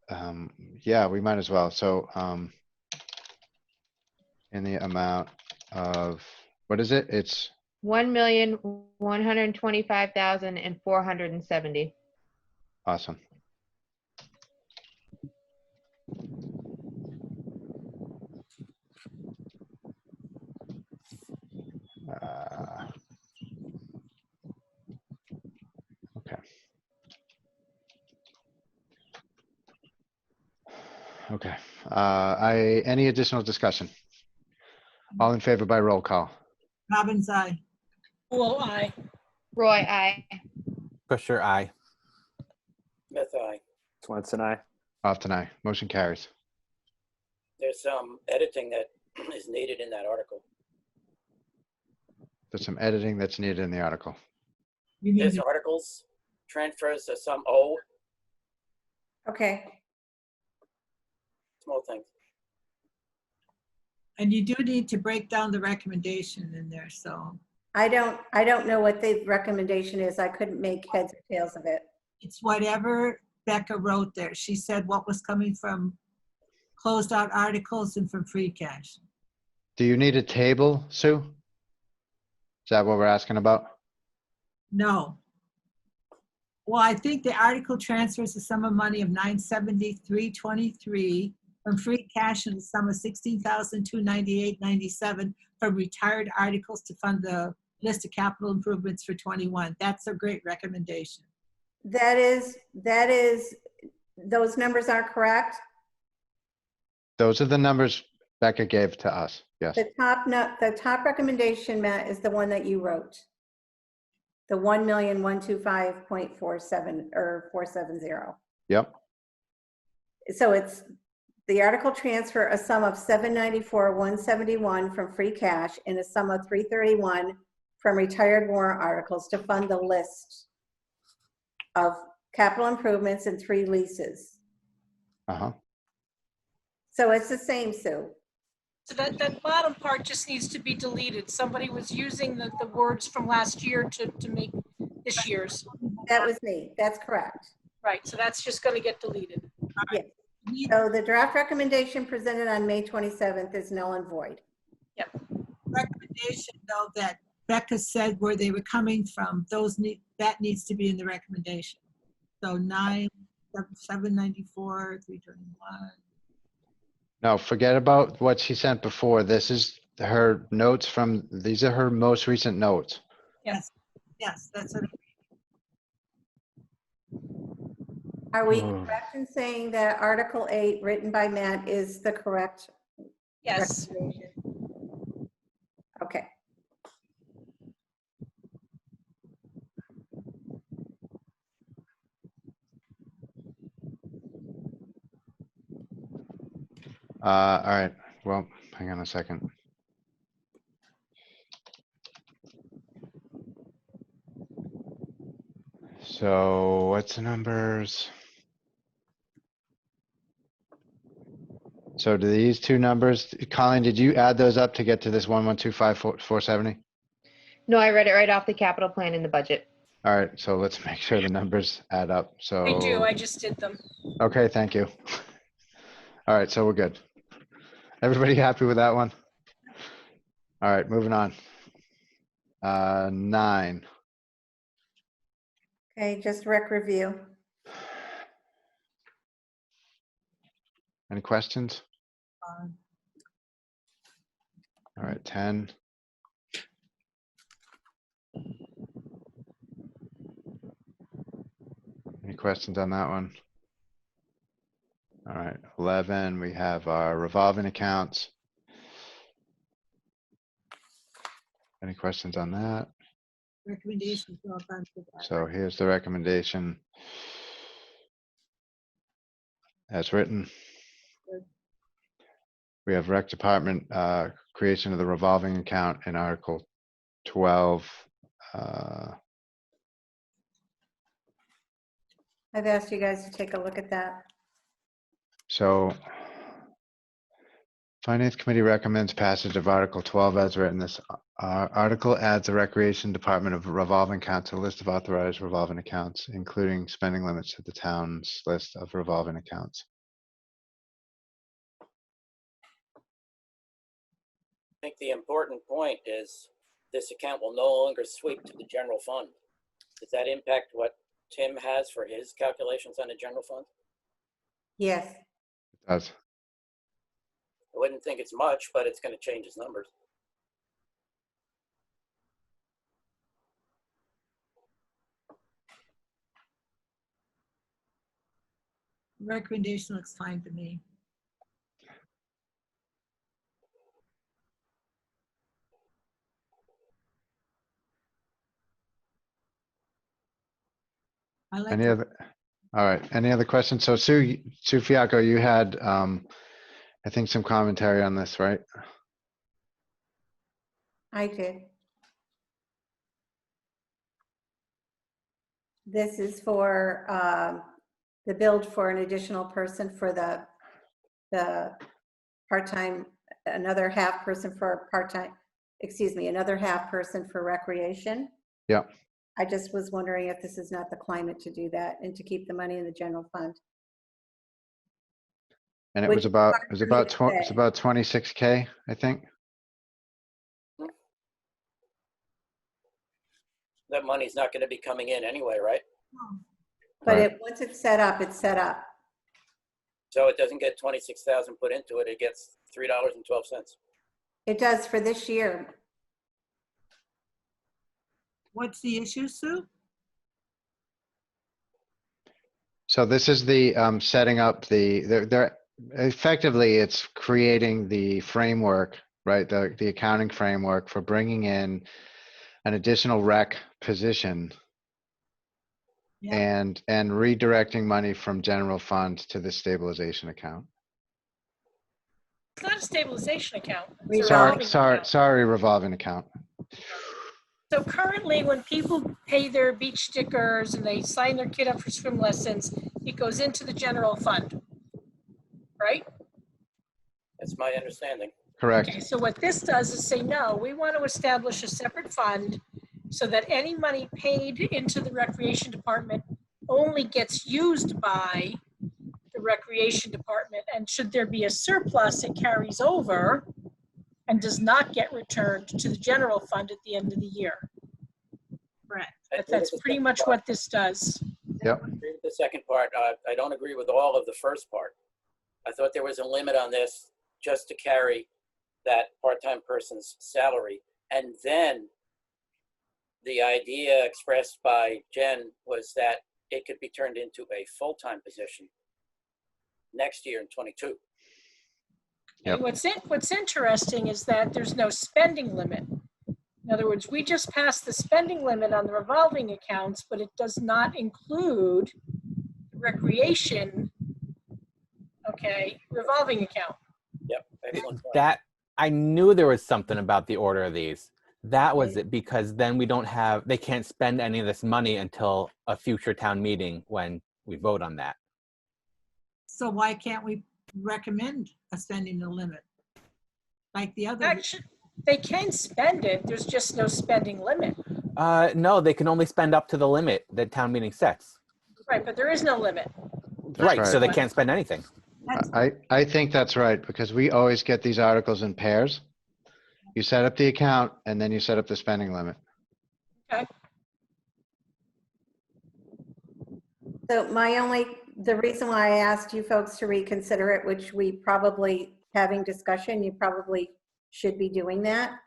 it. Yeah, we might as well. So, in the amount of, what is it? It's 1,125,470. awesome. Okay. Okay. Any additional discussion? All in favor by roll call. Robbins, aye. Well, aye. Roy, aye. Pusher, aye. Smith, aye. Swenson, aye. Off tonight. Motion carries. There's some editing that is needed in that article. There's some editing that's needed in the article. You need There's to- articles, transfers to some O, Okay. small things. And you do need to break down the recommendation in there, so I don't know what the recommendation is. I couldn't make heads or tails of it. it's whatever Becca wrote there. She said what was coming from closed out articles and from free cash. Do you need a table, Sue? Is that what we're asking about? No. Well, I think the article transfers a sum of money of $973.23 from free cash and a sum of $16,298.97 from retired articles to fund the list of capital improvements for 21. That's a great recommendation. That is, those numbers are correct. Those are the numbers Becca gave to us. Yes. The top recommendation, Matt, is the one that you wrote. The 1,125.47 or 470. Yep. So it's the article transfer a sum of 794,171 from free cash and a sum of 331 from retired warrant articles to fund the list of capital improvements and 3 leases. Uh-huh. So it's the same, Sue. So that bottom part just needs to be deleted. Somebody was using the words from last year to make this year's. That was me. That's correct. Right, so that's just gonna get deleted. Yes. So the draft recommendation presented on May 27th is null and void. Recommendation, though, that Becca said where they were coming from, that needs to be in the recommendation. So 794, 321. No, forget about what she sent before. This is her notes from, these are her most recent notes. Yes, yes, that's what. Are we Hmm. correct in saying that Article 8 written by Matt is the correct Yes. recommendation? Okay. All right. Well, hang on a second. So what's the numbers? So do these two numbers, Colleen, did you add those up to get to this 1,125,470? No, I read it right off the capital plan in the budget. All right, so let's make sure the numbers add up. So. I do, I just did them. Okay, thank you. All right, so we're good. Everybody happy with that one? All right, moving on. 9. Okay, just rec review. Any questions? All right, 10. Any questions on that one? All right, 11, we have our revolving accounts. Any questions on that? Recommendations for all funds. So here's the recommendation as written. We have rec department creation of the revolving account in Article 12. I've asked you guys to take a look at that. So Finance Committee recommends passage of Article 12 as written. This article adds the Recreation Department of revolving accounts to a list of authorized revolving accounts, including spending limits to the town's list of revolving accounts. I think the important point is this account will no longer sweep to the general fund. Does that impact what Tim has for his calculations on the general fund? Yes. It does. I wouldn't think it's much, but it's going to change his numbers. Recommendation looks fine to me. I like Any other? All right. Any other questions? So Sue Fiacco, you had, I think, some commentary on this, right? I did. This is for the build for an additional person for the part-time, another half person for part-time, excuse me, another half person for recreation. Yeah. I just was wondering if this is not the climate to do that and to keep the money in the general fund. And it Which was about, part it was for me about, to it's say? about 26K, I think. That money's not going to be coming in anyway, right? But Right. once it's set up, it's set up. So it doesn't get 26,000 put into it. It gets $3.12. It does for this year. What's the issue, Sue? So this is the setting up they're effectively it's creating the framework, right? The accounting framework for bringing in an additional rec position Yeah. and redirecting money from general fund to the stabilization account. It's not a stabilization account. It's a revolving account. Sorry, revolving account. So currently, when people pay their beach stickers and they sign their kid up for swim lessons, it goes into the general fund, right? That's my understanding. Correct. Okay, so what this does is say, no, we want to establish a separate fund so that any money paid into the recreation department only gets used by the recreation department. And should there be a surplus, it carries over and does not get returned to the general fund at the end of the year. Correct. That's pretty much what this does. Yep. I agree with the second part. I don't agree with all of the first part. I thought there was a limit on this just to carry that part-time person's salary. And then the idea expressed by Jen was that it could be turned into a full-time position next year in 22. Yep. What's interesting is that there's no spending limit. In other words, we just passed the spending limit on the revolving accounts, but it does not include the recreation, revolving account. Yep, excellent point. That I knew there was something about the order of these. That was it, because then they can't spend any of this money until a future town meeting when we vote on that. So why can't we recommend a spending the limit? Like the other. Actually, they can spend it, there's just no spending limit. No, they can only spend up to the limit that town meeting sets. Right, but there is no limit. Right, so right. they can't spend anything. That's I think that's right, because we always get these articles in pairs. You set up the account and then you set up the spending limit. So the reason why I asked you folks to reconsider it, which we probably, having discussion, you probably should be doing that.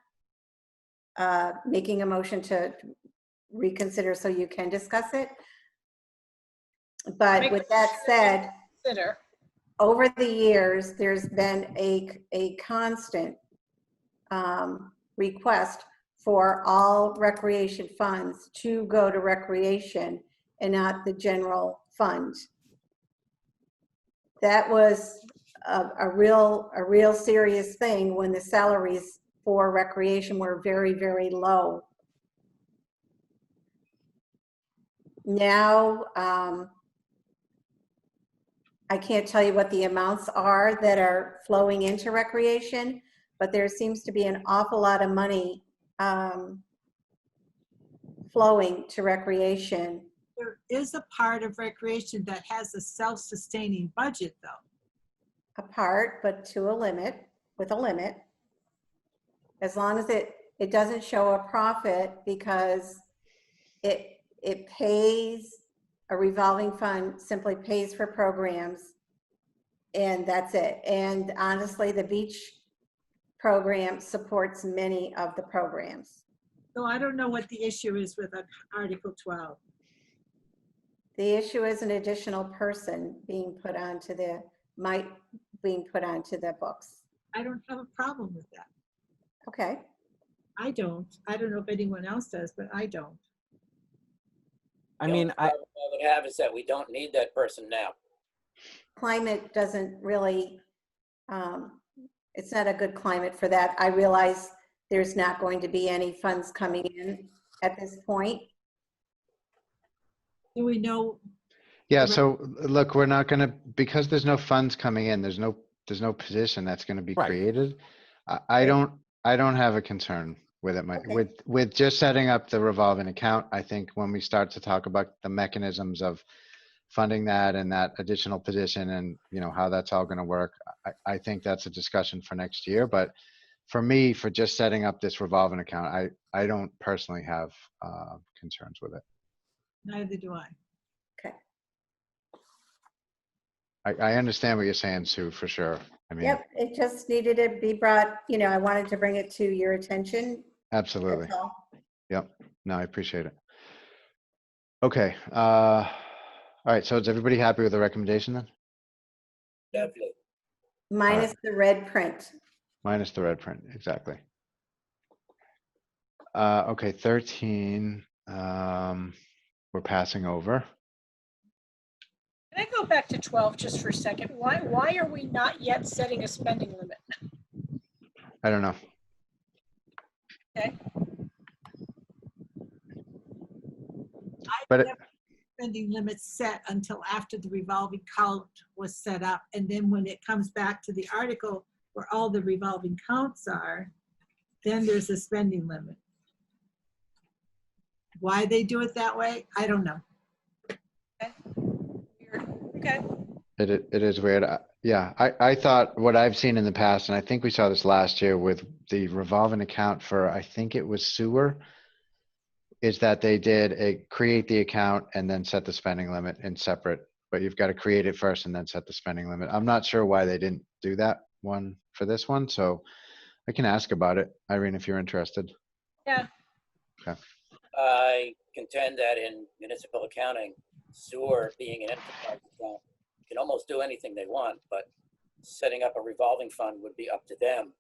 Making a motion to reconsider so you can discuss it. But Make with the that motion said, Consider. over the years, there's been a constant request for all recreation funds to go to recreation and not the general fund. That was a real serious thing when the salaries for recreation were very, very low. Now, I can't tell you what the amounts are that are flowing into recreation, but there seems to be an awful lot of money flowing to recreation. There is a part of recreation that has a self-sustaining budget, though. A part, but to a limit, with a limit. As long as it doesn't show a profit, because it pays, a revolving fund simply pays for programs, and that's it. And honestly, the beach program supports many of the programs. So I don't know what the issue is with Article 12. The issue is an additional person being put onto the books. I don't have a problem with that. Okay. I don't know if anyone else does, but I don't. I The mean, only problem I would have is that we don't need that person now. Climate doesn't really, it's not a good climate for that. I realize there's not going to be any funds coming in at this point. Do we know? Yeah, so look, we're not gonna, because there's no funds coming in, there's no position that's gonna be Right. created. I don't have a concern with it, Mike. Okay. With just setting up the revolving account. I think when we start to talk about the mechanisms of funding that and that additional position and, you know, how that's all gonna work, I think that's a discussion for next year. But for me, for just setting up this revolving account, I don't personally have concerns with it. Neither do I. Okay. I understand what you're saying, Sue, for sure. I mean, Yep, it just needed to be brought, I wanted to bring it to your attention. absolutely. That's all. Yep. No, I appreciate it. Okay. All right. So is everybody happy with the recommendation then? Definitely. Minus the red print. Minus the red print. Exactly. Okay. 13. We're passing over. Can I go back to 12 just for a second? Why are we not yet setting a spending limit? I don't know. Okay. But Spending limits set until after the revolving count was set up. And then when it comes back to the article where all the revolving counts are, then there's a spending limit. Why they do it that way, I don't know. Okay. it is weird. Yeah. I thought what I've seen in the past, and I think we saw this last year with the revolving account for, I think it was sewer, is that they did create the account and then set the spending limit in separate, but you've got to create it first and then set the spending limit. I'm not sure why they didn't do that one for this one, so I can ask about it, Irene, if you're interested. Yeah. Okay. I contend that in municipal accounting, sewer being an enterprise account can almost do anything they want, but setting up a revolving fund would be up to them,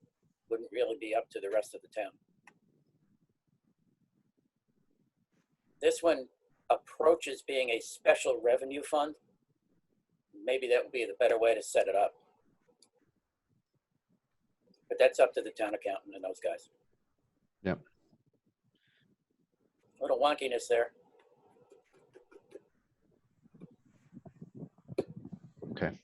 wouldn't really be up to the rest of the town. This one approaches being a special revenue fund. Maybe that would be the better way to set it up. But that's up to the town accountant and those guys. Yep. A little wonkiness there. Okay,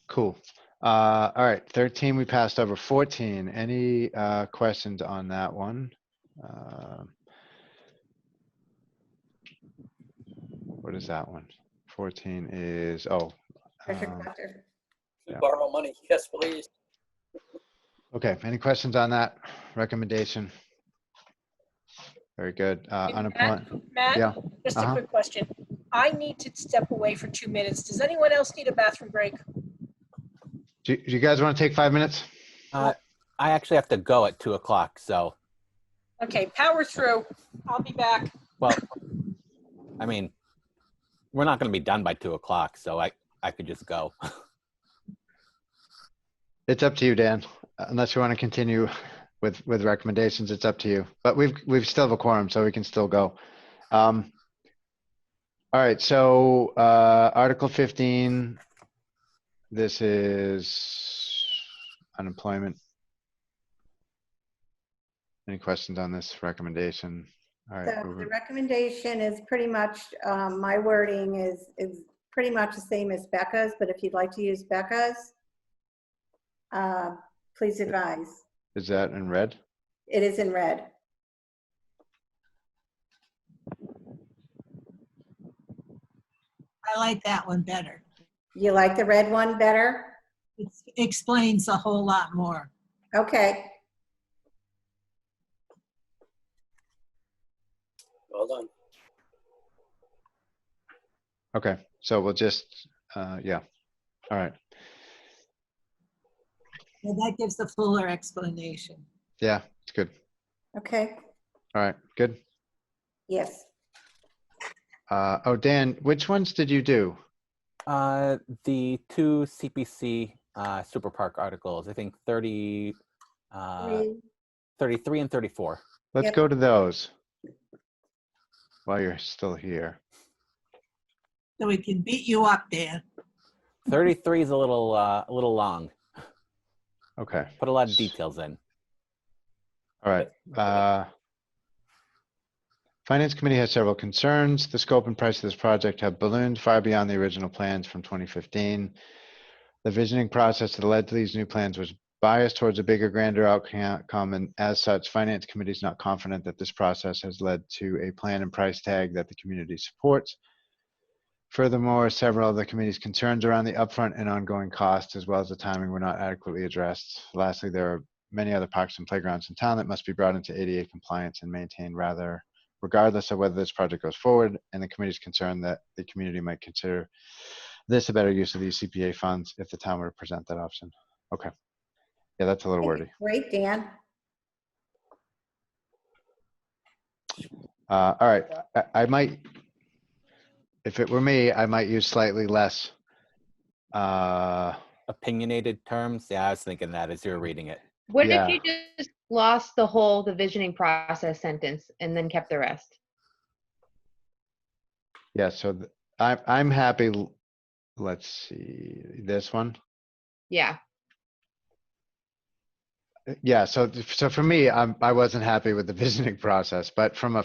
cool. All right, 13 we passed over. 14, any questions on that one? what is that one? 14 is, oh. Treasure um, collector. Yeah. Borrow money, yes, please. Okay, any questions on that recommendation? Very good. Matt, Unemployment, Matt, yeah. just a Uh-huh. quick question. I need to step away for 2 minutes. Does anyone else need a bathroom break? Do you guys want to take 5 minutes? I actually have to go at 2 o'clock, so, Okay, power through. I'll be back. well, I mean, we're not going to be done by 2 o'clock, so I could just go. It's up to you, Dan. Unless you want to continue with recommendations, it's up to you. But we've still have a quorum, so we can still go. All right, so Article 15. This is unemployment. Any questions on this recommendation? All right. So the recommendation is pretty much, my wording is pretty much the same as Becca's, but if you'd like to use Becca's, please advise. Is that in red? It is in red. I like that one better. You like the red one better? It explains a whole lot more. Okay. Well done. Okay, so we'll just, yeah. All right. And that gives the fuller explanation. Yeah, it's good. Okay. All right, good. Yes. Oh, Dan, which ones did you do? The 2 CPC Super Park articles, I think 33 and 34. Let's Yep. go to those while you're still here. So we can beat you up, Dan. 33 is a little long. Okay. Put a lot of details in. All right. Finance Committee has several concerns. The scope and price of this project have ballooned far beyond the original plans from 2015. The visioning process that led to these new plans was biased towards a bigger, grander outcome, and as such, Finance Committee is not confident that this process has led to a plan and price tag that the community supports. Furthermore, several of the committee's concerns around the upfront and ongoing costs, as well as the timing, were not adequately addressed. Lastly, there are many other parks and playgrounds in town that must be brought into ADA compliance and maintained regardless of whether this project goes forward, and the committee's concerned that the community might consider this a better use of these CPA funds if the town were to present that option. Okay. Yeah, that's a little wordy. Great, Dan. All right, I might, if it were me, I might use slightly less. Opinionated terms. Yeah, I was thinking that as you were reading it. What Yeah. if you just lost the visioning process sentence and then kept the rest? Yeah, so I'm happy. Let's see, this one. Yeah. Yeah, so for me, I wasn't happy with the visioning process, but from a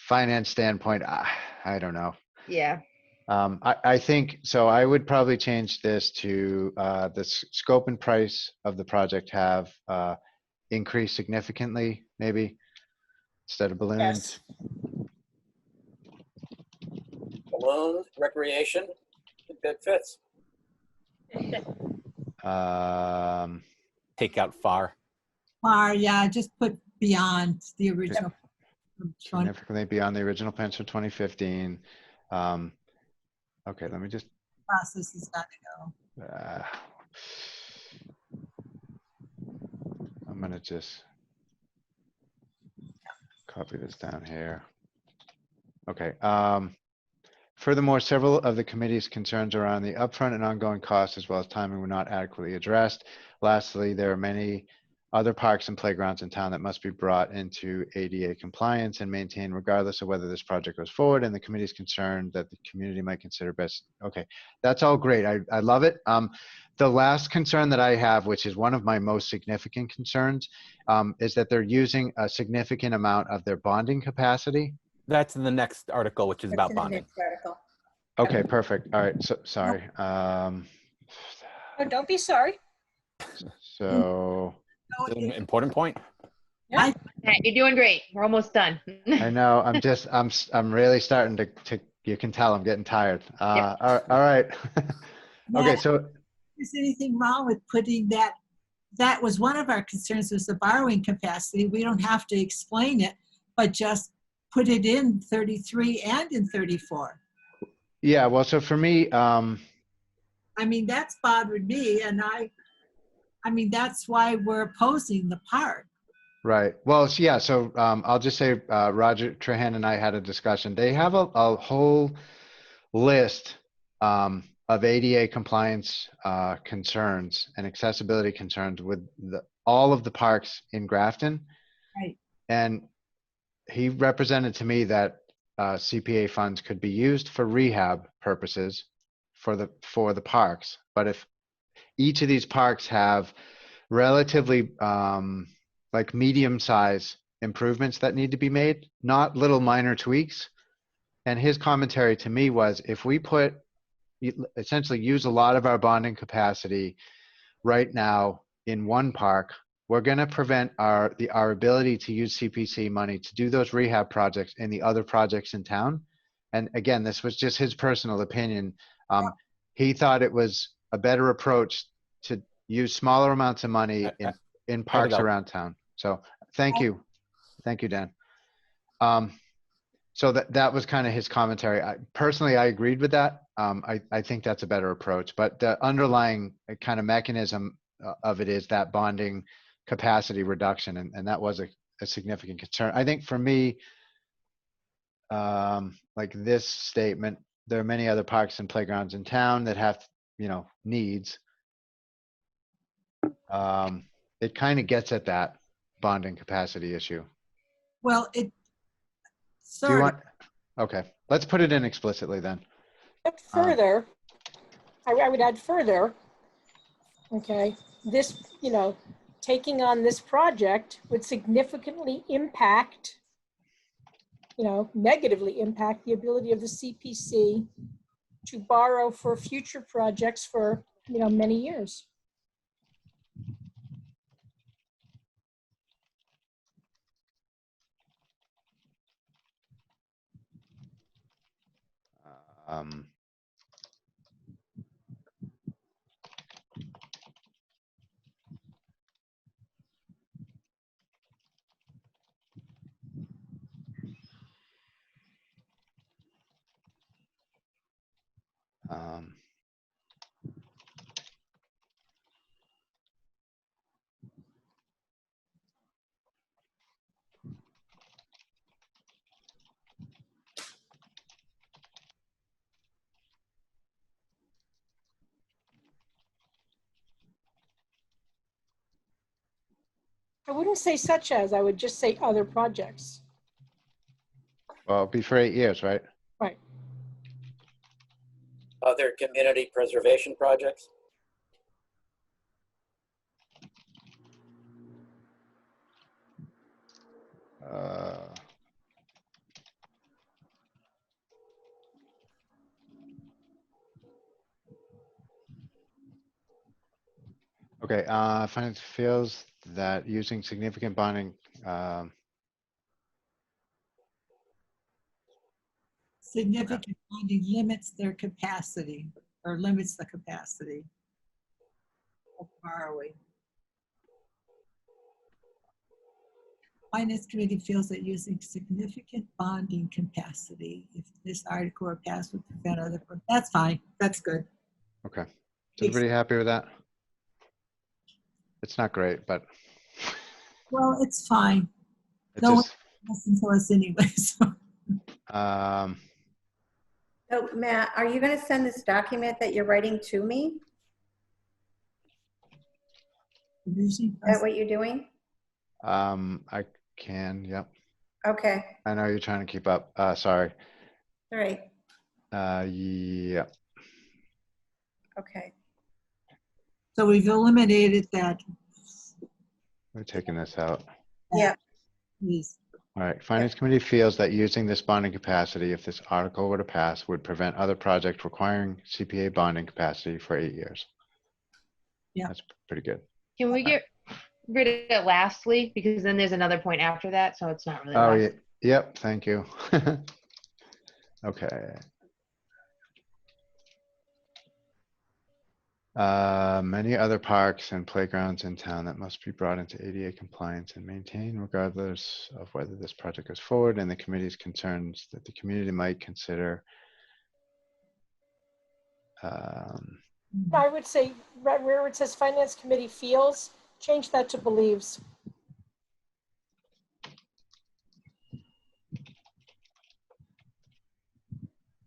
finance standpoint, I don't know. Yeah. I think, so I would probably change this to the scope and price of the project have increased significantly, maybe, instead of ballooned. Yes. Balloon, recreation, I think that fits. Take out far. Yeah, just put beyond the original. Significantly beyond the original plans for 2015. Okay, let me just, Process has got to go. I'm gonna just copy this down here. Okay. Furthermore, several of the committee's concerns around the upfront and ongoing costs as well as timing were not adequately addressed. Lastly, there are many other parks and playgrounds in town that must be brought into ADA compliance and maintained regardless of whether this project goes forward, and the committee's concerned that the community might consider best. Okay, that's all great. I love it. The last concern that I have, which is one of my most significant concerns, is that they're using a significant amount of their bonding capacity. That's in the next article, which is That's about in the bonding. next article. Okay, perfect. All right, so sorry. Oh, don't be sorry. So It's an important point. Matt, you're doing great. We're almost done. I know I'm really starting to You can tell I'm getting tired. All right. Okay, Matt, so Is anything wrong with putting that? That was one of our concerns, was the borrowing capacity. We don't have to explain it, but just put it in 33 and in 34. yeah, well, so for me, I mean, that's bothered me, and I mean, that's why we're opposing the park. right. Well, yeah, so I'll just say Roger Trahan and I had a discussion. They have a whole list of ADA compliance concerns and accessibility concerns with all of the parks in Grafton. Right. And he represented to me that CPA funds could be used for rehab purposes for the parks. But if each of these parks have relatively like medium-size improvements that need to be made, not little minor tweaks. And his commentary to me was, if we essentially use a lot of our bonding capacity right now in one park, we're going to prevent our ability to use CPC money to do those rehab projects in the other projects in town. And again, this was just his personal opinion. He thought it was a better approach to use smaller amounts of money in parks around town. So thank you, Dan. So that was kind of his commentary. Personally, I agreed with that. I think that's a better approach, but the underlying kind of mechanism of it is that bonding capacity reduction. And that was a significant concern. I think for me, like this statement, there are many other parks and playgrounds in town that have, needs. It kind of gets at that bonding capacity issue. Well, Do you want? Okay, let's put it in explicitly then. Further, I would add further, okay, this, taking on this project would significantly impact, negatively impact the ability of the CPC to borrow for future projects for, many years. I wouldn't say such as, I would just say other projects. Well, it'd be for 8 years, right? Right. Other community preservation projects? Okay, finance feels that using significant bonding, significant bonding limits their capacity, or limits the capacity of borrowing. Finance Committee feels that using significant bonding capacity, if this article were passed, would prevent other, that's fine, that's good. okay. Is everybody happy with that? It's not great, but. Well, it's fine. It's No one just, listens to us anyway, so. So Matt, are you going to send this document that you're writing to me? Is that what you're doing? I can, yep. Okay, I know you're trying to keep up. Sorry. all right, Yeah. okay. So we've eliminated that. We're taking this out. Yeah. Please. All right. Finance Committee feels that using this bonding capacity, if this article were to pass, would prevent other projects requiring CPA bonding capacity for 8 years. Yeah. That's pretty good. Can we get rid of it lastly? Because then there's another point after that, so it's not really Oh, last. yeah. Yep. Thank you. Okay. Many other parks and playgrounds in town that must be brought into ADA compliance and maintained regardless of whether this project goes forward, and the committee's concerns that the community might consider. I would say right where it says finance committee feels, change that to believes.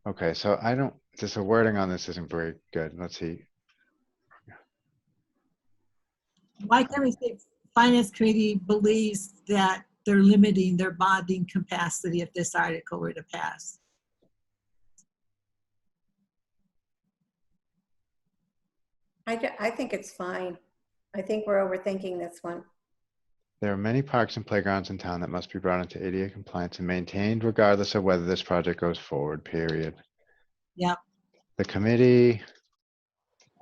Okay, so I don't, just the wording on this isn't very good. Let's see. Why can't we say finance committee believes that they're limiting their bonding capacity if this article were to pass? I think it's fine. I think we're overthinking this one. There are many parks and playgrounds in town that must be brought into ADA compliance and maintained regardless of whether this project goes forward, period. Yep. The committee,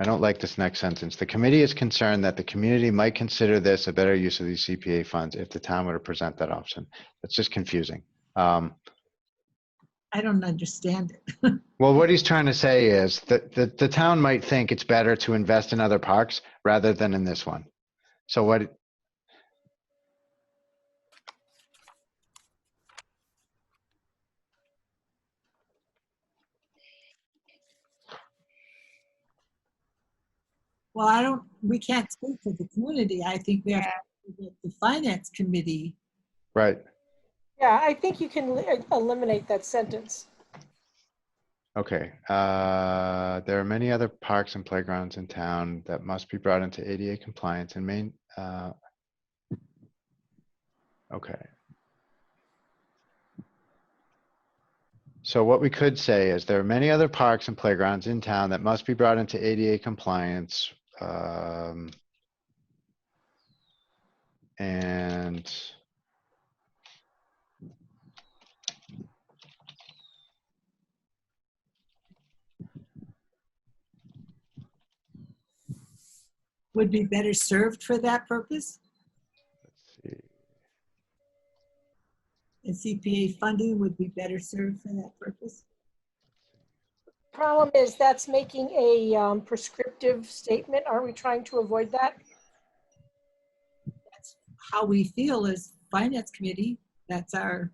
I don't like this next sentence. The committee is concerned that the community might consider this a better use of these CPA funds if the town were to present that option. That's just confusing. I don't understand it. Well, what he's trying to say is that the town might think it's better to invest in other parks rather than in this one. So what? Well, we can't speak for the community. I think we have to get the finance committee. Right. Yeah, I think you can eliminate that sentence. Okay. There are many other parks and playgrounds in town that must be brought into ADA compliance and okay. So what we could say is there are many other parks and playgrounds in town that must be brought into ADA compliance. And Would be better served for that purpose. let's see. And CPA funding would be better served for that purpose. Problem is that's making a prescriptive statement. Aren't we trying to avoid that? That's how we feel as finance committee. That's our.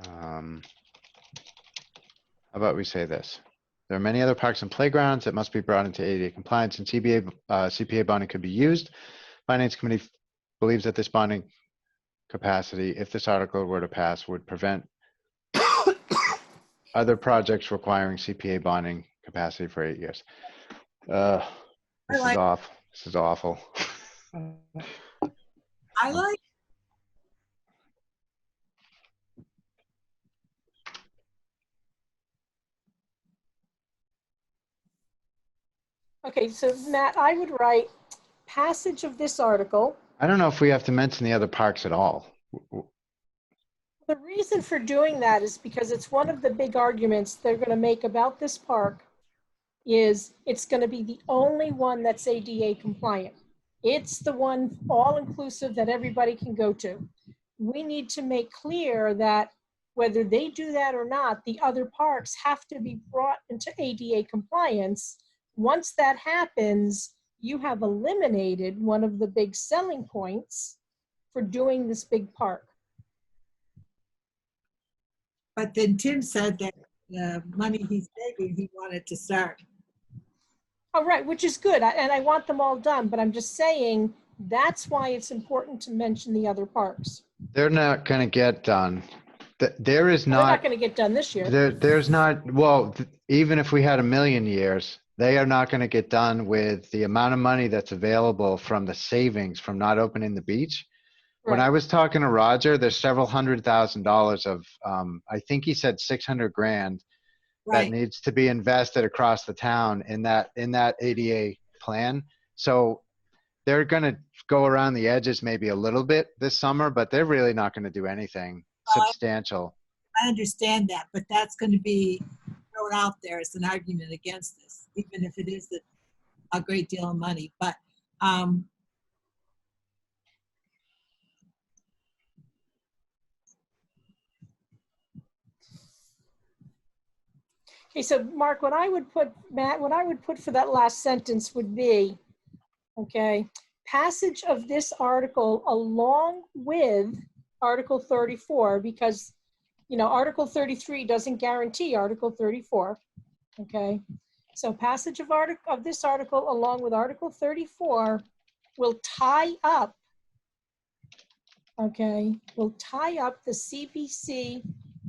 How about we say this? There are many other parks and playgrounds that must be brought into ADA compliance and CPA bonding could be used. Finance committee believes that this bonding capacity, if this article were to pass, would prevent other projects requiring CPA bonding capacity for 8 years. This is awful. This is awful. I like. Okay, so Matt, I would write passage of this article. I don't know if we have to mention the other parks at all. The reason for doing that is because it's one of the big arguments they're going to make about this park is it's going to be the only one that's ADA compliant. It's the one all-inclusive that everybody can go to. We need to make clear that whether they do that or not, the other parks have to be brought into ADA compliance. Once that happens, you have eliminated one of the big selling points for doing this big park. But then Tim said that the money he's saving, he wanted to start. Oh, right, which is good. And I want them all done, but I'm just saying that's why it's important to mention the other parks. They're not going to get done. There is They're not. not going to get done this year. There's not. Well, even if we had 1,000,000 years, they are not going to get done with the amount of money that's available from the savings from not opening the beach. When I was talking to Roger, there's several $100,000 of, I think he said 600 grand that needs to be invested across the town in that ADA plan. So they're going to go around the edges maybe a little bit this summer, but they're really not going to do anything substantial. I understand that, but that's going to be thrown out there as an argument against this, even if it is a great deal of money. But Okay, so Mark, what I would put, Matt, what I would put for that last sentence would be, okay, passage of this article along with Article 34, because, you know, Article 33 doesn't guarantee Article 34, okay? So passage of this article along with Article 34 will tie up, okay, will tie up the CPC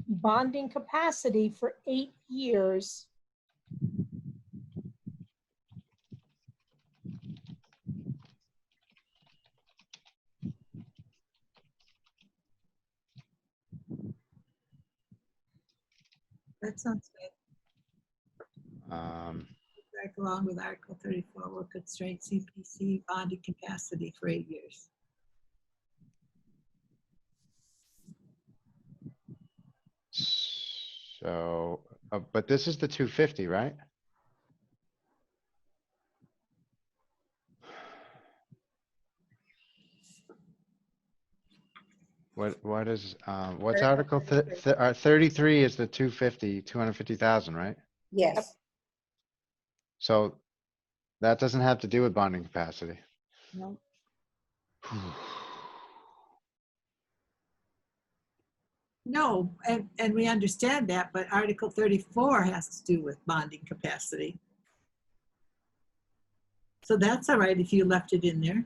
bonding capacity for 8 years. That sounds good. Back along with Article 34 will constrain CPC bonding capacity for 8 years. So, but this is the 250, right? What is, what's Article 33 is the 250,000, right? Yes. So that doesn't have to do with bonding capacity. No. No, and we understand that, but Article 34 has to do with bonding capacity. So that's all right if you left it in there.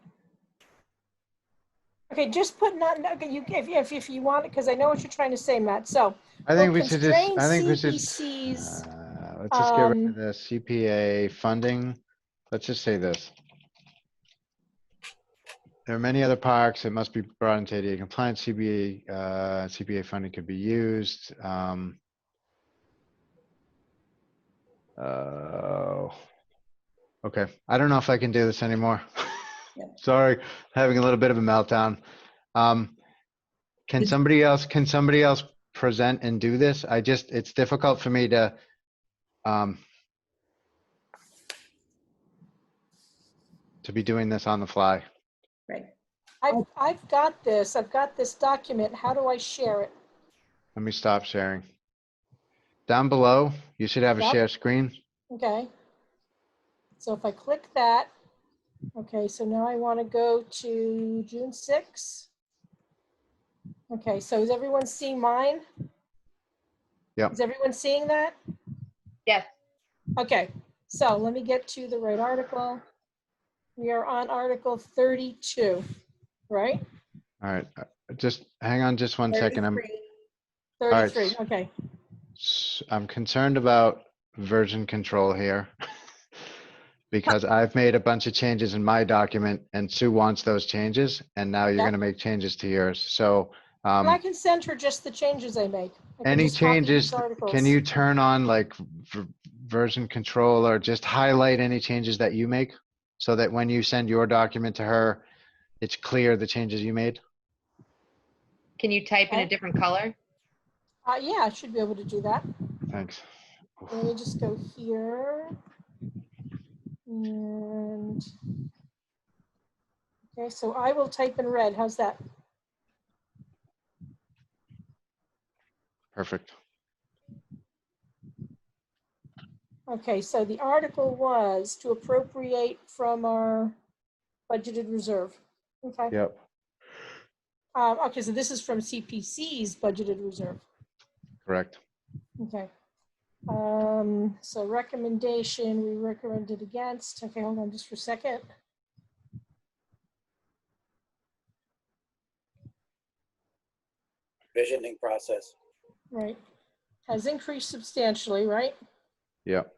Okay, just put not, okay, you, if you want it, because I know what you're trying to say, Matt, so. I think will we should just, I think we should, CPCs, let's just get rid of the CPA funding. Let's just say this. There are many other parks that must be brought into ADA compliance. CPA funding could be used. Okay, I don't know if I can do this anymore. Sorry, having a little bit of a meltdown. Can somebody else present and do this? It's difficult for me to, be doing this on the fly. Right. I've got this document. How do I share it? Let me stop sharing. Down below, you should have a Yep. share screen. Okay. So if I click that, okay, so now I want to go to June 6th. Okay, so is everyone seeing mine? Yep. Is everyone seeing that? Yes. Okay, so let me get to the right article. We are on Article 32, right? All right, just hang on just 1 second. 33, right. okay. I'm concerned about version control here because I've made a bunch of changes in my document and Sue wants those changes. And now you're Yep. going to make changes to yours. So And I can send her just the changes I make. I can any just copy changes, these articles. can you turn on like version control or just highlight any changes that you make so that when you send your document to her, it's clear the changes you made? Can you type in a Okay. different color? Yeah, I should be able to do that. Thanks. Let me just go here. And, okay, so I will type in red. How's that? Perfect. Okay, so the article was to appropriate from our budgeted reserve. Okay. Yep. Okay, so this is from CPC's budgeted reserve. Correct. Okay. So recommendation, we recommended against. Okay, hold on just for a second. Visioning process. Right. Has increased substantially, right? Yep.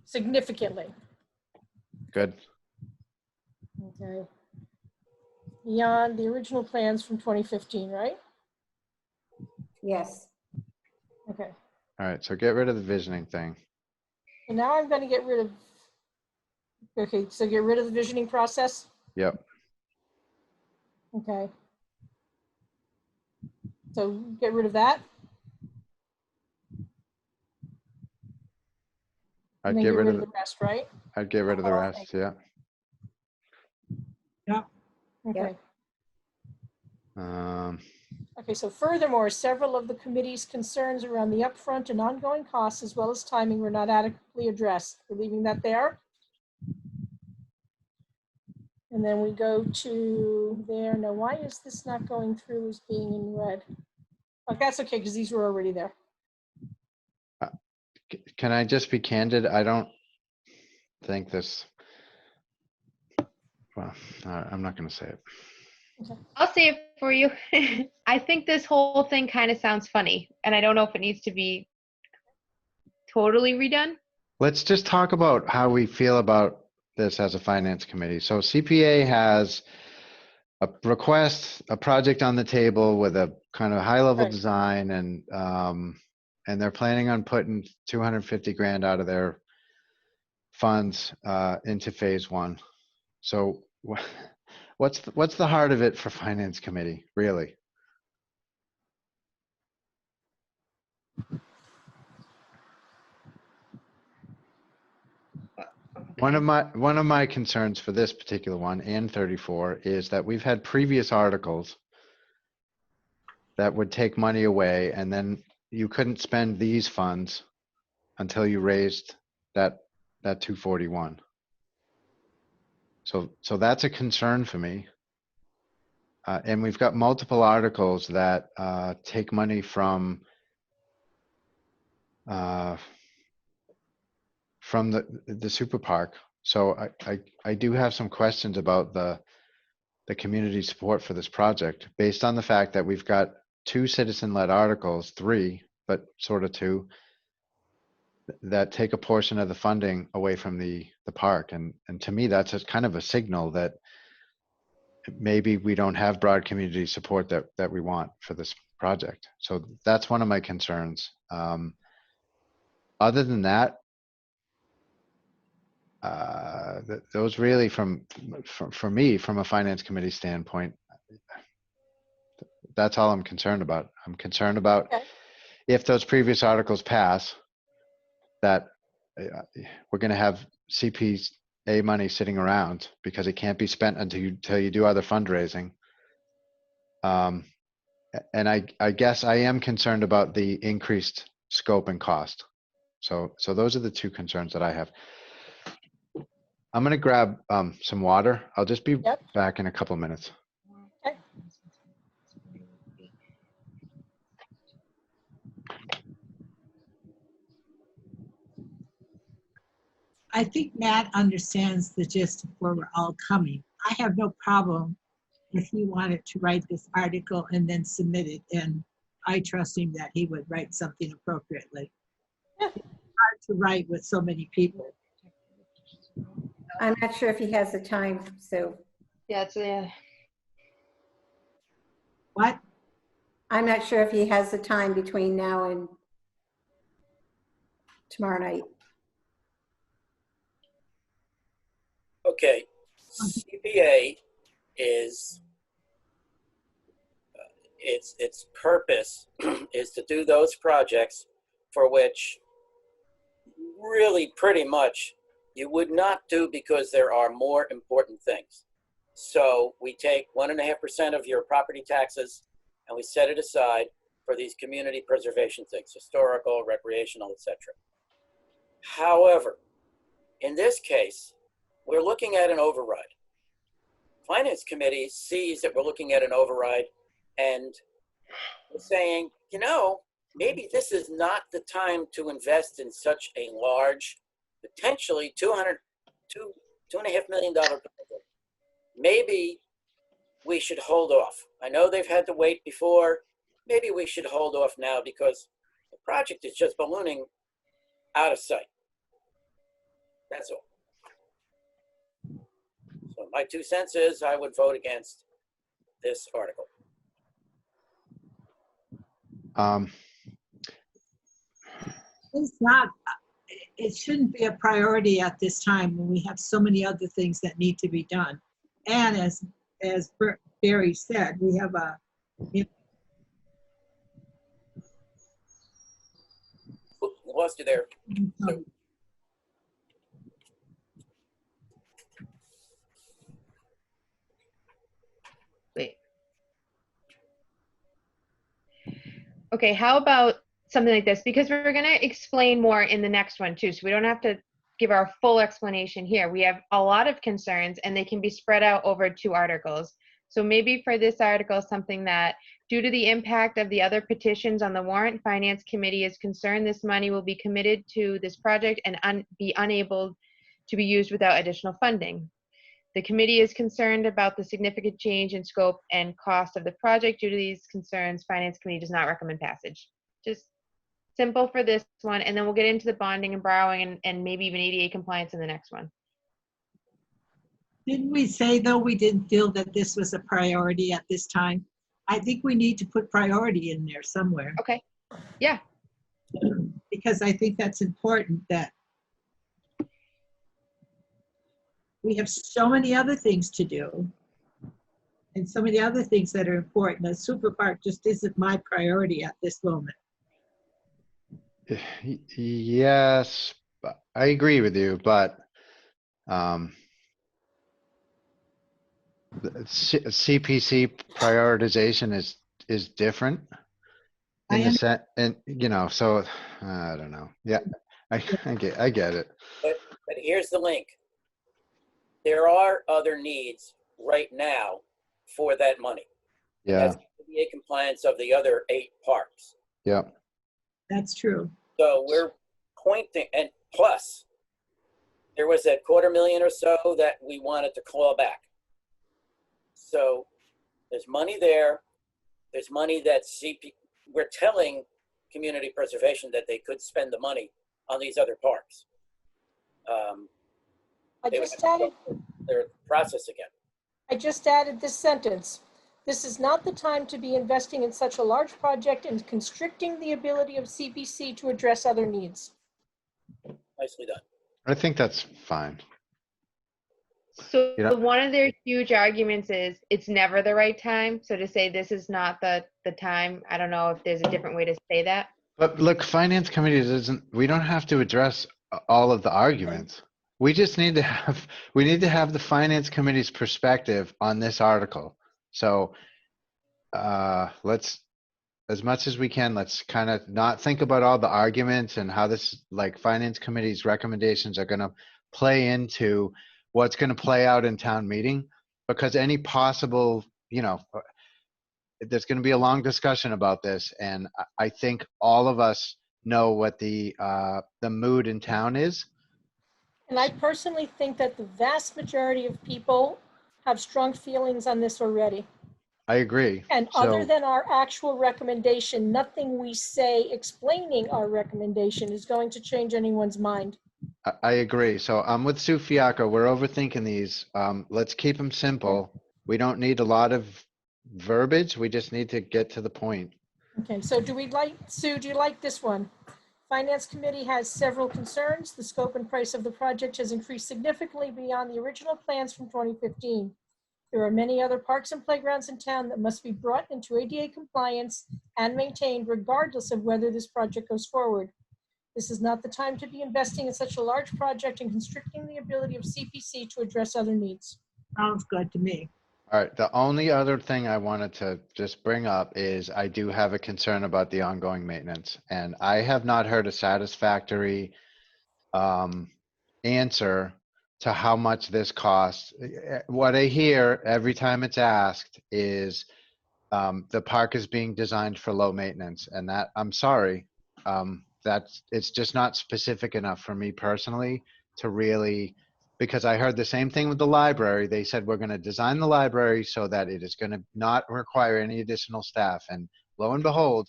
Significantly. Good. Okay. Beyond the original plans from 2015, right? Yes. Okay. All right. So get rid of the visioning thing. And now I'm going to get rid of, okay, so get rid of the visioning process. Yep. Okay. So get rid of that. I'd And then get rid of the rest, right? I'd get rid of the Oh, rest. Yeah. Yeah. Okay. Okay, so furthermore, several of the committee's concerns around the upfront and ongoing costs as well as timing were not adequately addressed. We're leaving that there. And then we go to there. Now, why is this not going through as being in red? Oh, that's okay, because these were already there. Can I just be candid? I don't think this, well, I'm not going to say it. I'll say it for you. I think this whole thing kind of sounds funny, and I don't know if it needs to be totally redone. Let's just talk about how we feel about this as a finance committee. So CPA has a request, a project on the table with a kind of high level Right. design, and they're planning on putting 250 grand out of their funds into phase one. So what's the heart of it for finance committee, really? One of my concerns for this particular one and 34 is that we've had previous articles that would take money away, and then you couldn't spend these funds until you raised that 241. So that's a concern for me. And we've got multiple articles that take money from the super park. So I do have some questions about the community support for this project based on the fact that we've got 2 citizen-led articles, 3, but sort of 2, that take a portion of the funding away from the park. And to me, that's a kind of a signal that maybe we don't have broad community support that we want for this project. So that's one of my concerns. Other than that, those really for me, from a finance committee standpoint, that's all I'm concerned about. I'm concerned about if those previous articles pass, that we're going to have CPA money sitting around because it can't be spent until you do other fundraising. And I guess I am concerned about the increased scope and cost. So those are the 2 concerns that I have. I'm going to grab some water. I'll just be back in a couple minutes. Okay. I think Matt understands the gist of where we're all coming. I have no problem if he wanted to write this article and then submit it, and I trust him that he would write something appropriately. It's hard to write with so many people. I'm not sure if he has the time, so. Yeah, it's What? I'm not sure if he has the time between now and tomorrow night. Okay, CPA is, its purpose is to do those projects for which really pretty much you would not do because there are more important things. So we take 1.5% of your property taxes and we set it aside for these community preservation things, historical, recreational, etc. However, in this case, we're looking at an override. Finance committee sees that we're looking at an override and we're saying, you know, maybe this is not the time to invest in such a large, potentially $2.5 million project. Maybe we should hold off. I know they've had to wait before. Maybe we should hold off now because the project is just ballooning out of sight. That's all. So my 2 cents is I would vote against this article. It's not, it shouldn't be a priority at this time when we have so many other things that need to be done. And as Barry said, we have a, Lost you there. Wait. Okay, how about something like this? Because we're going to explain more in the next one too, so we don't have to give our full explanation here. We have a lot of concerns and they can be spread out over 2 articles. So maybe for this article, something that due to the impact of the other petitions on the warrant, Finance Committee is concerned this money will be committed to this project and be unable to be used without additional funding. The committee is concerned about the significant change in scope and cost of the project. Due to these concerns, Finance Committee does not recommend passage. Just simple for this one, and then we'll get into the bonding and borrowing and maybe even ADA compliance in the next one. Didn't we say, though, we didn't feel that this was a priority at this time? I think we need to put priority in there somewhere. Okay. Yeah. Because I think that's important, that we have so many other things to do and so many other things that are important. The super park just isn't my priority at this moment. Yes, I agree with you, but the CPC prioritization is different in the set, and so I don't know. Yeah, I get it. But here's the link. There are other needs right now for that money. Yeah. That's ADA compliance of the other 8 parks. Yeah. That's true. So we're pointing, and plus, there was that $250,000 or so that we wanted to claw back. So there's money there. There's money that we're telling community preservation that they could spend the money on these other parks. I just added, their process again. I just added this sentence. This is not the time to be investing in such a large project and constricting the ability of CPC to address other needs. Nicely done. I think that's fine. So You one of their huge arguments is it's never the right time. So to say this is not the time, I don't know if there's a different way to say that. But look, Finance Committee we don't have to address all of the arguments. We just need to have the Finance Committee's perspective on this article. So let's, as much as we can, let's kind of not think about all the arguments and how this, like, Finance Committee's recommendations are going to play into what's going to play out in town meeting, because any possible, there's going to be a long discussion about this, and I think all of us know what the mood in town is. And I personally think that the vast majority of people have strong feelings on this already. I agree. And other than our actual recommendation, nothing we say explaining our recommendation is going to change anyone's mind. I agree. So I'm with Sue Fiacco. We're overthinking these. Let's keep them simple. We don't need a lot of verbiage. We just need to get to the point. Okay, so Sue, do you like this one? Finance Committee has several concerns. The scope and price of the project has increased significantly beyond the original plans from 2015. There are many other parks and playgrounds in town that must be brought into ADA compliance and maintained regardless of whether this project goes forward. This is not the time to be investing in such a large project and constricting the ability of CPC to address other needs. Sounds good to me. All right. The only other thing I wanted to just bring up is I do have a concern about the ongoing maintenance, and I have not heard a satisfactory answer to how much this costs. What I hear every time it's asked is the park is being designed for low maintenance, and that, I'm sorry, it's just not specific enough for me personally to really, because I heard the same thing with the library. They said, we're going to design the library so that it is going to not require any additional staff. And lo and behold,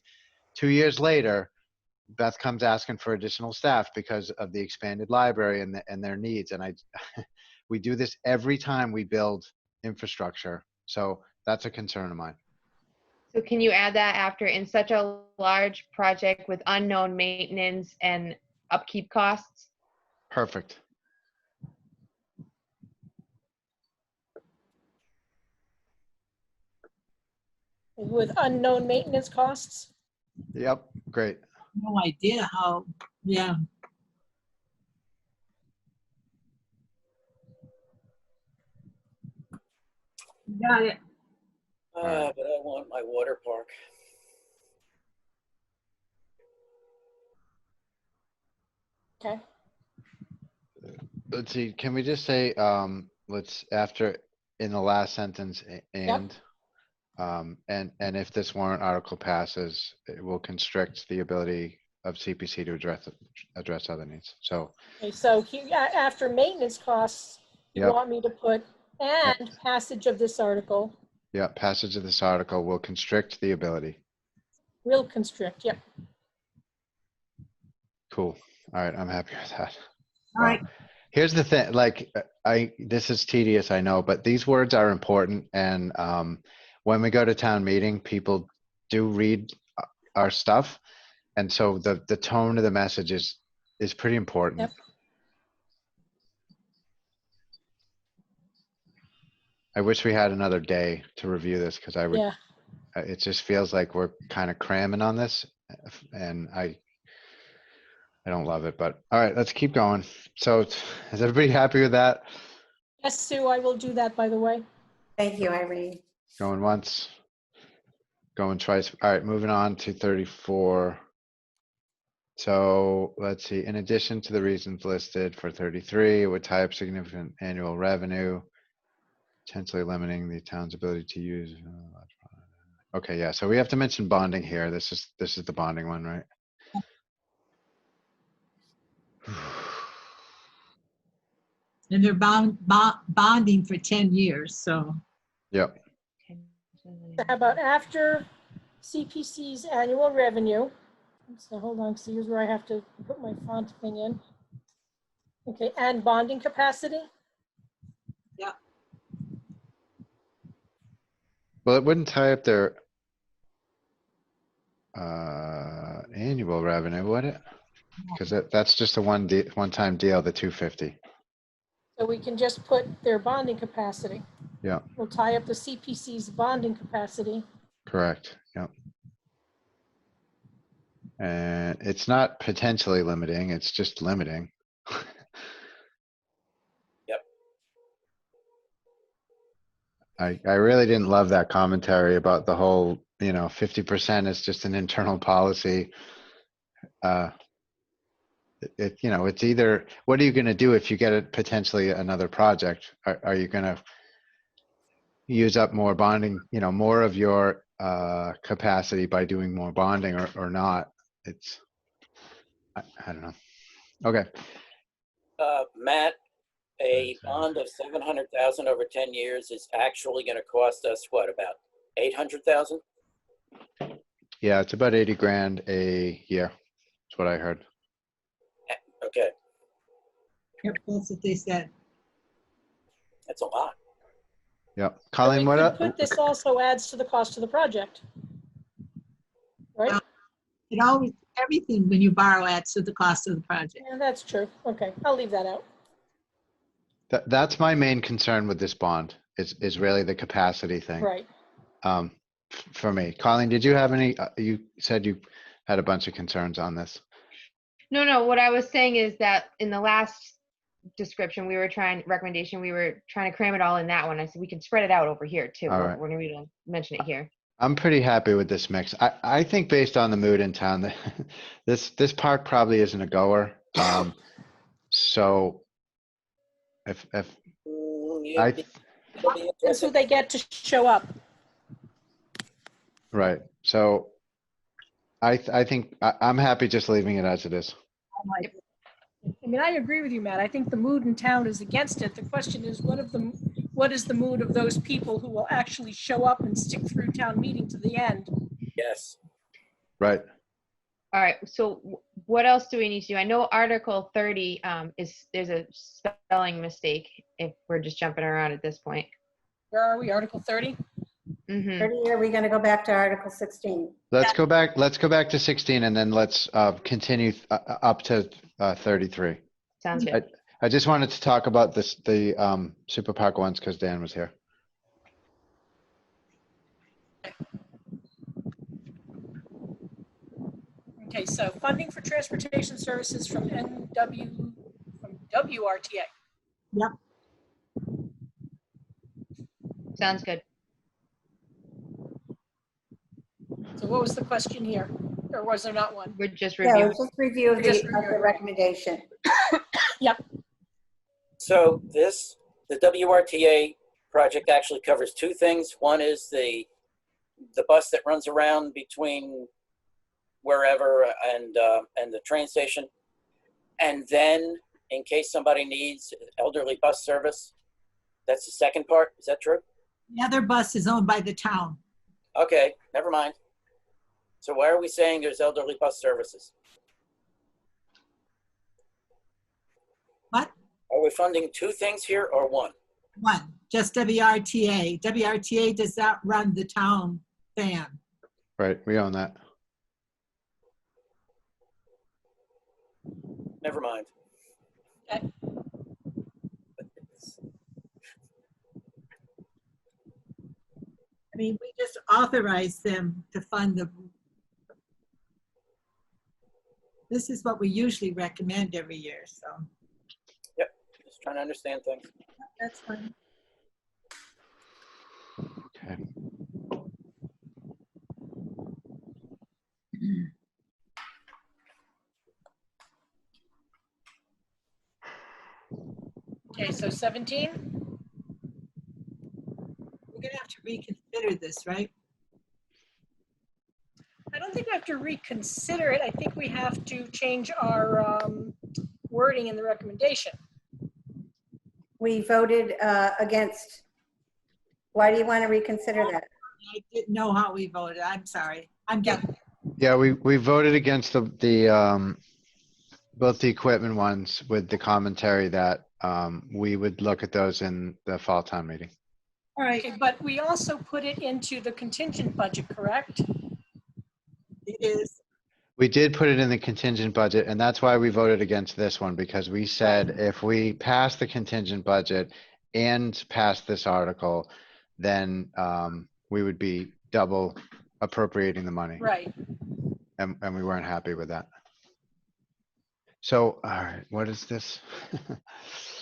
2 years later, Beth comes asking for additional staff because of the expanded library and their needs. And we do this every time we build infrastructure. So that's a concern of mine. So can you add that after in such a large project with unknown maintenance and upkeep costs? Perfect. With unknown maintenance costs? Yep, great. No idea how, yeah. Got it. But I want my water park. Okay. Let's see, can we just say, let's, after, in the last sentence, and if this warrant article passes, it will constrict the ability of CPC to address other needs. So, Okay, so after maintenance costs, you Yep. want me to put and passage of this article yeah, passage of this article will constrict the ability. will constrict, yep. Cool. All right, I'm happy with that. All right. Here's the thing, like, this is tedious, I know, but these words are important. And when we go to town meeting, people do read our stuff. And so the tone of the message is pretty important. Yep. I wish we had another day to review this because I would, Yeah. it just feels like we're kind of cramming on this and I don't love it, but all right, let's keep going. So is everybody happy with that? Yes, Sue, I will do that, by the way. Thank you, Irene. Going once, going twice. All right, moving on to 34. So let's see, in addition to the reasons listed for 33, it would tie up significant annual revenue, potentially limiting the town's ability to use. Okay, yeah, so we have to mention bonding here. This is the bonding one, right? And they're bonding for 10 years, so. Yep. How about after CPC's annual revenue? So hold on, see, here's where I have to put my font thing in. Okay, and bonding capacity? Yeah. Well, it wouldn't tie up their annual revenue, would it? Because that's just a one-time deal, the 250. So we can just put their bonding capacity. Yeah, We'll tie up the CPC's bonding capacity. correct. Yep. And it's not potentially limiting, it's just limiting. Yep. I really didn't love that commentary about the whole, 50% is just an internal policy. It's either, what are you going to do if you get it potentially another project? Are you going to use up more bonding, more of your capacity by doing more bonding or not? It's, I don't know. Okay. Matt, a bond of 700,000 over 10 years is actually going to cost us what, about 800,000? Yeah, it's about 80 grand a year. That's what I heard. Okay, Yep, that's what they said. that's a lot. Yep. So Colleen, we what could up? put this also adds to the cost of the project. Right? It always, everything when you borrow adds to the cost of the project. Yeah, that's true. Okay, I'll leave that out. That's my main concern with this bond is really the capacity thing. Right. For me. Colleen, did you have any, you said you had a bunch of concerns on this. No, what I was saying is that in the last description, recommendation, we were trying to cram it all in that one. I said, we can spread it out over here too. All right. We're going to mention it here. I'm pretty happy with this mix. I think based on the mood in town, that this park probably isn't a goer. So if That's who they get to show up. right. So I think I'm happy just leaving it as it is. I mean, I agree with you, Matt. I think the mood in town is against it. The question is, what is the mood of those people who will actually show up and stick through town meeting to the end? Yes. Right. All right, so what else do we need to do? I know Article 30 there's a spelling mistake if we're just jumping around at this point. Where are we? Article 30? Mm-hmm. 30, are we going to go back to Article 16? Let's go back to 16 and then let's continue up to 33. Sounds good. I just wanted to talk about the Super Park ones because Dan was here. Okay, so funding for transportation services from WRTA. Yep. Sounds good. So what was the question here? or was there not one? We're just Yeah, reviewing. it's just review of Just the reviewing. recommendation. So the WRTA project actually covers two things. One is the bus that runs around between wherever and the train station. And then in case somebody needs elderly bus service, that's the second part. Is that true? The other bus is owned by the town. Okay, never mind. So why are we saying there's elderly bus services? What? Are we funding two things here or one? One, just WRTA. WRTA does not run the town van. Right, we own that. Never mind. Okay. I mean, we just authorized them to fund the. This is what we usually recommend every year, so Yep, just trying to understand things. that's fine. Okay. Okay, so 17? We're gonna have to reconsider this, right? I don't think we have to reconsider it. I think we have to change our wording in the recommendation. We voted against. Why do you want to reconsider that? I didn't know how we voted. I'm sorry. I'm getting, Yeah, we voted against the both the equipment ones with the commentary that we would look at those in the fall town meeting. all right, Okay, but we also put it into the contingent budget, correct? it is. We did put it in the contingent budget, and that's why we voted against this one, because we said if we pass the contingent budget and pass this article, then we would be double appropriating the money, Right. and we weren't happy with that. So, all right, what is this?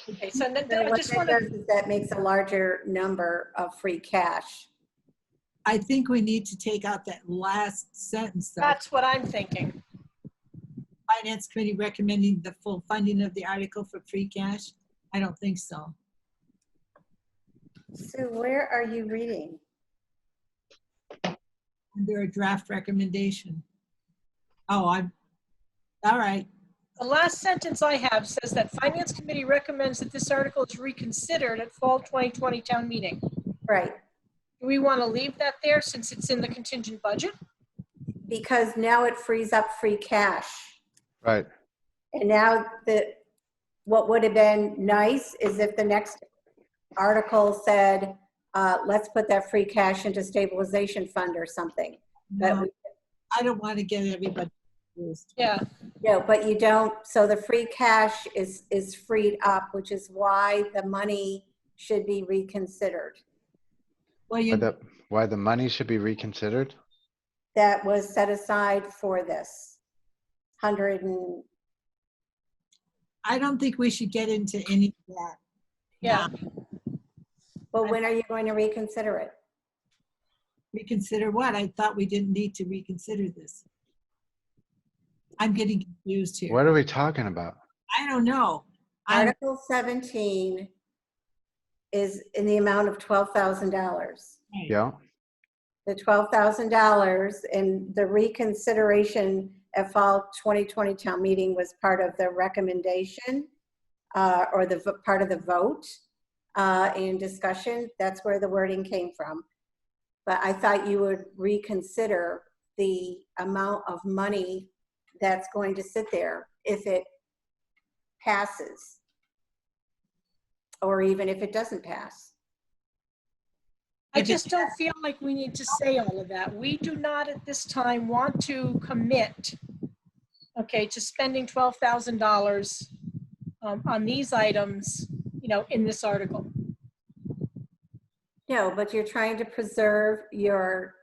Okay, so then So I what just that want does to, is that makes a larger number of free cash. I think we need to take out that last sentence, though. that's what I'm thinking. Finance committee recommending the full funding of the article for free cash. I don't think so. Sue, where are you reading? Under a draft recommendation. Oh, I'm, all right. The last sentence I have says that Finance Committee recommends that this article is reconsidered at fall 2020 town meeting. Right, Do we want to leave that there since it's in the contingent budget? because now it frees up free cash. Right, And now what would have been nice is if the next article said, let's put that free cash into stabilization fund or something. That No, I don't want to get everybody confused. Yeah, No, but you don't, so the free cash is freed up, which is why the money should be reconsidered. Well, why the money should be reconsidered? That was set aside for this. I don't think we should get into any of that. yeah. Well, when are you going to reconsider it? Reconsider what? I thought we didn't need to reconsider this. I'm getting confused here. What are we talking about? I don't know. I'm, Article 17 is in the amount of $12,000. Yeah, The $12,000 and the reconsideration at fall 2020 town meeting was part of the recommendation or part of the vote and discussion. That's where the wording came from. But I thought you would reconsider the amount of money that's going to sit there if it passes, or even if it doesn't pass. I just don't feel like we need to say all of that. We do not at this time want to commit, okay, to spending $12,000 on these items, in this article. No, but you're trying to preserve your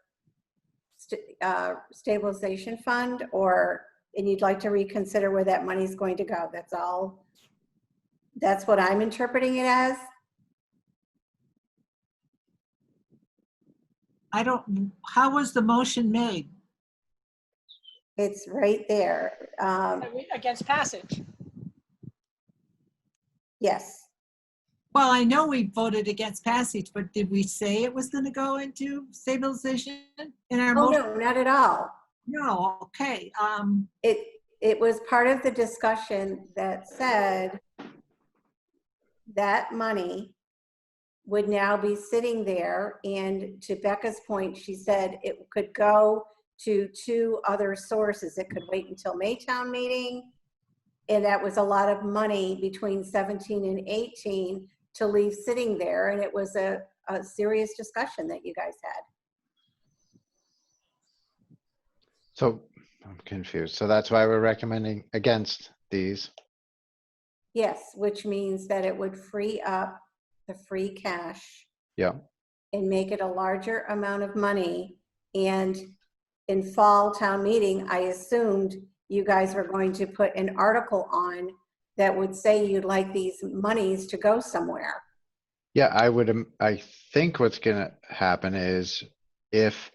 stabilization fund, and you'd like to reconsider where that money's going to go. That's all. That's what I'm interpreting it as. how was the motion made? It's right there. Against passage. Yes. Well, I know we voted against passage, but did we say it was going to go into stabilization in our Oh, motion? no, not at all. No, okay. It was part of the discussion that said that money would now be sitting there. And to Becca's point, she said it could go to 2 other sources. It could wait until Maytown meeting. And that was a lot of money between 17 and 18 to leave sitting there. And it was a serious discussion that you guys had. So I'm confused. So that's why we're recommending against these. Yes, which means that it would free up the free cash Yeah. and make it a larger amount of money. And in fall town meeting, I assumed you guys were going to put an article on that would say you'd like these monies to go somewhere. Yeah, I think what's gonna happen is if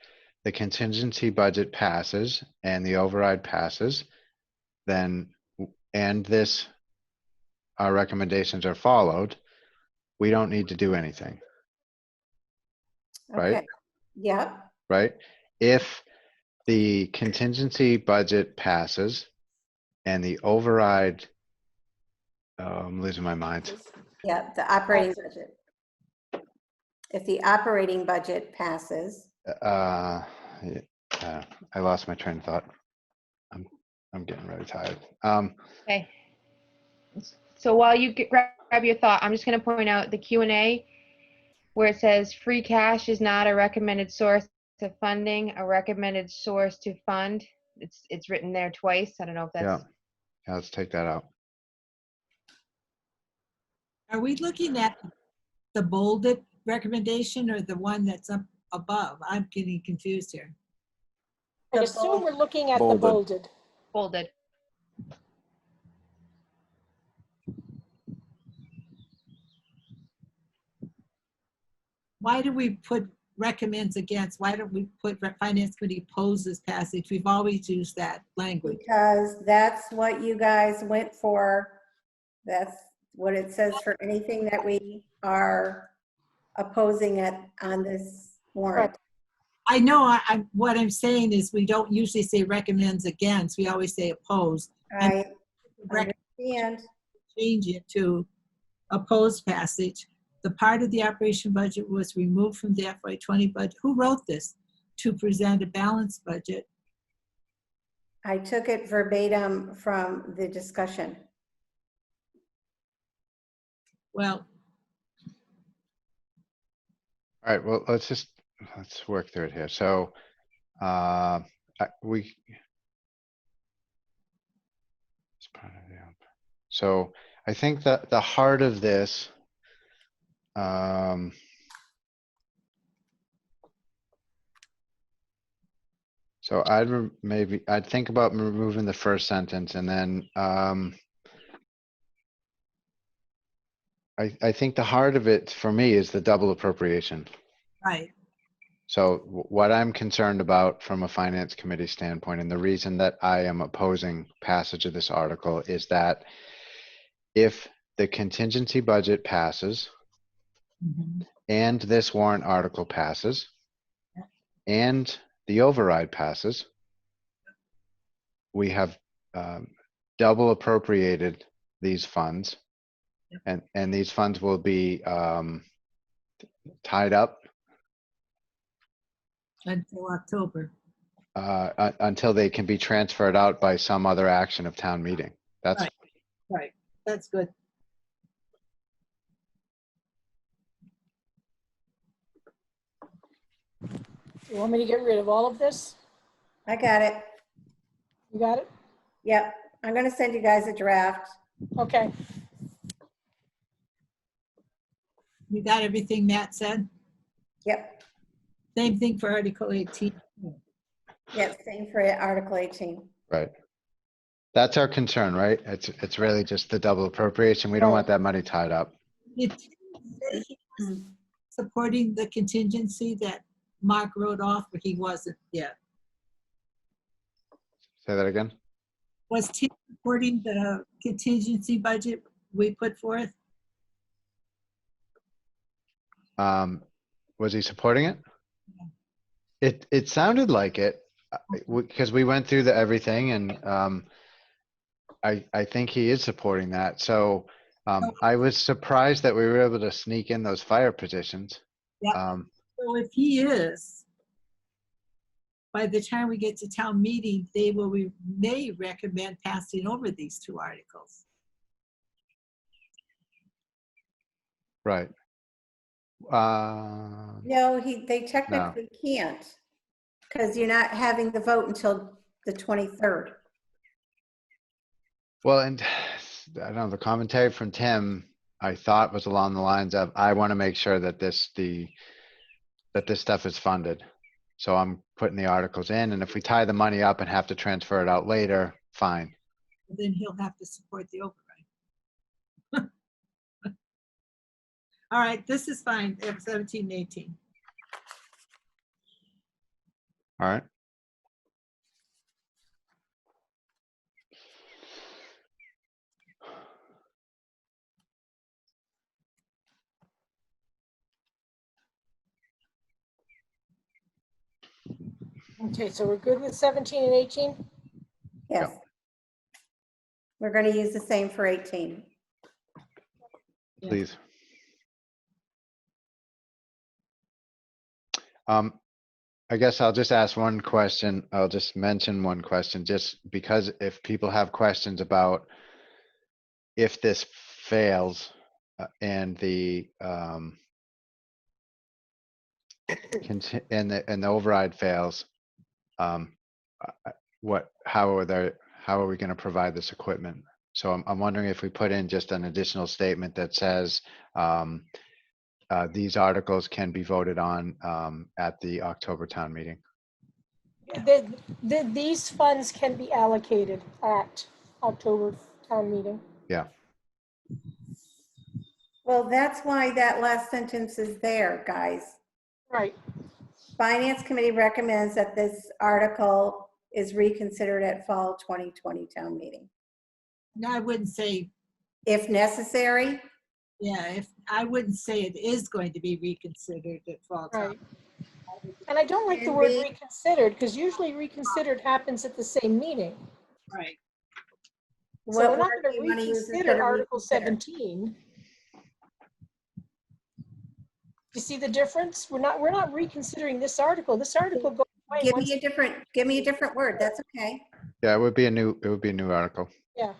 the contingency budget passes and the override passes, then, and our recommendations are followed, we don't need to do anything, right? Okay. Yep. Right? If the contingency budget passes and the override, I'm losing my mind. Yeah, the operating budget. If the operating budget passes, Yeah, I lost my train of thought. I'm getting really tired. Okay. So while you grab your thought, I'm just going to point out the Q&A where it says free cash is not a recommended source to funding, a recommended source to fund. It's written there twice. I don't know if that's. Yeah, let's take that out. Are we looking at the bolded recommendation or the one that's up above? I'm getting confused here. I assume we're looking at the Bolded. bolded. Bolded. Why do we put recommends against? Why don't we put finance committee opposes passage? We've always used that language. because that's what you guys went for. That's what it says for anything that we are opposing on this warrant. I know what I'm saying is we don't usually say recommends against. We always say opposed. I And understand. change it to opposed passage. The part of the operation budget was removed from the FY20 budget. Who wrote this? To present a balanced budget. I took it verbatim from the discussion. Well, All right, well, let's work through it here. So, so I think that the heart of this, so I'd think about removing the first sentence and then, I think the heart of it for me is the double appropriation. right. So what I'm concerned about from a finance committee standpoint, and the reason that I am opposing passage of this article is that if the contingency budget passes and this warrant article passes and the override passes, we have double appropriated these funds. And these funds will be tied up Until October. until they can be transferred out by some other action of town meeting. That's Right. Right. That's good. You want me to get rid of all of this? I got it. You got it? Yep. I'm going to send you guys a draft. Okay. You got everything Matt said? Yep. Same thing for Article 18. Yep. Same for Article 18. right. That's our concern, right? It's really just the double appropriation. We don't want that money tied up. It supporting the contingency that Mark wrote off, but he wasn't yet. Say that again? Was Tim supporting the contingency budget we put forth? Was he supporting it? It sounded like it, because we went through the everything and, I think he is supporting that. So, I was surprised that we were able to sneak in those fire positions. Yeah. So if he is, by the time we get to town meeting, we may recommend passing over these two articles. Right. No, they technically can't, because you're not having the vote until the 23rd. Well, and I don't know, the commentary from Tim, I thought was along the lines of, I want to make sure that this stuff is funded. So I'm putting the articles in, and if we tie the money up and have to transfer it out later, fine. Then he'll have to support the override. All right, this is fine, 17 and 18. All right. Okay, so we're good with 17 and 18? Yes. We're going to use the same for 18. Please. I guess I'll just ask one question. I'll just mention one question, just because if people have questions about if this fails and the and the override fails, how are we going to provide this equipment? So I'm wondering if we put in just an additional statement that says these articles can be voted on at the October town meeting. These funds can be allocated at October town meeting. Yeah. Well, that's why that last sentence is there, guys. Right. Finance Committee recommends that this article is reconsidered at fall 2020 town meeting. No, I wouldn't say. If necessary? Yeah, I wouldn't say it is going to be reconsidered at fall town. Right. And I don't like the word reconsidered, because usually reconsidered happens at the same meeting. Right. So we're not going to reconsider Article 17. You see the difference? We're not reconsidering this article. This article goes away. Give me a different word. That's okay. Yeah, it would be a new article. Yeah.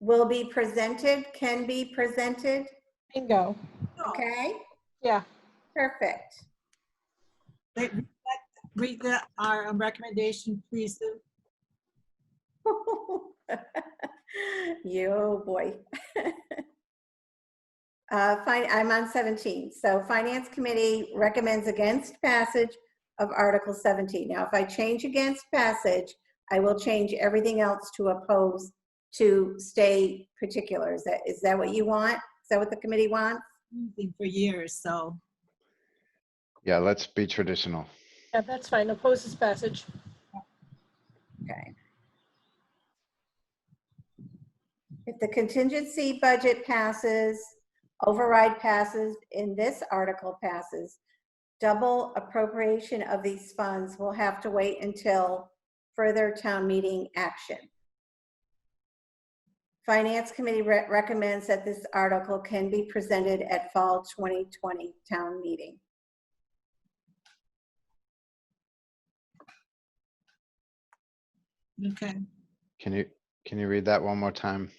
Will be presented, can be presented. Bingo. Okay. Yeah. Perfect. Read our recommendation, please. Oh boy. Fine, I'm on 17. So Finance Committee recommends against passage of Article 17. Now, if I change against passage, I will change everything else to oppose to stay particular. Is that what you want? Is that what the committee wants? For years, so. Yeah, let's be traditional. Yeah, that's fine. Opposes passage. Okay. If the contingency budget passes, override passes, and this article passes, double appropriation of these funds will have to wait until further town meeting action. Finance Committee recommends that this article can be presented at fall 2020 town meeting. Okay. Can you read that one more time?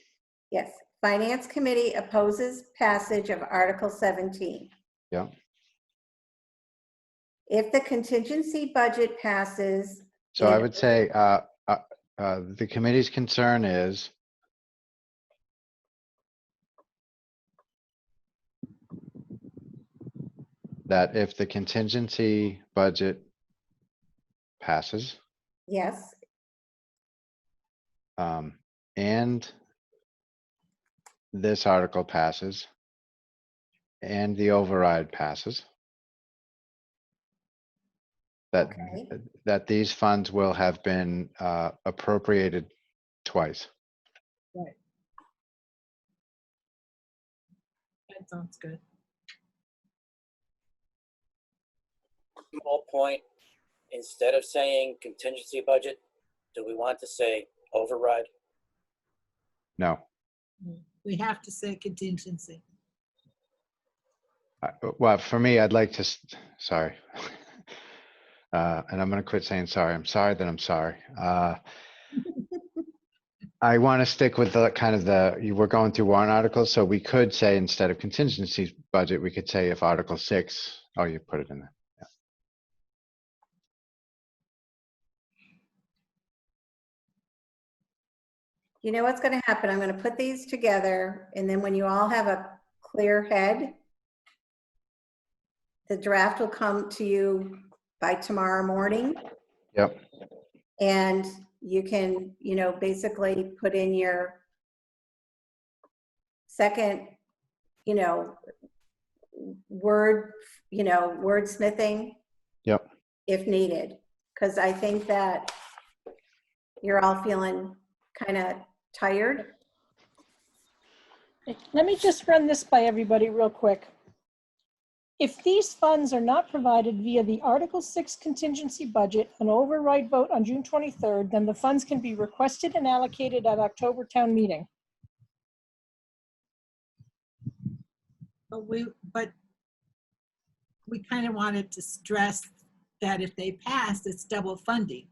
Yes. Finance Committee opposes passage of Article 17. Yeah. If the contingency budget passes. So I would say the committee's concern is that if the contingency budget passes, Yes. And this article passes, and the override passes, that, Okay. that these funds will have been appropriated twice. Right. That sounds good. Small point, instead of saying contingency budget, do we want to say override? No. We have to say contingency. Well, for me, I'd like to, sorry. And I'm gonna quit saying sorry. I'm sorry that I'm sorry. I want to stick with the kind of we're going through warrant articles, so we could say instead of contingency budget, we could say if Article 6, oh, you put it in there. You know what's gonna happen? I'm gonna put these together, and then when you all have a clear head, the draft will come to you by tomorrow morning, Yep. and you can, you know, basically put in your second, you know, wordsmithing Yep. if needed. Because I think that you're all feeling kind of tired. Let me just run this by everybody real quick. If these funds are not provided via the Article 6 contingency budget, an override vote on June 23rd, then the funds can be requested and allocated at October town meeting. But we kind of wanted to stress that if they pass, it's double funding.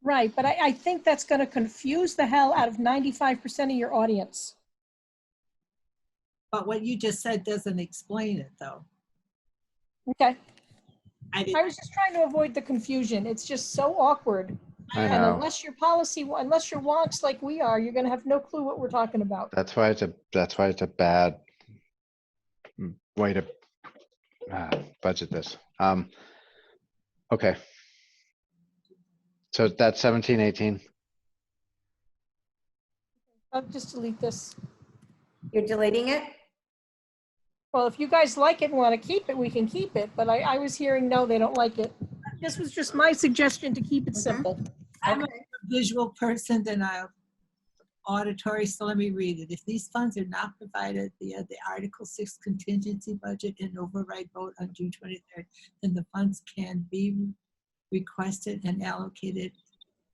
Right, but I think that's going to confuse the hell out of 95% of your audience. But what you just said doesn't explain it, though. Okay. I was just trying to avoid the confusion. It's just so awkward. I And know. unless you're wonks like we are, you're going to have no clue what we're talking about. That's why it's a bad way to budget this. Okay. So that's 17, 18. I'll just delete this. You're deleting it? Well, if you guys like it and want to keep it, we can keep it. But I was hearing, no, they don't like it. This was just my suggestion to keep it simple. I'm a visual person than I'm auditory, so let me read it. If these funds are not provided via the Article 6 contingency budget and override vote on June 23rd, then the funds can be requested and allocated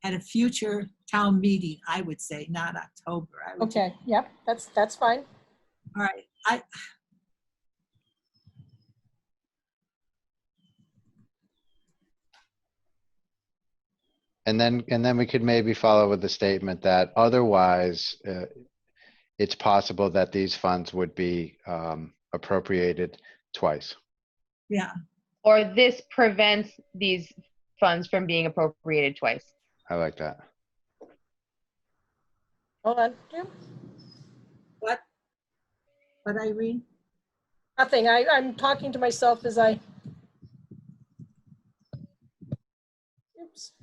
at a future town meeting, I would say, not October. I would Okay, yep, that's fine. All right. And then we could maybe follow with the statement that otherwise, it's possible that these funds would be appropriated twice. Yeah. Or this prevents these funds from being appropriated twice. I like that. Hold on, Jim. What Irene? Nothing, I'm talking to myself as I. Oops.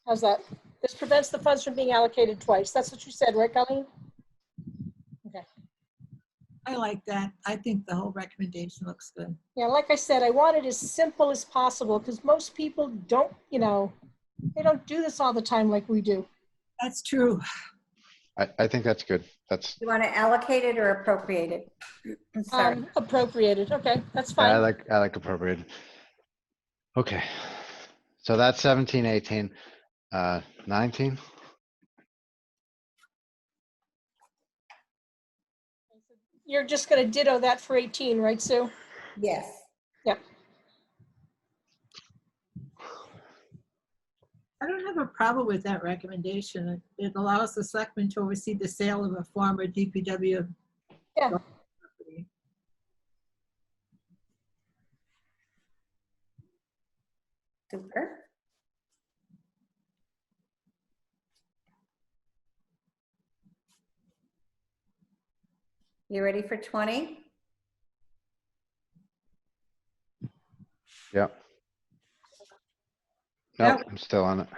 How's that? This prevents the funds from being allocated twice. That's what you said, right, Colleen? Okay. I like that. I think the whole recommendation looks good. Yeah, like I said, I want it as simple as possible because most people don't, they don't do this all the time like we do. That's true. I think that's good. That's You want to allocate it or appropriate it? I'm sorry. Appropriated. Okay, that's I fine. like appropriated. Okay. So that's 17, 18, 19. You're just going to ditto that for 18, right, Sue? Yes. Yep. I don't have a problem with that recommendation. It allows the selectmen to oversee the sale of a former DPW. Yeah. property. Super. You ready for 20? Yep. Yep. Nope, I'm still on it.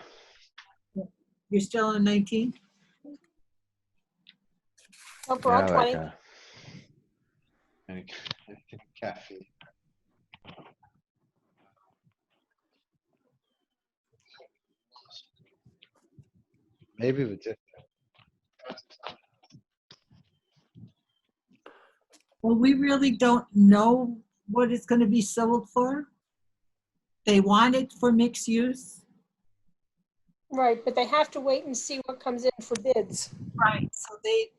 You're still on 19? Oh, we're on I 20. like caffeine. Maybe we did. Well, we really don't know what it's going to be sold for. They want it for mixed use. Right, but they have to wait and see what comes in for bids. Right. So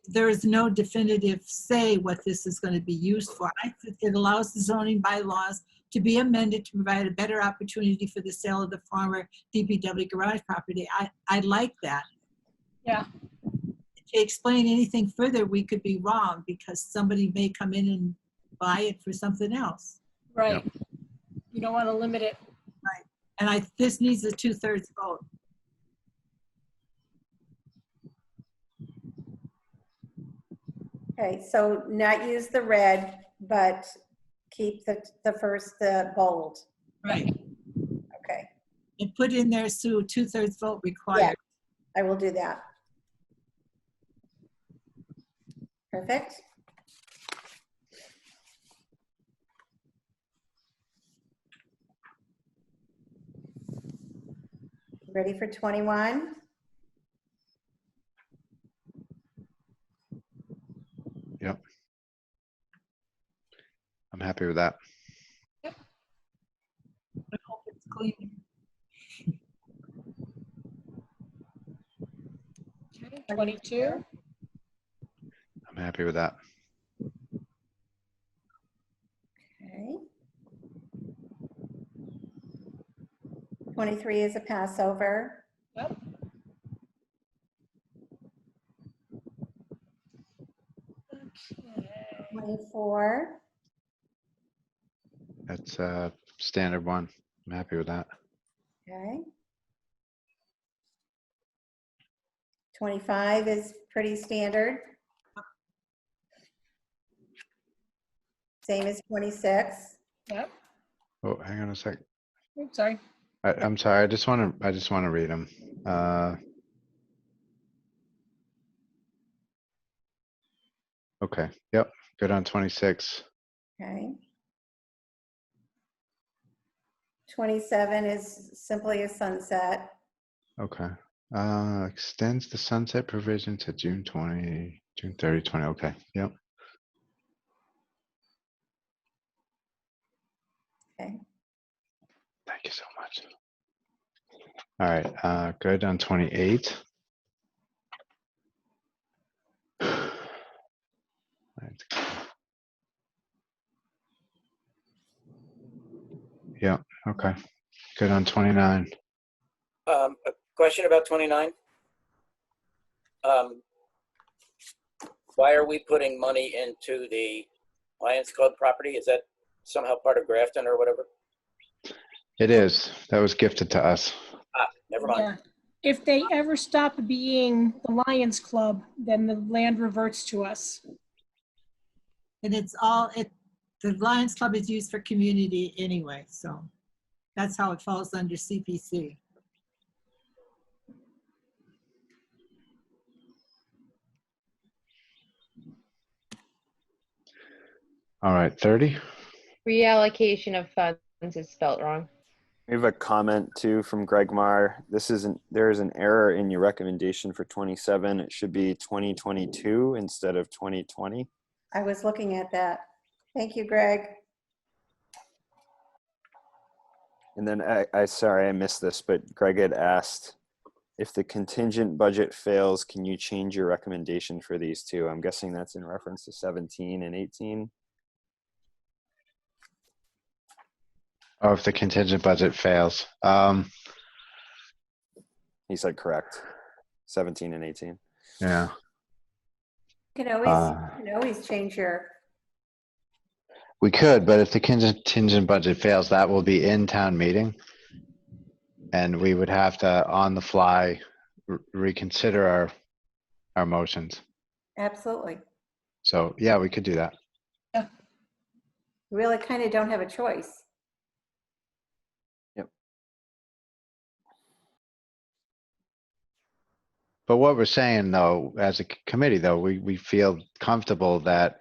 there is no definitive say what this is going to be used for. I think it allows the zoning bylaws to be amended to provide a better opportunity for the sale of the former DPW garage property. I like that. Yeah. To explain anything further, we could be wrong because somebody may come in and buy it for something else. Right. You don't want to limit it. Right. And this needs a 2/3 vote. Okay, so not use the red, but keep the first bold. Right. Okay, And put in there, Sue, 2/3 vote required. I will do that. Perfect. Ready for 21? Yep. I'm happy with that. I hope it's clean. Okay, 22. I'm happy with that. Okay. 23 is a Passover. Yep. Okay. 24. That's a standard one. I'm happy with that. Okay. 25 is pretty standard. Same as 26. Yep. Oh, hang on a sec. Oops, sorry. I'm sorry. I just want to read them. Okay. Yep. Good on 26. Okay. 27 is simply a sunset. Okay. Extends the sunset provision to June 30, 20. Okay. Yep. Okay. Thank you so much. All right. Good on 28. Yeah. Okay. Good on 29. A question about 29. Why are we putting money into the Lions Club property? Is that somehow part of Grafton or whatever? It is. That was gifted to us. Ah, never mind. Yeah. If they ever stop being the Lions Club, then the land reverts to us. And the Lions Club is used for community anyway, so that's how it falls under CPC. All right. 30. Reallocation of funds is spelt wrong. We have a comment too from Greg Marr. There is an error in your recommendation for 27. It should be 2022 instead of 2020. I was looking at that. Thank you, Greg. And then sorry, I missed this, but Greg had asked if the contingent budget fails, can you change your recommendation for these two? I'm guessing that's in reference to 17 and 18. Oh, if the contingent budget fails. He said correct. 17 and 18. Yeah. You can always change your, We could, but if the contingent budget fails, that will be in town meeting. And we would have to, on the fly, reconsider our motions. absolutely. So yeah, we could do that. We really kind of don't have a choice. But what we're saying though, as a committee though, we feel comfortable that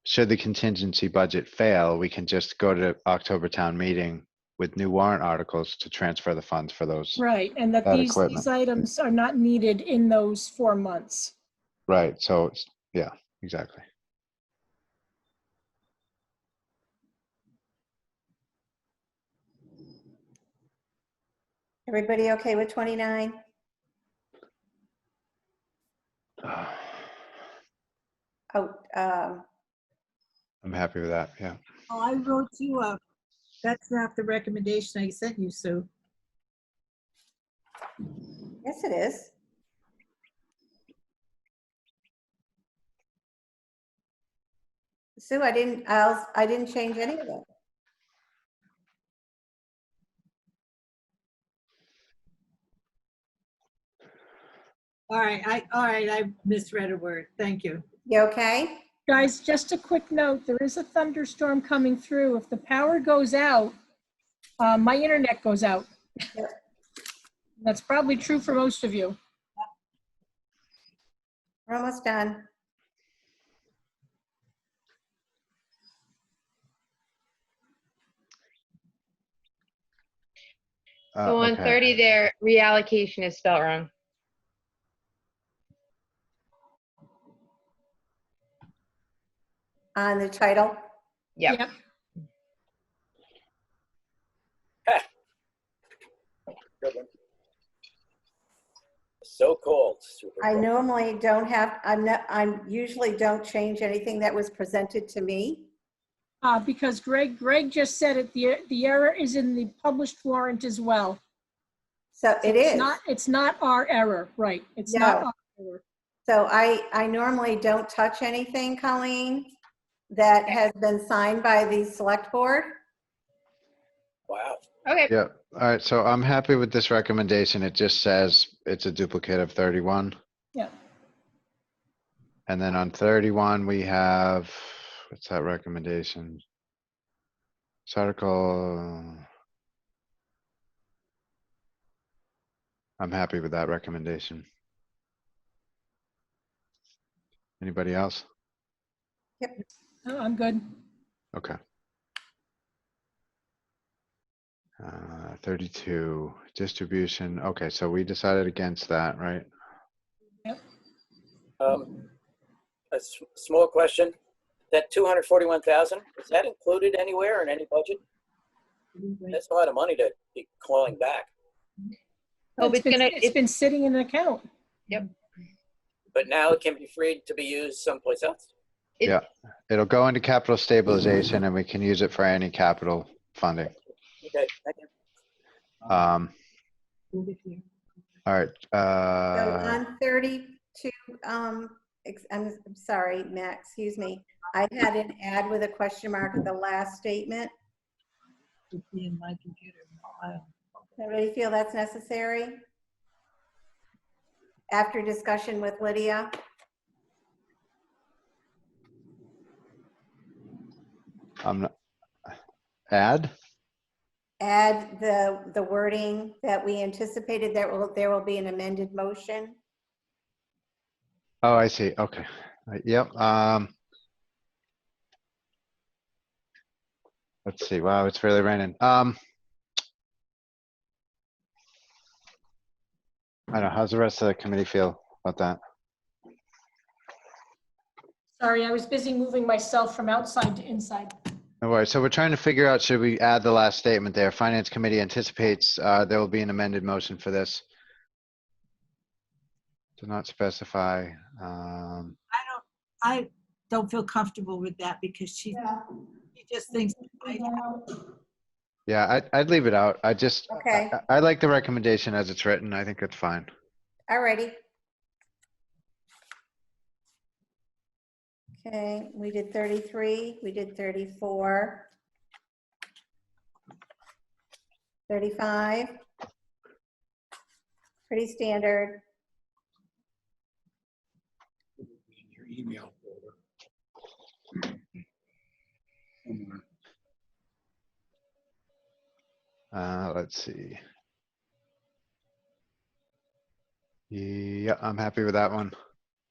should the contingency budget fail, we can just go to October town meeting with new warrant articles to transfer the funds for those. Right, and that That these equipment. items are not needed in those 4 months. Right, so, yeah, exactly. Everybody okay with 29? Oh, I'm happy with that, yeah. Oh, I wrote you up. That's not the recommendation I sent you, Sue. yes, it is. Sue, I didn't change any of it. All right, I misread a word. Thank you. You okay? Guys, just a quick note, there is a thunderstorm coming through. If the power goes out, my internet goes out. Yep. That's probably true for most of you. We're almost done. So on Okay. 30 there, reallocation is spelled wrong. On the title? Yep. Good one. So cold. Super I cold. normally don't have, I'm usually don't change anything that was presented to me. Because Greg just said it, the error is in the published warrant as well. So it is. It's not our error, right? It's No. not our error. So I normally don't touch anything, Colleen, that has been signed by the select board. Wow. Okay. Yeah, all right, so I'm happy with this recommendation. It just says it's a duplicate of 31. Yeah. And then on 31, we have, what's that recommendation? This article. I'm happy with that recommendation. Anybody else? Yep. Oh, I'm good. Okay. 32, distribution. Okay, so we decided against that, right? A small question. That 241,000, is that included anywhere in any budget? That's a lot of money to be clawing back. Oh, It's been sitting in an account. Yep. But now it can be freed to be used someplace else. Yeah, it'll go into capital stabilization and we can use it for any capital funding. Okay, thank you. All right. So on 32, I'm sorry, Matt, excuse me. I had an add with a question mark at the last statement. In my computer. Everybody feel that's necessary? After discussion with Lydia? Add? Add the wording that we anticipated that there will be an amended motion. Oh, I see. Okay. Yep. Let's see. Wow, it's really raining. I don't know. How's the rest of the committee feel about that? Sorry, I was busy moving myself from outside to inside. No worries. So we're trying to figure out, should we add the last statement there? Finance committee anticipates there will be an amended motion for this. Do not specify. I don't feel comfortable with that because she just thinks. Yeah, I'd leave it out. Okay. I like the recommendation as it's written. I think it's fine. Alrighty. Okay, we did 33, we did 34. 35. Pretty standard. Your email folder. Somewhere. Let's see. Yeah, I'm happy with that one.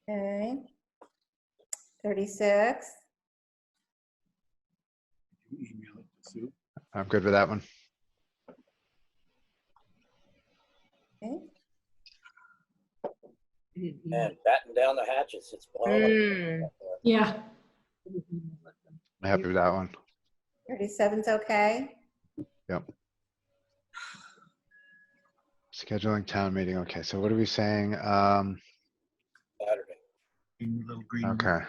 Okay. 36. You email it to Sue. I'm good with that one. And batten down the hatches. It's blowing up. Mm. Yeah. I'm happy with that one. 37's okay? Yep. Scheduling town meeting. Okay, so what are we saying? Saturday. Little green. Okay. And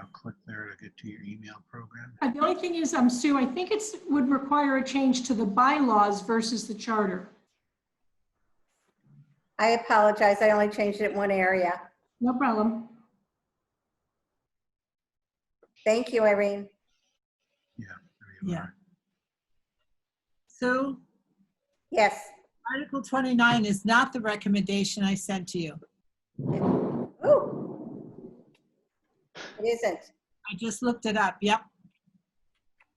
I'll click there to get to your email program. The only thing is, Sue, I think it's would require a change to the bylaws versus the charter. I apologize, I only changed it in one area. No problem. Thank you, Irene. Yeah. So Yes. Article 29 is not the recommendation I sent to you. Ooh. It isn't. I just looked it up. Yep.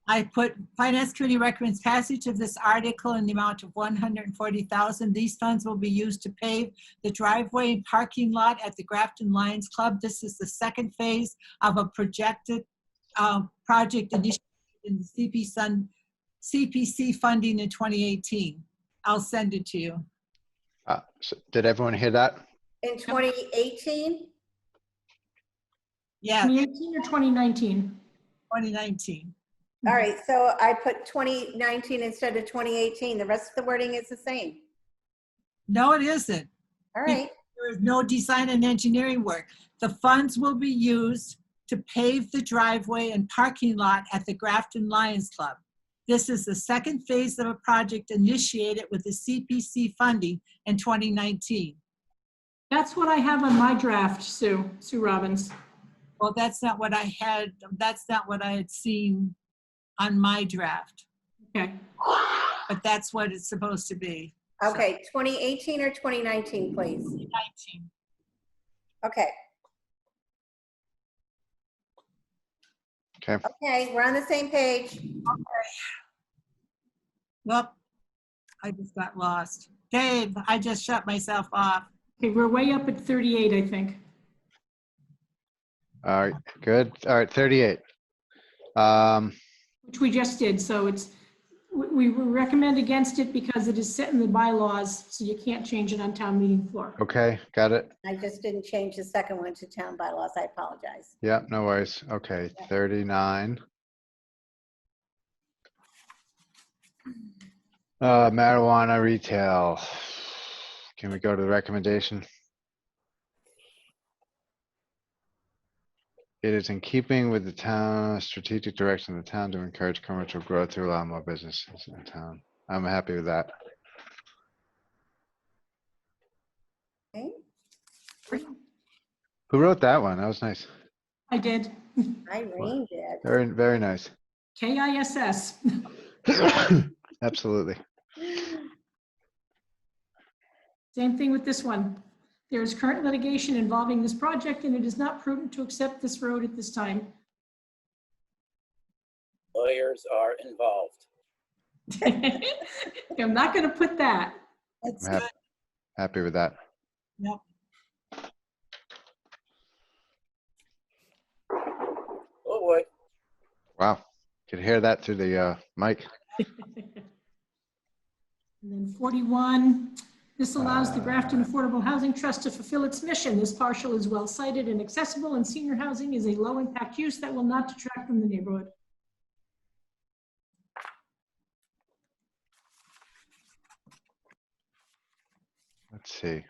I put Finance Committee recommends passage of this article in the amount of $140,000. These funds will be used to pave the driveway and parking lot at the Grafton Lions Club. This is the second phase of a projected project initiated in the CPC funding in 2018. I'll send it to you. So did everyone hear that? In 2018? Yeah, 2018 or 2019? 2019. All right, so I put 2019 instead of 2018. The rest of the wording is the same. No, it isn't. All right. There is no design and engineering work. The funds will be used to pave the driveway and parking lot at the Grafton Lions Club. This is the second phase of a project initiated with the CPC funding in 2019. That's what I have on my draft, Sue Robbins. Well, that's not what I had. That's not what I had seen on my draft. Okay. But that's what it's supposed to be. Okay, 2018 or 2019, please. 2019. Okay. Okay. Okay, we're on the same page. Okay. Well, I just got lost. Dave, I just shut myself off. Okay, we're way up at 38, I think. All right, good. All right, 38. Which we just did, so it's, we recommend against it because it is set in the bylaws, so you can't change it on town meeting floor. Okay, got it. I just didn't change the second one to town bylaws. I apologize. Yeah, no worries. Okay, 39. Marijuana retail. Can we go to the recommendation? It is in keeping with the town strategic direction of the town to encourage commercial growth to allow more businesses in town. I'm happy with that. Okay. Who wrote that one? That was nice. I did. Irene did. Very, very nice. KISS. Absolutely. Same thing with this one. There is current litigation involving this project and it is not prudent to accept this road at this time. Lawyers are involved. I'm not going to put that. That's I'm good. happy with that. Yep. Oh boy. Wow. Could hear that through the mic. And then 41, this allows the Grafton Affordable Housing Trust to fulfill its mission. This parcel is well sited and accessible, and senior housing is a low impact use that will not detract from the neighborhood. Let's see.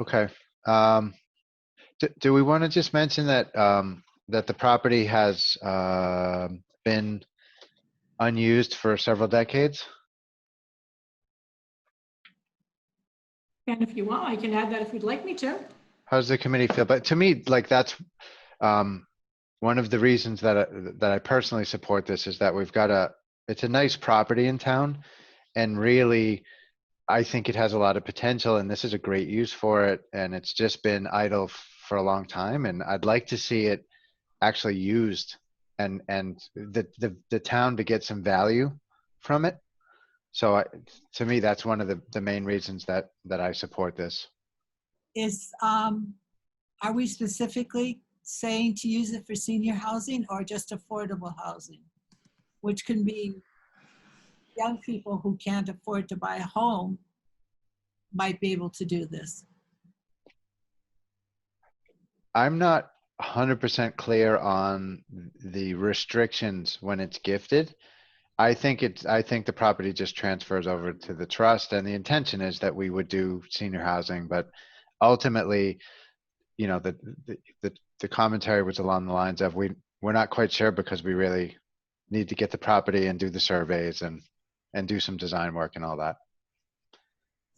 Okay. Do we want to just mention that that the property has been unused for several decades? And if you want, I can add that if you'd like me to. How does the committee feel? But to me, like that's one of the reasons that I personally support this is that we've got it's a nice property in town, and really, I think it has a lot of potential, and this is a great use for it. And it's just been idle for a long time, and I'd like to see it actually used, and the town to get some value from it. So to me, that's one of the main reasons that I support this. Is, are we specifically saying to use it for senior housing or just affordable housing? Which can be young people who can't afford to buy a home might be able to do this. I'm not 100% clear on the restrictions when it's gifted. I think the property just transfers over to the trust, and the intention is that we would do senior housing, but ultimately, you know, the commentary was along the lines of we're not quite sure because we really need to get the property and do the surveys and do some design work and all that.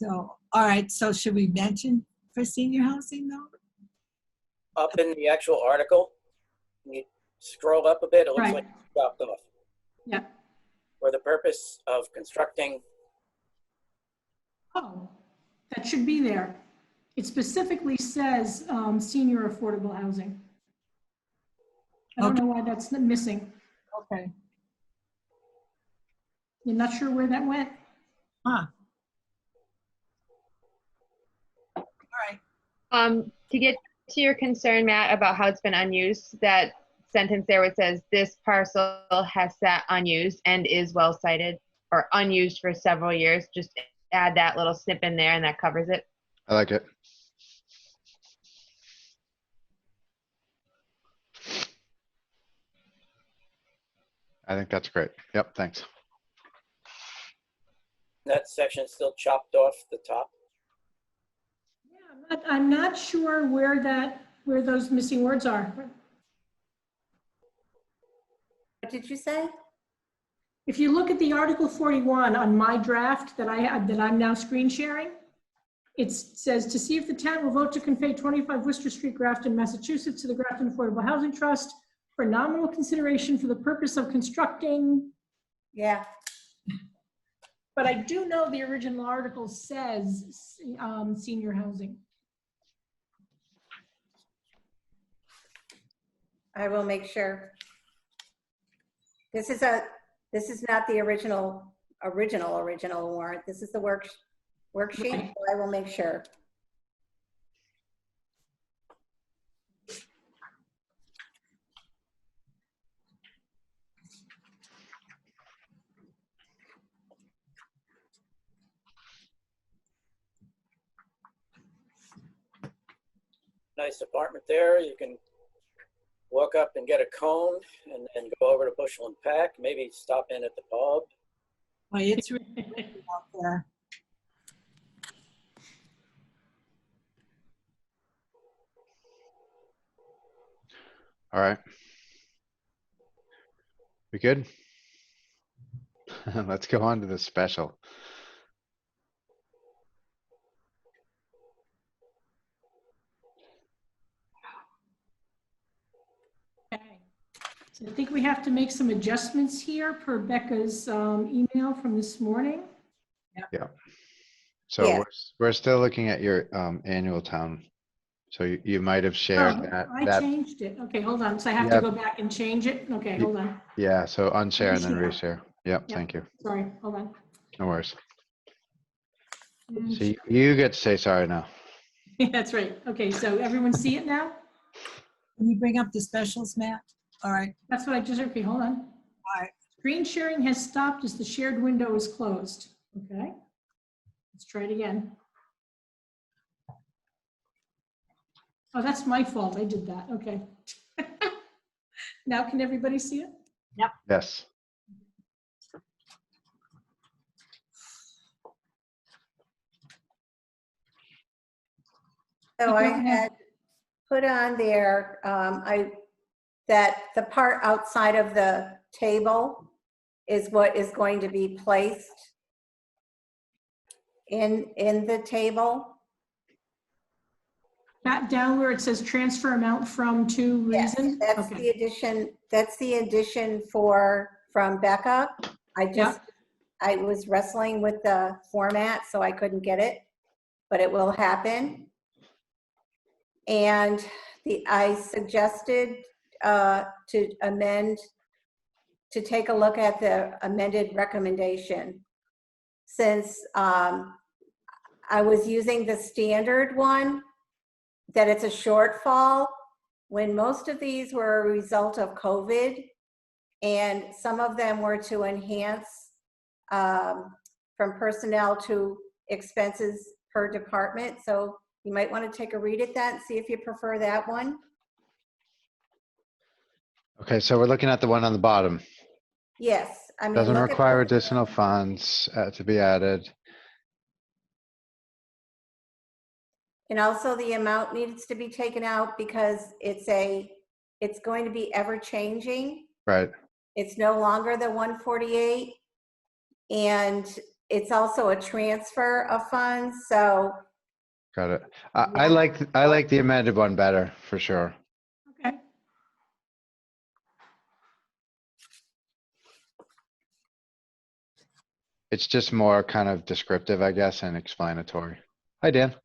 So, all right, so should we mention for senior housing though? Up in the actual article, you scroll up a bit, it looks Right. like it's dropped off. Yeah. For the purpose of constructing, Oh, that should be there. It specifically says senior affordable housing. I don't know why that's missing. Okay. You're not sure where that went? Huh. All right. To get to your concern, Matt, about how it's been unused, that sentence there where it says this parcel has sat unused and is well cited or unused for several years, just add that little snip in there and that covers it. I like it. I think that's great. Yep, thanks. that section still chopped off the top. Yeah, I'm not sure where those missing words are. What did you say? If you look at the Article 41 on my draft that I'm now screen sharing, it says to see if the town will vote to convey 25 Worcester Street, Grafton, Massachusetts to the Grafton Affordable Housing Trust for nominal consideration for the purpose of constructing. Yeah. But I do know the original article says senior housing. I will make sure. This is not the original warrant. This is the worksheet, so I will make sure. Nice apartment there. You can walk up and get a cone and then go over to Bushel and Pack, maybe stop in at the pub. Well, it's really pretty out there. All right. We good? Let's go on to the special. Okay. So I think we have to make some adjustments here per Becca's email from this morning. Yeah. So Yeah. we're still looking at your annual town. So you might have shared Oh, I that. changed it. Okay, hold on. So I have Yeah. to go back and change it? Okay, hold on. Yeah, so unshare and then Reshare. reshare. Yep, Yep. thank you. Sorry, hold on. No worries. And- So you get to say sorry now. That's right. Okay, so everyone see it now? Can you bring up the specials, Matt? All right. That's what I just, okay, hold on. All right. Screen sharing has stopped as the shared window is closed. Okay. Let's try it again. Oh, that's my fault. I did that. Okay. Now can everybody see it? Yes. So I had put on there, that the part outside of the table is what is going to be placed in the table. That down where it says transfer amount from to Yes, reason? that's Okay. the addition, from Becca. I was wrestling with the format, so I couldn't get it, but it will happen. And I suggested to amend, to take a look at the amended recommendation. Since I was using the standard one, that it's a shortfall, when most of these were a result of COVID, and some of them were to enhance from personnel to expenses per department. So you might want to take a read at that and see if you prefer that one. Okay, so we're looking at the one on the bottom. Yes, I mean, Doesn't look at require both. additional funds to be added. And also the amount needs to be taken out because it's going to be ever changing. Right, It's no longer the 148. And it's also a transfer of funds, so got it. I like the amended one better, for sure. Okay. It's just more kind of descriptive, I guess, and explanatory. Hi, Dan.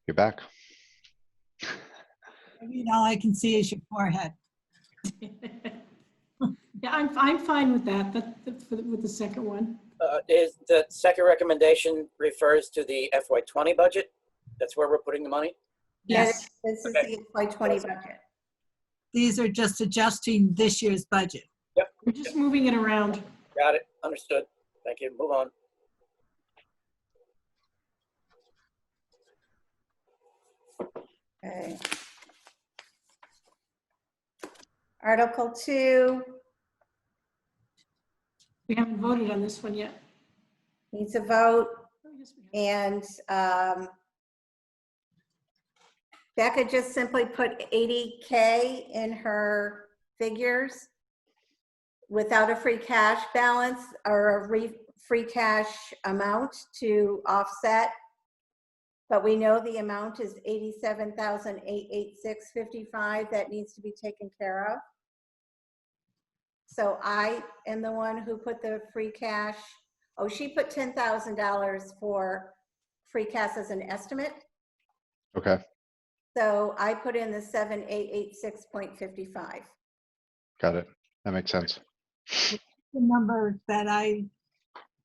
You're back. I mean, all I can see is your forehead. Yeah, I'm fine with that, with the second one. Is the second recommendation refers to the FY20 budget? That's where we're putting the money? Yes. This is Okay. the FY20 budget. These are just adjusting this year's budget. We're just moving it around. Got it. Understood. Thank you. Move on. Okay. Article 2 We haven't voted on this one yet. needs a vote, Oh, yes, we have. and Becca just simply put 80K in her figures without a free cash balance or a free cash amount to offset. But we know the amount is $87,886.55 that needs to be taken care of. So I am the one who put the free cash. Oh, she put $10,000 for free cash as an estimate. Okay, So I put in the 7,886.55. got it. That makes sense. The number that I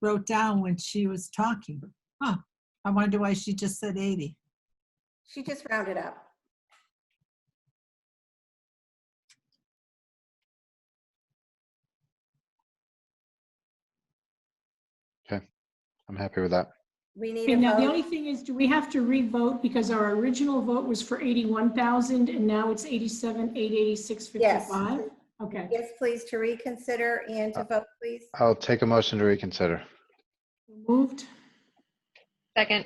wrote down when she was talking. Huh, I wonder why she just said 80. She just rounded up. I'm happy with that. We need Okay, a now the vote. only thing is, do we have to re-vote because our original vote was for 81,000 and now it's 87,886.55? Okay, Yes, please, to reconsider and to vote, please. I'll take a motion to reconsider. moved. Second,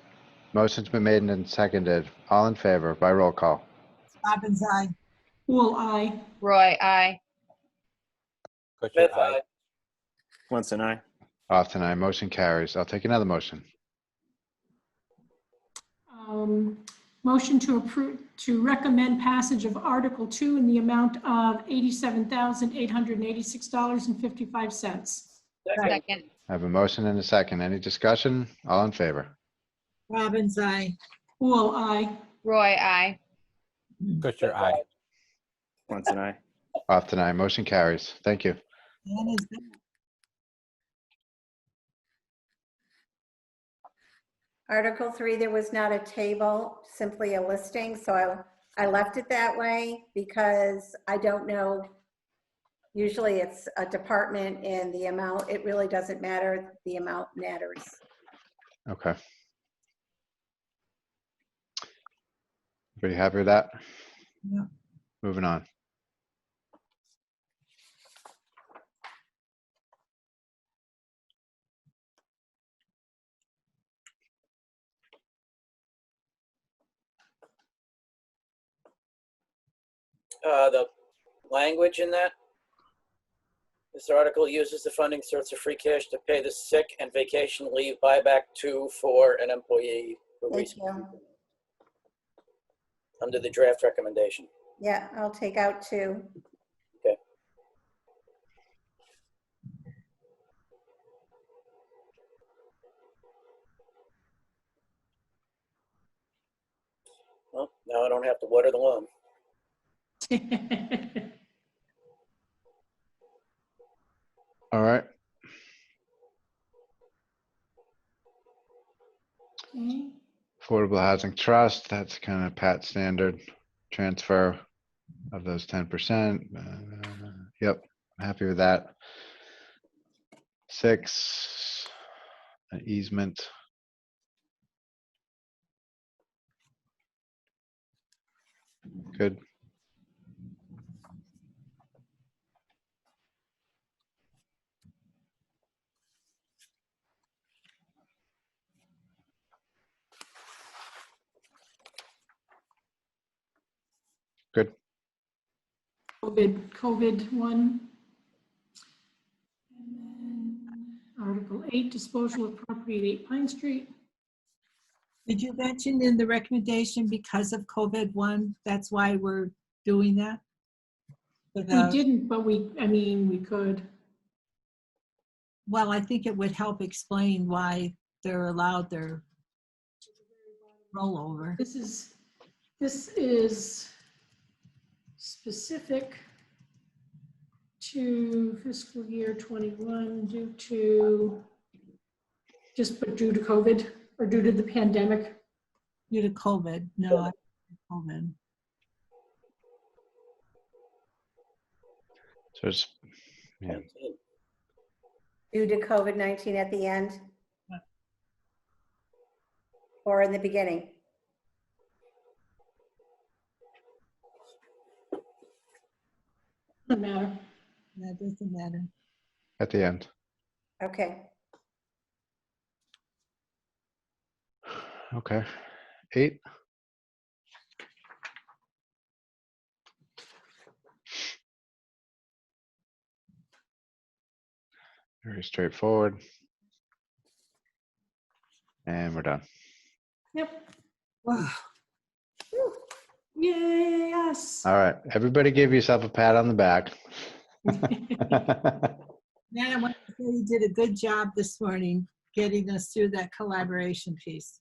Motion's been made and seconded. All in favor by roll call. Robbins, aye. Pool I. Roy, I. Kutcher, Smith, aye. aye. Once and I. Off tonight, motion carries. I'll take another motion. Motion to approve, to recommend passage of Article 2 in the amount of $87,886.55. Second. Second, I have a motion and a second. Any discussion? All in favor? Robbins, aye. Pool I. Roy, I. Kutcher, aye. Once and I. Off tonight, motion carries. Thank you. Ann is back. Article 3, there was not a table, simply a listing, so I left it that way because I don't know. Usually it's a department and the amount, it really doesn't matter. The amount matters. Okay. Everybody happy with that? Yeah. Moving on. The language in that. This article uses the funding source of free cash to pay the sick and vacation leave buyback for an employee who Thank recently, you. under the draft recommendation. Yeah, I'll take out 2. Okay. Well, now I don't have to water the lawn. All right. Okay. Affordable Housing Trust, that's kind of Pat standard transfer of those 10%. Yep, I'm happy with that. 6, an easement. Good. Good. COVID one. And then Article 8, disposal of property at 8 Pine Street. Did you mention in the recommendation because of COVID-1, that's why we're doing that? For We the- didn't, but we could. Well, I think it would help explain why they're allowed their rollover. This is specific to fiscal year 21 due to COVID or due to the pandemic. Due to COVID, no, I think COVID. So it's, yeah. Due to COVID-19 at the end? Or in the beginning? Doesn't matter. That doesn't matter. At the end. Okay. Okay. 8. Very straightforward. And we're done. Yep. Wow. Yes. All right. Everybody give yourself a pat on the back. Nan, I want to say you did a good job this morning getting us through that collaboration piece.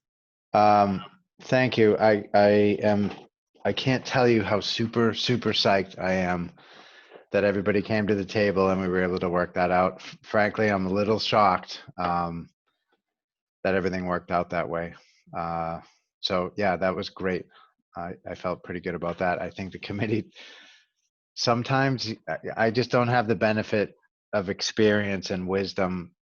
Thank you. I can't tell you how super psyched I am that everybody came to the table and we were able to work that out. Frankly, I'm a little shocked that everything worked out that way. So yeah, that was great. I felt pretty good about that. I think the committee, sometimes I just don't have the benefit of experience and wisdom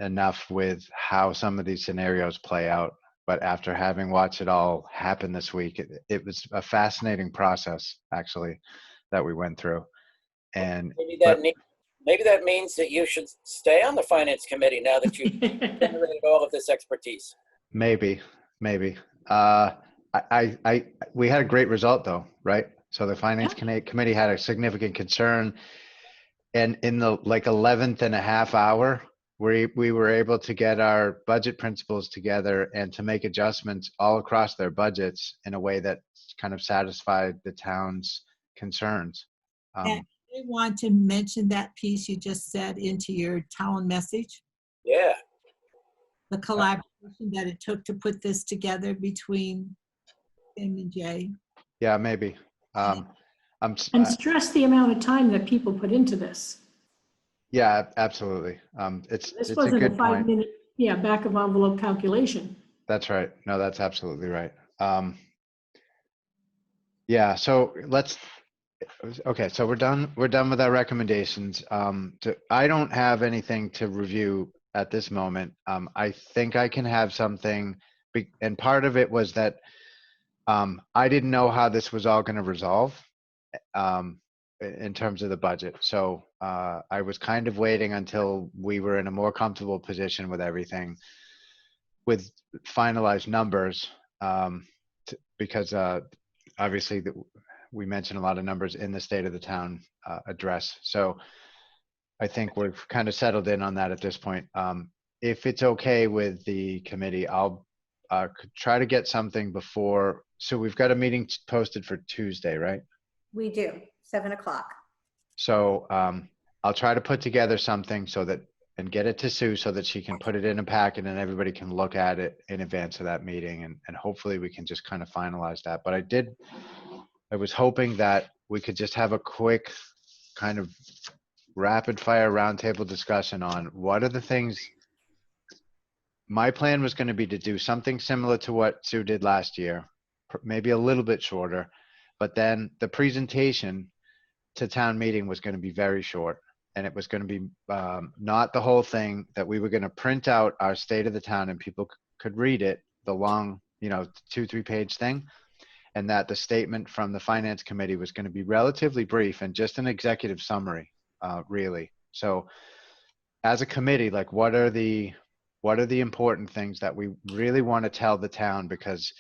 enough with how some of these scenarios play out. But after having watched it all happen this week, it was a fascinating process, actually, that we went through. And maybe that means that you should stay on the finance committee now that you've generated all of this expertise. Maybe. We had a great result though, right? So the finance committee had a significant concern, and in the 11th and a half hour, we were able to get our budget principals together and to make adjustments all across their budgets in a way that kind of satisfied the town's concerns. And I want to mention that piece you just said into your town message. Yeah. The collaboration that it took to put this together between Tim and Jay. Yeah, maybe. And stress the amount of time that people put into this. Yeah, absolutely. This This a wasn't good a point. 5-minute, back of envelope calculation. That's right. No, that's absolutely right. Yeah, so okay, so we're done with our recommendations. I don't have anything to review at this moment. I think I can have something, and part of it was that I didn't know how this was all going to resolve in terms of the budget. So I was kind of waiting until we were in a more comfortable position with everything, with finalized numbers, because obviously we mentioned a lot of numbers in the State of the Town address. So I think we've kind of settled in on that at this point. If it's okay with the committee, I'll try to get something before. So we've got a meeting posted for Tuesday, right? We do, 7 o'clock. So I'll try to put together something and get it to Sue so that she can put it in a packet and everybody can look at it in advance of that meeting. And hopefully we can just kind of finalize that. But I was hoping that we could just have a quick kind of rapid fire roundtable discussion on what are the things. My plan was going to be to do something similar to what Sue did last year, maybe a little bit shorter, but then the presentation to town meeting was going to be very short. and it was going to be not the whole thing, that we were going to print out our state of the town and people could read it, the long, 2-3 page thing, and that the statement from the finance committee was going to be relatively brief and just an executive summary, really. So as a committee, like what are the important things that we really want to tell the town? Because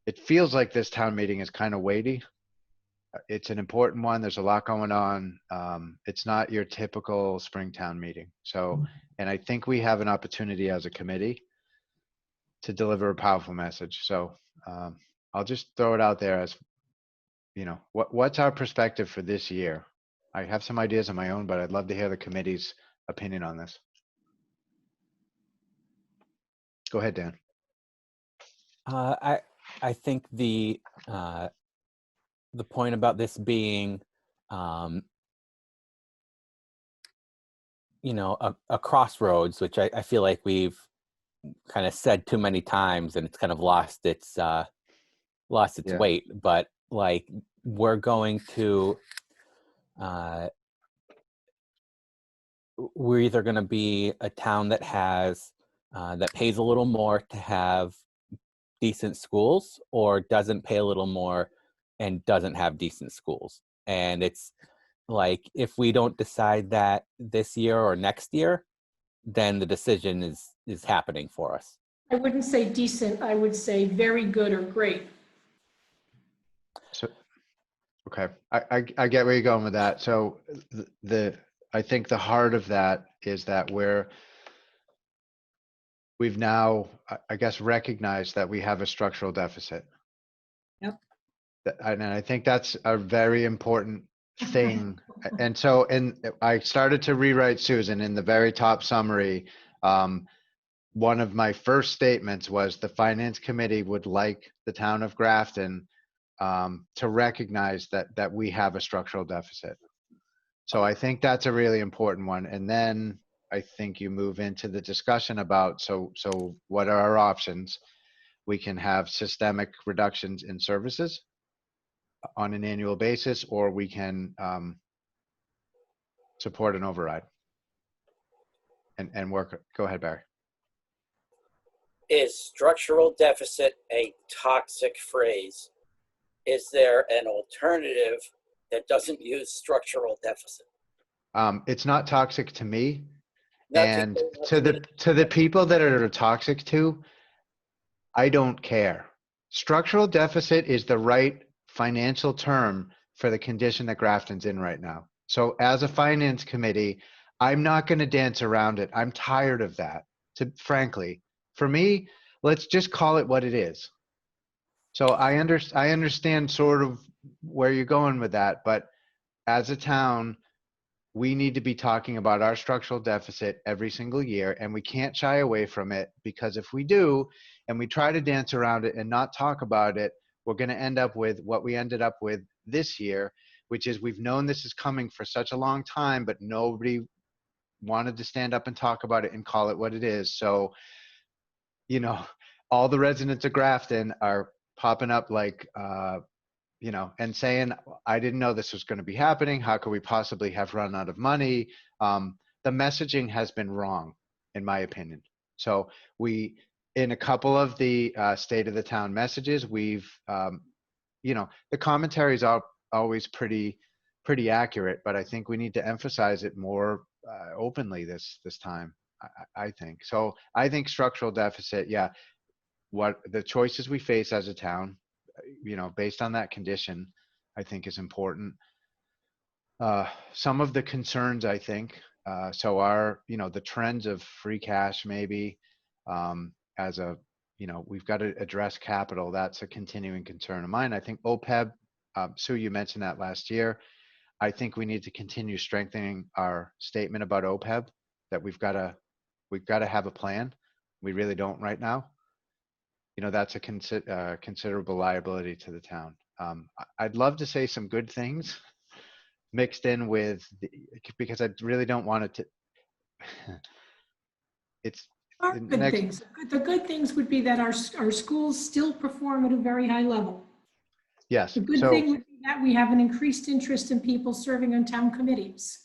it feels like this town meeting is kind of weighty. It's an important one. There's a lot going on. It's not your typical Springtown meeting. So, and I think we have an opportunity as a committee to deliver a powerful message. So I'll just throw it out there as, what's our perspective for this year? I have some ideas of my own, but I'd love to hear the committee's opinion on this. Go ahead, Dan. I think the point about this being, a crossroads, which I feel like we've kind of said too many times, and it's kind of lost its weight. But like, we're going to, we're either going to be a town that has that pays a little more to have decent schools, or doesn't pay a little more and doesn't have decent schools. And it's like, if we don't decide that this year or next year, then the decision is happening for us. I wouldn't say decent, I would say very good or great. So, okay, I get where you're going with that. So I think the heart of that is that we've now, I guess, recognized that we have a structural deficit. Yep. And I think that's a very important thing. And so, I started to rewrite, Susan, in the very top summary. One of my first statements was the finance committee would like the town of Grafton to recognize that we have a structural deficit. So I think that's a really important one. And then I think you move into the discussion about, so what are our options? We can have systemic reductions in services on an annual basis, or we can support an override and work. Go ahead, Barry. Is structural deficit a toxic phrase? Is there an alternative that doesn't use structural deficit? It's not toxic to me. And to the people that are toxic to, I don't care. Structural deficit is the right financial term for the condition that Grafton's in right now. So as a finance committee, I'm not going to dance around it. I'm tired of that. Frankly, for me, let's just call it what it is. So I understand sort of where you're going with that, but as a town, we need to be talking about our structural deficit every single year, and we can't shy away from it, because if we do and we try to dance around it and not talk about it, we're going to end up with what we ended up with this year, which is we've known this is coming for such a long time, but nobody wanted to stand up and talk about it and call it what it is. So, all the residents of Grafton are popping up like, and saying, I didn't know this was going to be happening. How could we possibly have run out of money? The messaging has been wrong, in my opinion. So in a couple of the state of the town messages, we've, the commentaries are always pretty accurate, but I think we need to emphasize it more openly this time, I think. So I think structural deficit, what the choices we face as a town, based on that condition, I think is important. Some of the concerns, I think, so are, the trends of free cash, maybe, as a, we've got to address capital. That's a continuing concern of mine. I think OPEB, Sue, you mentioned that last year. I think we need to continue strengthening our statement about OPEB, that we've got to have a plan. We really don't right now. That's a considerable liability to the town. I'd love to say some good things mixed in with, because I really don't want it to, it's good things. The good things would be that our schools still perform at a very high level. Yes. The good So thing would be that we have an increased interest in people serving on town committees.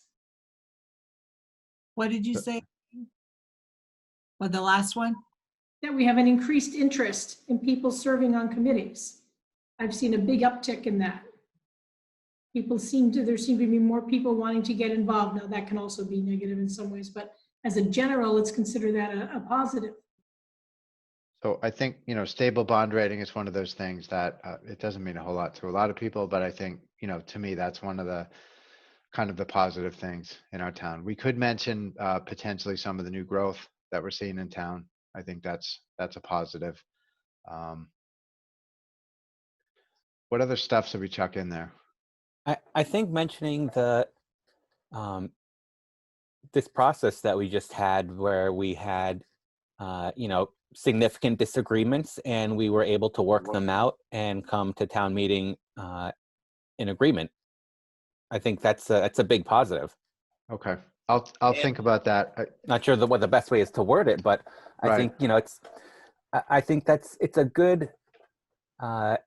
What did you say? Well, the last one? That we have an increased interest in people serving on committees. I've seen a big uptick in that. There seem to be more people wanting to get involved. Now, that can also be negative in some ways, but as a general, let's consider that a positive. So I think, stable bond rating is one of those things that it doesn't mean a whole lot to a lot of people, but I think, to me, that's one of the kind of the positive things in our town. We could mention potentially some of the new growth that we're seeing in town. I think that's a positive. What other stuff should we chuck in there? I think mentioning the this process that we just had where we had significant disagreements and we were able to work them out and come to town meeting in agreement. I think that's a big positive. Okay. I'll think about that. Not sure what the best way is to word it, but I Right. think, I think it's a good, I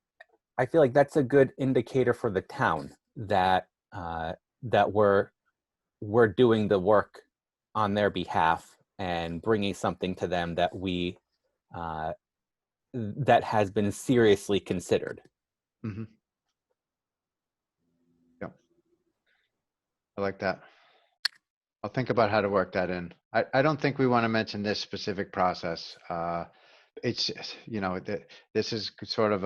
feel like that's a good indicator for the town that that we're doing the work on their behalf and bringing something to them that that has been seriously considered. Mm-hmm. Yep. I like that. I'll think about how to work that in. I don't think we want to mention this specific process. It's, this is sort of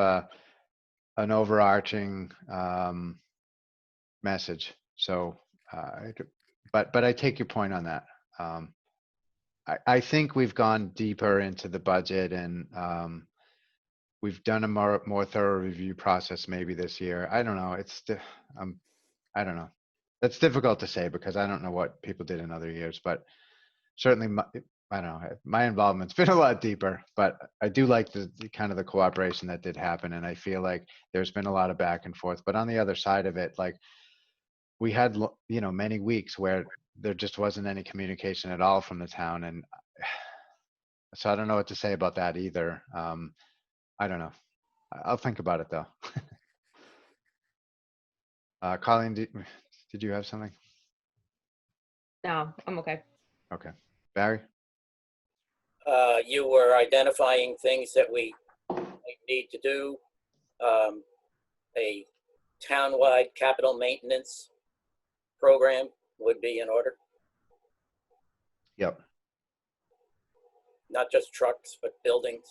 an overarching message. So, but I take your point on that. I think we've gone deeper into the budget and we've done a more thorough review process maybe this year. I don't know. I don't know. That's difficult to say because I don't know what people did in other years, but certainly I don't know. My involvement's been a lot deeper, but I do like the kind of the cooperation that did happen. And I feel like there's been a lot of back and forth, but on the other side of it, like we had, many weeks where there just wasn't any communication at all from the town. And so I don't know what to say about that either. I don't know. I'll think about it though. Colleen, did you have something? No, I'm okay. Okay. Barry? You were identifying things that we need to do. A townwide capital maintenance program would be in order. Yep. Not just trucks, but buildings.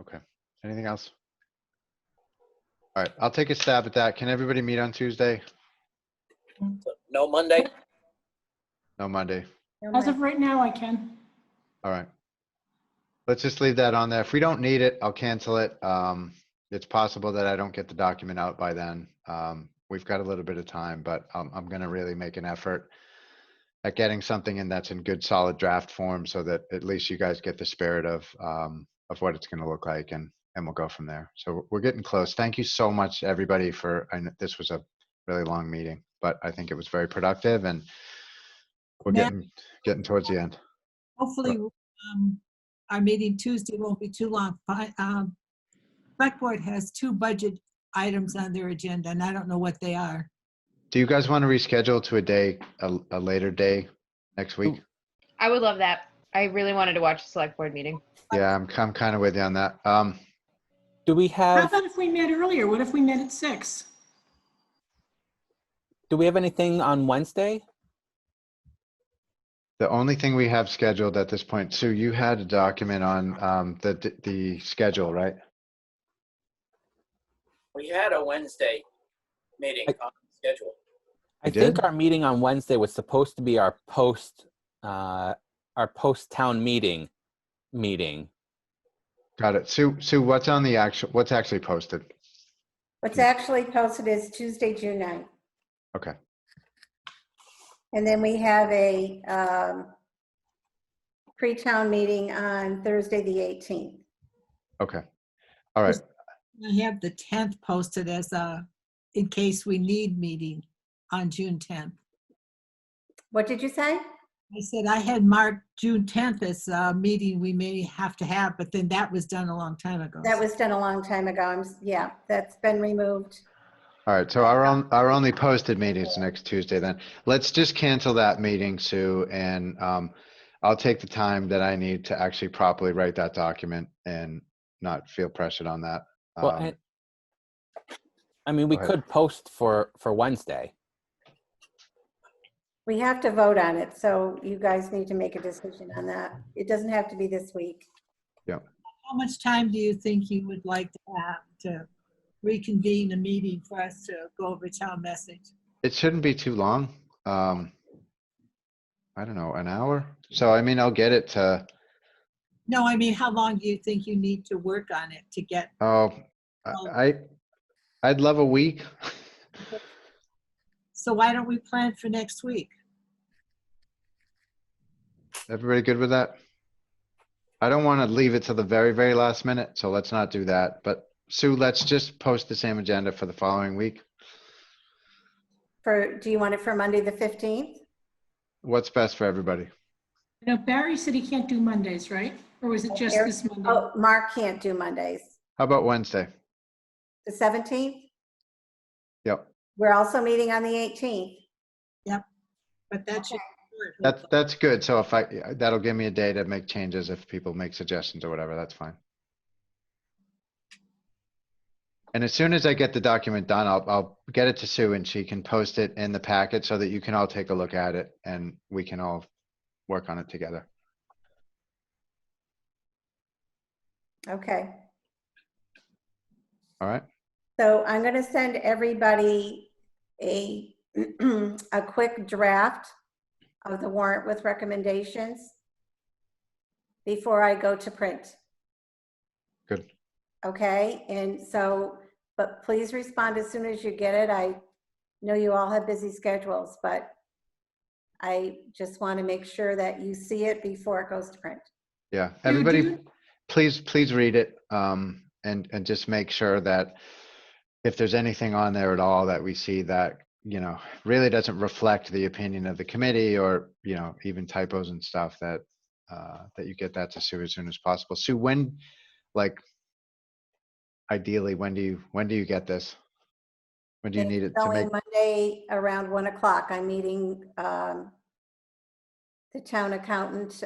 Okay. Anything else? All right. I'll take a stab at that. Can everybody meet on Tuesday? So, no Monday? No Monday. As of right now, I can. All right. Let's just leave that on there. If we don't need it, I'll cancel it. It's possible that I don't get the document out by then. We've got a little bit of time, but I'm going to really make an effort at getting something in that's in good, solid draft form so that at least you guys get the spirit of what it's going to look like, and we'll go from there. So we're getting close. Thank you so much, everybody, I know this was a really long meeting, but I think it was very productive, and we're getting towards the end. Hopefully, our meeting Tuesday won't be too long. Select Board has 2 budget items on their agenda, and I don't know what they are. Do you guys want to reschedule to a later day next week? I would love that. I really wanted to watch the select board meeting. Yeah, I'm kind of with you on that. Do we How have about if we met earlier? What if we met at 6? do we have anything on Wednesday? The only thing we have scheduled at this point, Sue, you had a document on the schedule, right? We had a Wednesday meeting on the schedule. I think our meeting on Wednesday was supposed to be our post town meeting. Got it. Sue, what's actually posted? What's actually posted is Tuesday, June 9th. Okay. And then we have a pre-town meeting on Thursday, the 18th. Okay. All right. I have the 10th posted as a in case we need meeting on June 10th. What did you say? I said I had marked June 10th as a meeting we may have to have, but then that was done a long time ago. That was done a long time ago. Yeah, that's been removed. All right, so our only posted meeting is next Tuesday then. Let's just cancel that meeting, Sue, and I'll take the time that I need to actually properly write that document and not feel pressured on that. Well, I mean, we go ahead. could post for Wednesday. We have to vote on it, so you guys need to make a decision on that. It doesn't have to be this week. Yeah. How much time do you think you would like to have to reconvene a meeting for us to go over town message? It shouldn't be too long. I don't know, an hour? So, I mean, I'll get it to, No, I mean, how long do you think you need to work on it to get? I'd love a week. So why don't we plan for next week? Everybody good with that? I don't want to leave it to the very, very last minute, so let's not do that. But Sue, let's just post the same agenda for the following week. Do you want it for Monday, the 15th? What's best for everybody? Now, Barry said he can't do Mondays, right? Or was it just this Monday? Oh, Mark can't do Mondays. How about Wednesday? The 17th? Yep. We're also meeting on the 18th. Yep, but that should. That's good. So if that'll give me a day to make changes if people make suggestions or whatever, that's fine. And as soon as I get the document done, I'll get it to Sue and she can post it in the packet so that you can all take a look at it and we can all work on it together. Okay. All right. So I'm going to send everybody a quick draft of the warrant with recommendations before I go to print. Good. Okay, and so, but please respond as soon as you get it. I know you all have busy schedules, but I just want to make sure that you see it before it goes to print. Yeah, everybody, please read it and just make sure that if there's anything on there at all that we see that, you know, really doesn't reflect the opinion of the committee or, you know, even typos and stuff that that you get that to Sue as soon as possible. Sue, when, like, ideally, when do you get this? When do you need it to make? Monday around 1 o'clock. I'm meeting the town accountant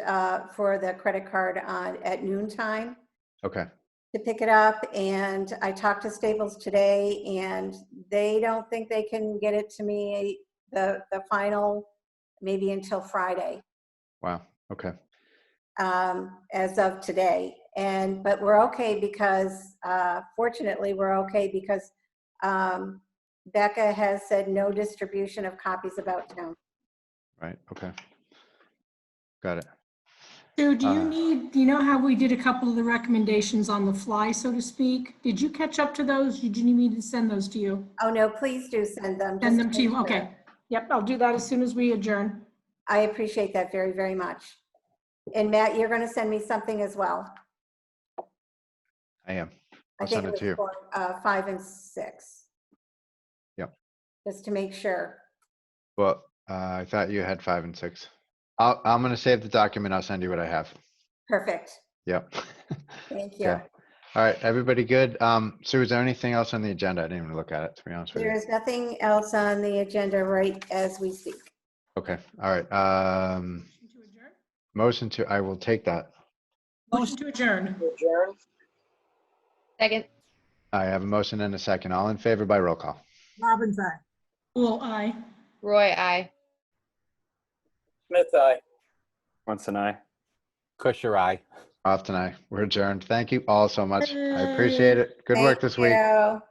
for the credit card at noontime. Okay. To pick it up, and I talked to Staples today, and they don't think they can get it to me, the final, maybe until Friday. Wow. Okay. As of today, but we're okay because fortunately we're okay because Becca has said no distribution of copies about town. Right. Okay. Got it. So do you know how we did a couple of the recommendations on the fly, so to speak? Did you catch up to those? Did you need me to send those to you? Oh, no, please do send them. Send them to you, okay. Yep, I'll do that as soon as we adjourn. I appreciate that very, very much. And Matt, you're going to send me something as well. I am. I I'll think send it to you. for 5 and 6. Yep. Just to make sure. Well, I thought you had 5 and 6. I'm going to save the document. I'll send you what I have. Perfect. Yep. Thank you. Okay. All right. Everybody good? Sue, is there anything else on the agenda? I didn't even look at it, to be honest with There you. is nothing else on the agenda right as we speak. Okay. All right. Motion to, I will take that. Motion to adjourn. Adjourn. Second. I have a motion and a second. All in favor by roll call. Robbins, aye. Well, aye. Roy, aye. Smith, aye. Once an eye. Kusher, aye. Off tonight. We're adjourned. Thank you all so much. I appreciate it. Good work this week. Thank you.